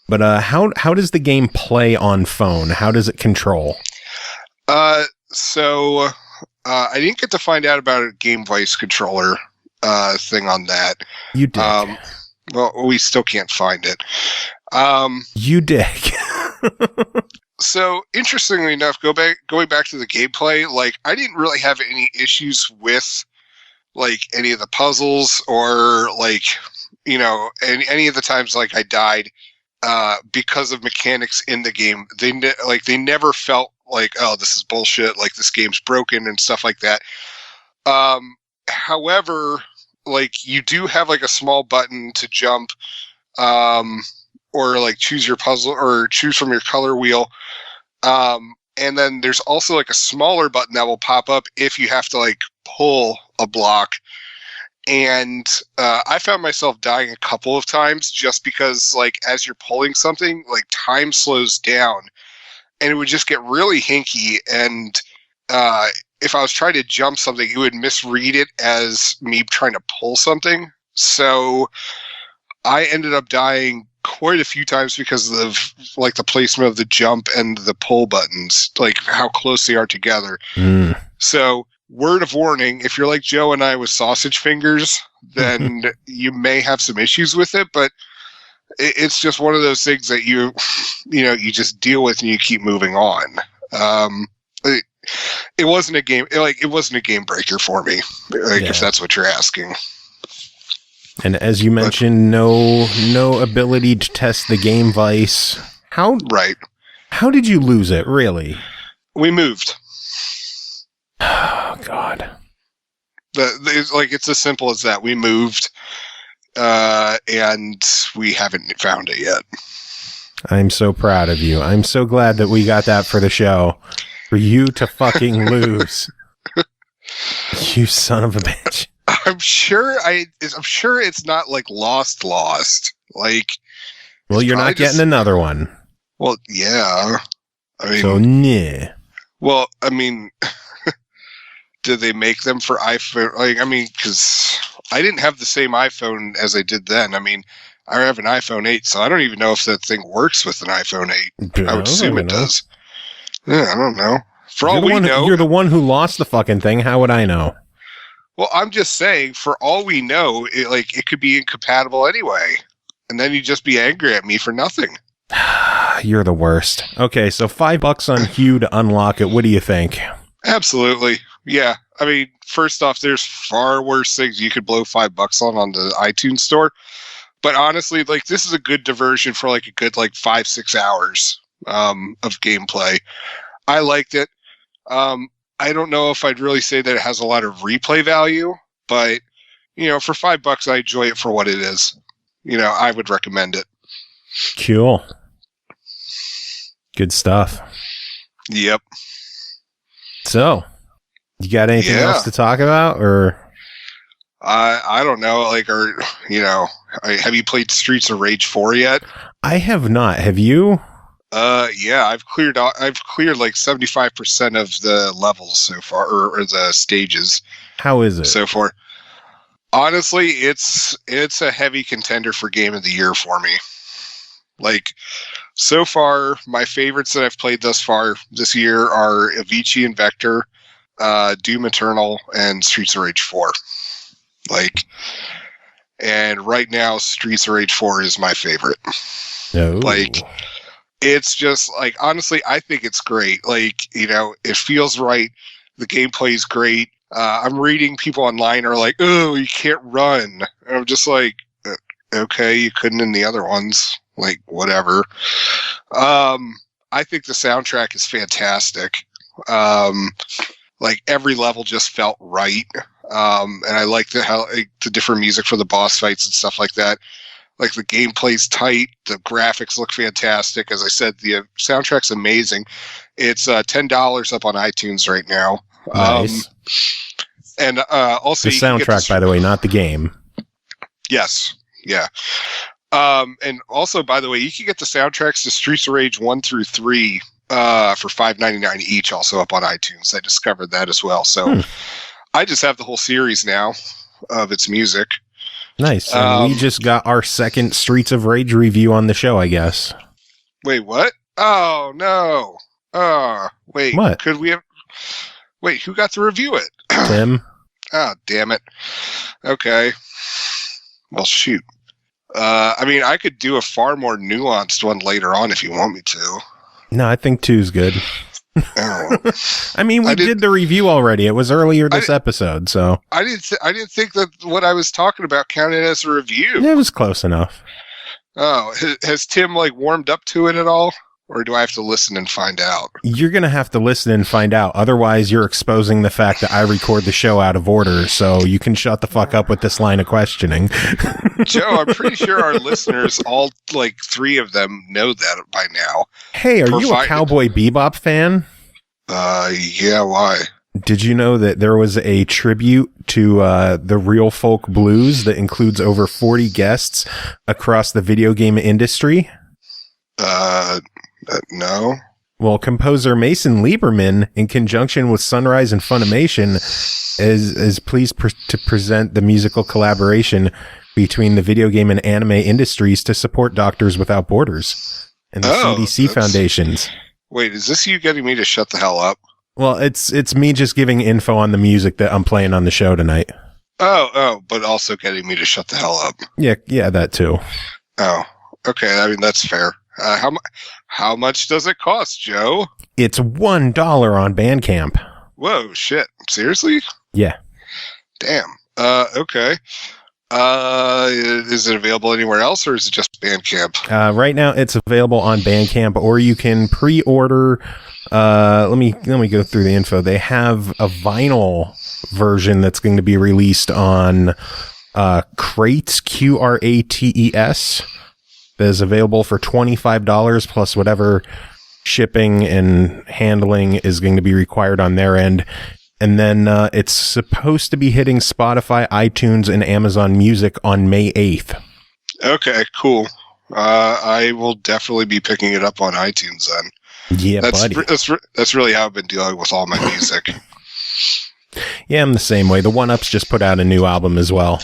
Speaker 2: But how does the game play on phone? How does it control?
Speaker 6: So I didn't get to find out about a Game Voice controller thing on that.
Speaker 2: You dick.
Speaker 6: Well, we still can't find it.
Speaker 2: You dick.
Speaker 6: So interestingly enough, going back to the gameplay, like I didn't really have any issues with like any of the puzzles or like any of the times like I died because of mechanics in the game. They never felt like, oh, this is bullshit, like this game's broken and stuff like that. However, like you do have like a small button to jump, or like choose your puzzle or choose from your color wheel. And then there's also like a smaller button that will pop up if you have to like pull a block. And I found myself dying a couple of times just because like as you're pulling something, like time slows down and it would just get really hinky. And if I was trying to jump something, it would misread it as me trying to pull something. So I ended up dying quite a few times because of like the placement of the jump and the pull buttons, like how close they are together. So word of warning, if you're like Joe and I with sausage fingers, then you may have some issues with it, but it's just one of those things that you just deal with and you keep moving on. It wasn't a game, it wasn't a game breaker for me, if that's what you're asking.
Speaker 2: And as you mentioned, no ability to test the game vice. How did you lose it, really?
Speaker 6: We moved.
Speaker 2: Oh, God.
Speaker 6: It's as simple as that. We moved, and we haven't found it yet.
Speaker 2: I'm so proud of you. I'm so glad that we got that for the show. For you to fucking lose. You son of a bitch.
Speaker 6: I'm sure it's not like lost. Like,
Speaker 2: well, you're not getting another one.
Speaker 6: Well, yeah. I mean,
Speaker 2: so nah.
Speaker 6: Well, I mean, did they make them for iPhone? Like, I mean, because I didn't have the same iPhone as I did then. I mean, I have an iPhone 8, so I don't even know if that thing works with an iPhone 8. I would assume it does. Yeah, I don't know. For all we know,
Speaker 2: you're the one who lost the fucking thing. How would I know?
Speaker 6: Well, I'm just saying, for all we know, it could be incompatible anyway. And then you'd just be angry at me for nothing.
Speaker 2: You're the worst. Okay, so $5 on Hue to unlock it. What do you think?
Speaker 6: Absolutely. Yeah. I mean, first off, there's far worse things you could blow $5 on the iTunes store. But honestly, like, this is a good diversion for like a good 5-6 hours of gameplay. I liked it. I don't know if I'd really say that it has a lot of replay value, but for $5, I enjoy it for what it is. I would recommend it.
Speaker 2: Cool. Good stuff.
Speaker 6: Yep.
Speaker 2: So, you got anything else to talk about, or?
Speaker 6: I don't know. Have you played Streets of Rage 4 yet?
Speaker 2: I have not. Have you?
Speaker 6: Yeah, I've cleared like 75% of the levels so far, or the stages.
Speaker 2: How is it
Speaker 6: so far? Honestly, it's a heavy contender for Game of the Year for me. Like, so far, my favorites that I've played thus far this year are Avicii and Vector, Doom Eternal, and Streets of Rage 4. And right now, Streets of Rage 4 is my favorite.
Speaker 2: No.
Speaker 6: It's just honestly, I think it's great. It feels right. The gameplay is great. I'm reading people online are like, "Oh, you can't run." And I'm just like, "Okay, you couldn't in the other ones." Whatever. I think the soundtrack is fantastic. Every level just felt right. And I like how the different music for the boss fights and stuff like that. The gameplay's tight, the graphics look fantastic. As I said, the soundtrack's amazing. It's $10 up on iTunes right now.
Speaker 2: Nice.
Speaker 6: And also
Speaker 2: the soundtrack, by the way, not the game.
Speaker 6: Yes. Yeah. And also, by the way, you can get the soundtracks to Streets of Rage 1 through 3 for $5.99 each, also up on iTunes. I discovered that as well. So I just have the whole series now of its music.
Speaker 2: Nice. And we just got our second Streets of Rage review on the show, I guess.
Speaker 6: Wait, what? Oh, no. Wait.
Speaker 2: What?
Speaker 6: Could we have... Wait, who got to review it?
Speaker 2: Tim.
Speaker 6: Oh, damn it. Okay. Well, shoot. I could do a far more nuanced one later on if you want me to.
Speaker 2: No, I think 2's good.
Speaker 6: Oh.
Speaker 2: We did the review already. It was earlier this episode, so
Speaker 6: I didn't think that what I was talking about counted as a review.
Speaker 2: It was close enough.
Speaker 6: Oh, has Tim warmed up to it at all, or do I have to listen and find out?
Speaker 2: You're gonna have to listen and find out. Otherwise, you're exposing the fact that I record the show out of order. So you can shut the fuck up with this line of questioning.
Speaker 6: Joe, I'm pretty sure our listeners, all 3 of them, know that by now.
Speaker 2: Hey, are you a Cowboy Bebop fan?
Speaker 6: Yeah, why?
Speaker 2: Did you know that there was a tribute to the Real Folk Blues that includes over 40 guests across the video game industry?
Speaker 6: No.
Speaker 2: Well, composer Mason Lieberman, in conjunction with Sunrise and Funimation, is pleased to present the musical collaboration between the video game and anime industries to support Doctors Without Borders and the CDC foundations.
Speaker 6: Wait, is this you getting me to shut the hell up?
Speaker 2: Well, it's me just giving info on the music that I'm playing on the show tonight.
Speaker 6: Oh, but also getting me to shut the hell up.
Speaker 2: Yeah, that too.
Speaker 6: Oh, okay. That's fair. How much does it cost, Joe?
Speaker 2: It's $1 on Bandcamp.
Speaker 6: Whoa, shit. Seriously?
Speaker 2: Yeah.
Speaker 6: Damn. Okay. Is it available anywhere else, or is it just Bandcamp?
Speaker 2: Right now it's available on Bandcamp, or you can pre-order. Let me go through the info. They have a vinyl version that's going to be released on Crates, Crates, that is available for $25 plus whatever shipping and handling is going to be required on their end. And then it's supposed to be hitting Spotify, iTunes, and Amazon Music on May 8th.
Speaker 6: Okay, cool. I will definitely be picking it up on iTunes then.
Speaker 2: Yeah, buddy.
Speaker 6: That's really how I've been dealing with all my music.
Speaker 2: Yeah, I'm the same way. The 1UPs just put out a new album as well.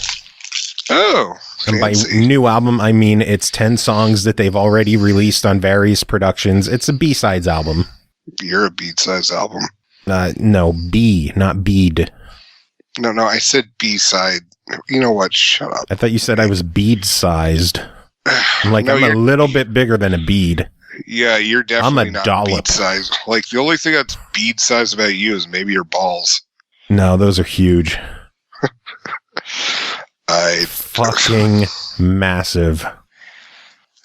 Speaker 6: Oh,
Speaker 2: and by
Speaker 6: fancy.
Speaker 2: new album, I mean it's 10 songs that they've already released on various productions. It's a B-sides album.
Speaker 6: You're a B-sides album.
Speaker 2: No, B, not bead.
Speaker 6: No, I said B-side. You know what? Shut up.
Speaker 2: I thought you said I was bead-sized. I'm like,
Speaker 6: No,
Speaker 2: I'm a little bit bigger than a bead.
Speaker 6: Yeah, you're definitely not
Speaker 2: dollop.
Speaker 6: bead-sized. Like, the only thing that's bead-sized about you is maybe your balls.
Speaker 2: No, those are huge. Fucking massive.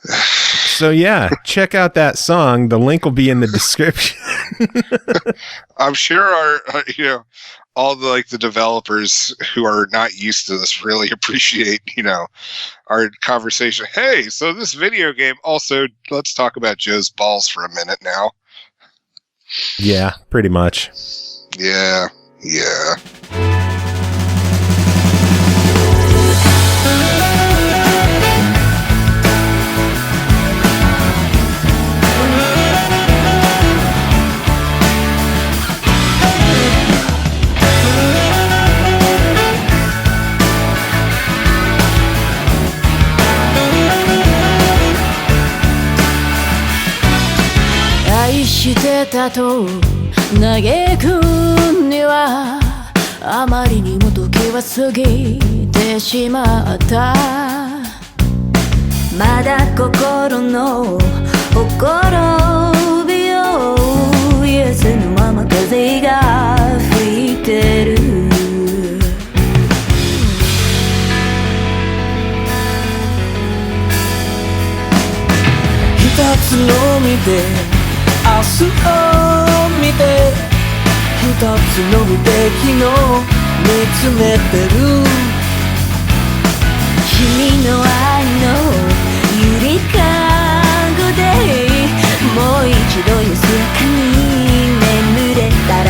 Speaker 2: So yeah, check out that song. The link will be in the description.
Speaker 6: I'm sure all the the developers who are not used to this really appreciate our conversation. Hey, so this video game also, let's talk about Joe's balls for a minute now.
Speaker 2: Yeah, pretty much.
Speaker 6: Yeah.
Speaker 8: 愛してたと嘆くにはあまりにも時は過ぎてしまった。まだ心のほころびを癒せぬまま風が吹いてる。一つのみで明日を見て一つの無敵の見つめてる。君の愛のゆりかごでもう一度安らかに眠れたら、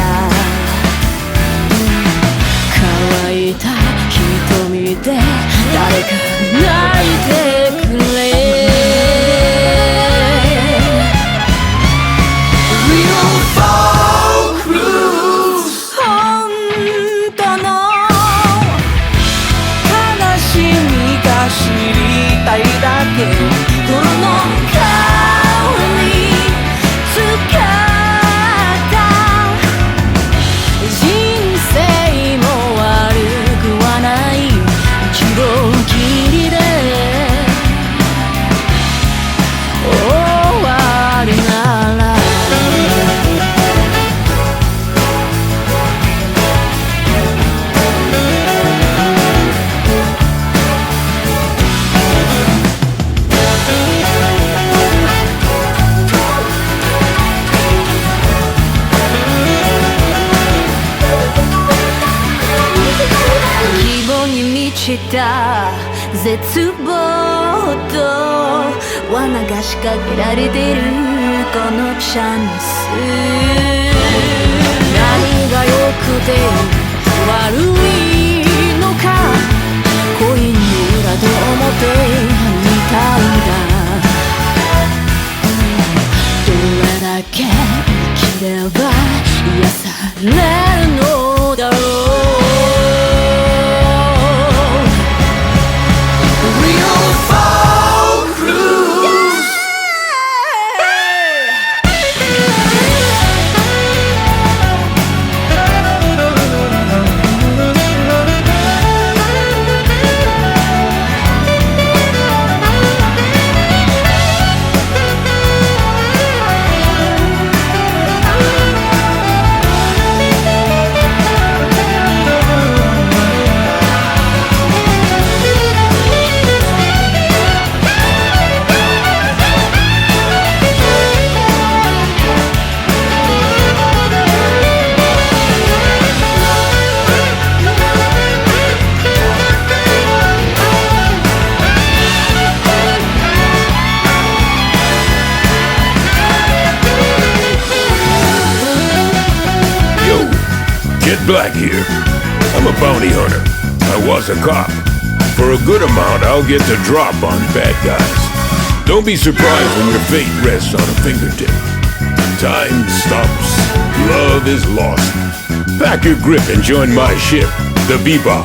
Speaker 8: 乾いた瞳で誰か泣いてくれ。泥の顔に使った人生も悪くはない一度きりで終わるならした絶望と罠が仕掛けられてるこのチャンス。何が良くて悪いのかコインの裏と表みたいだ。どれだけ生きれば癒されるのだろう。
Speaker 1: Black here. I'm a bounty hunter. I was a cop. For a good amount, I'll get the drop on bad guys. Don't be surprised when your fate rests on a fingertip. Time stops. Love is lost. Pack your grip and join my ship, the Bebop.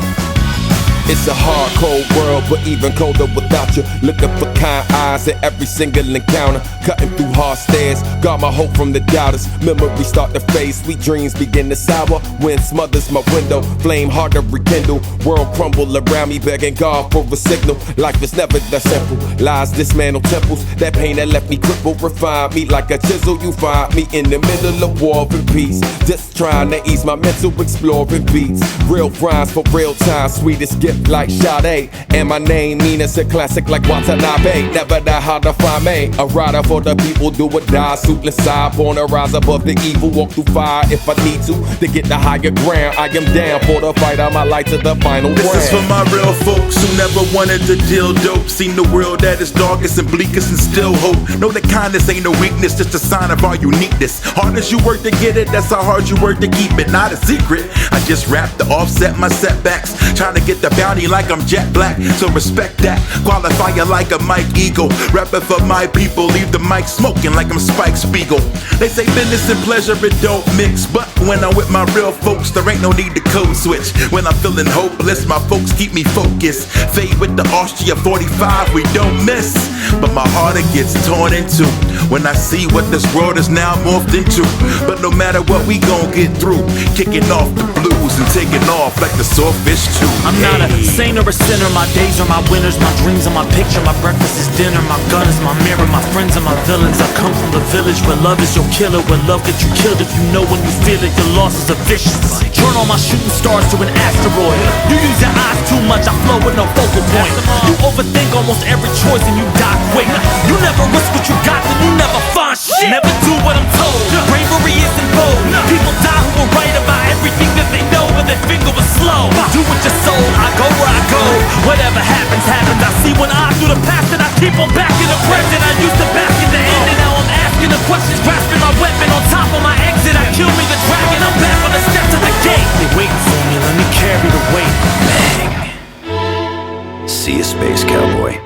Speaker 9: It's a hard, cold world, but even colder without you. Looking for kind eyes at every single encounter. Cutting through hard stairs, got my hope from the doubters. Memories start to fade, sweet dreams begin to sour. Wind smothers my window, flame hard to rekindle. World crumble around me, begging God for a signal. Life is never that simple. Lies dismantle temples. That pain that left me crippled, refine me like a chisel. You find me in the middle of war and peace. Just trying to ease my mental, exploring beats. Real rhymes for real time, sweetest gift like Sade. And my name mean it's a classic like Watanabe. Never that hard to find me. A rider for the people, do or die. Suitless side, born to rise above the evil. Walk through fire if I need to get the higher ground. I am down for the fight of my life to the final round.
Speaker 10: This is for my real folks who never wanted to deal dope. Seen the world at its darkest and bleakest and still hope. Know that kindness ain't a weakness, just a sign of our uniqueness. Hard as you work to get it, that's how hard you work to keep it. Not a secret, I just rap to offset my setbacks. Trying to get the bounty like I'm jet black, so respect that. Qualifier like a Mike Eagle. Rapping for my people, leave the mic smoking like I'm Spike Spiegel. They say business and pleasure it don't mix, but when I'm with my real folks, there ain't no need to code switch. When I'm feeling hopeless, my folks keep me focused. Fade with the Austria 45, we don't miss. But my heart it gets torn in two when I see what this world is now morphed into. But no matter what, we gon' get through. Kicking off the blues and taking off like the swordfish too.
Speaker 11: I'm not a saint or a sinner. My days are my winners. My dreams are my picture. My breakfast is dinner. My gun is my mirror. My friends are my villains. I come from the village where love is your killer. Where love gets you killed if you know when you feel it. Your losses are vicious. Turn all my shooting stars to an asteroid. You use your eyes too much. I flow with no focal point. You overthink almost every choice and you die quick. You never risk what you got, then you never find shit. Never do what I'm told. Bravery isn't bold. People die who will write about everything that they know, but their finger was slow. Do what you're sold. I go where I go. Whatever happens, happens. I see one eye through the past and I keep on back in the present. I used to back in the end and now I'm asking the questions, grasping my weapon on top of my exit. I kill me the dragon. I'm back on the steps of the gate. They waiting for me. Let me carry the weight. Bang.
Speaker 12: See you, space cowboy.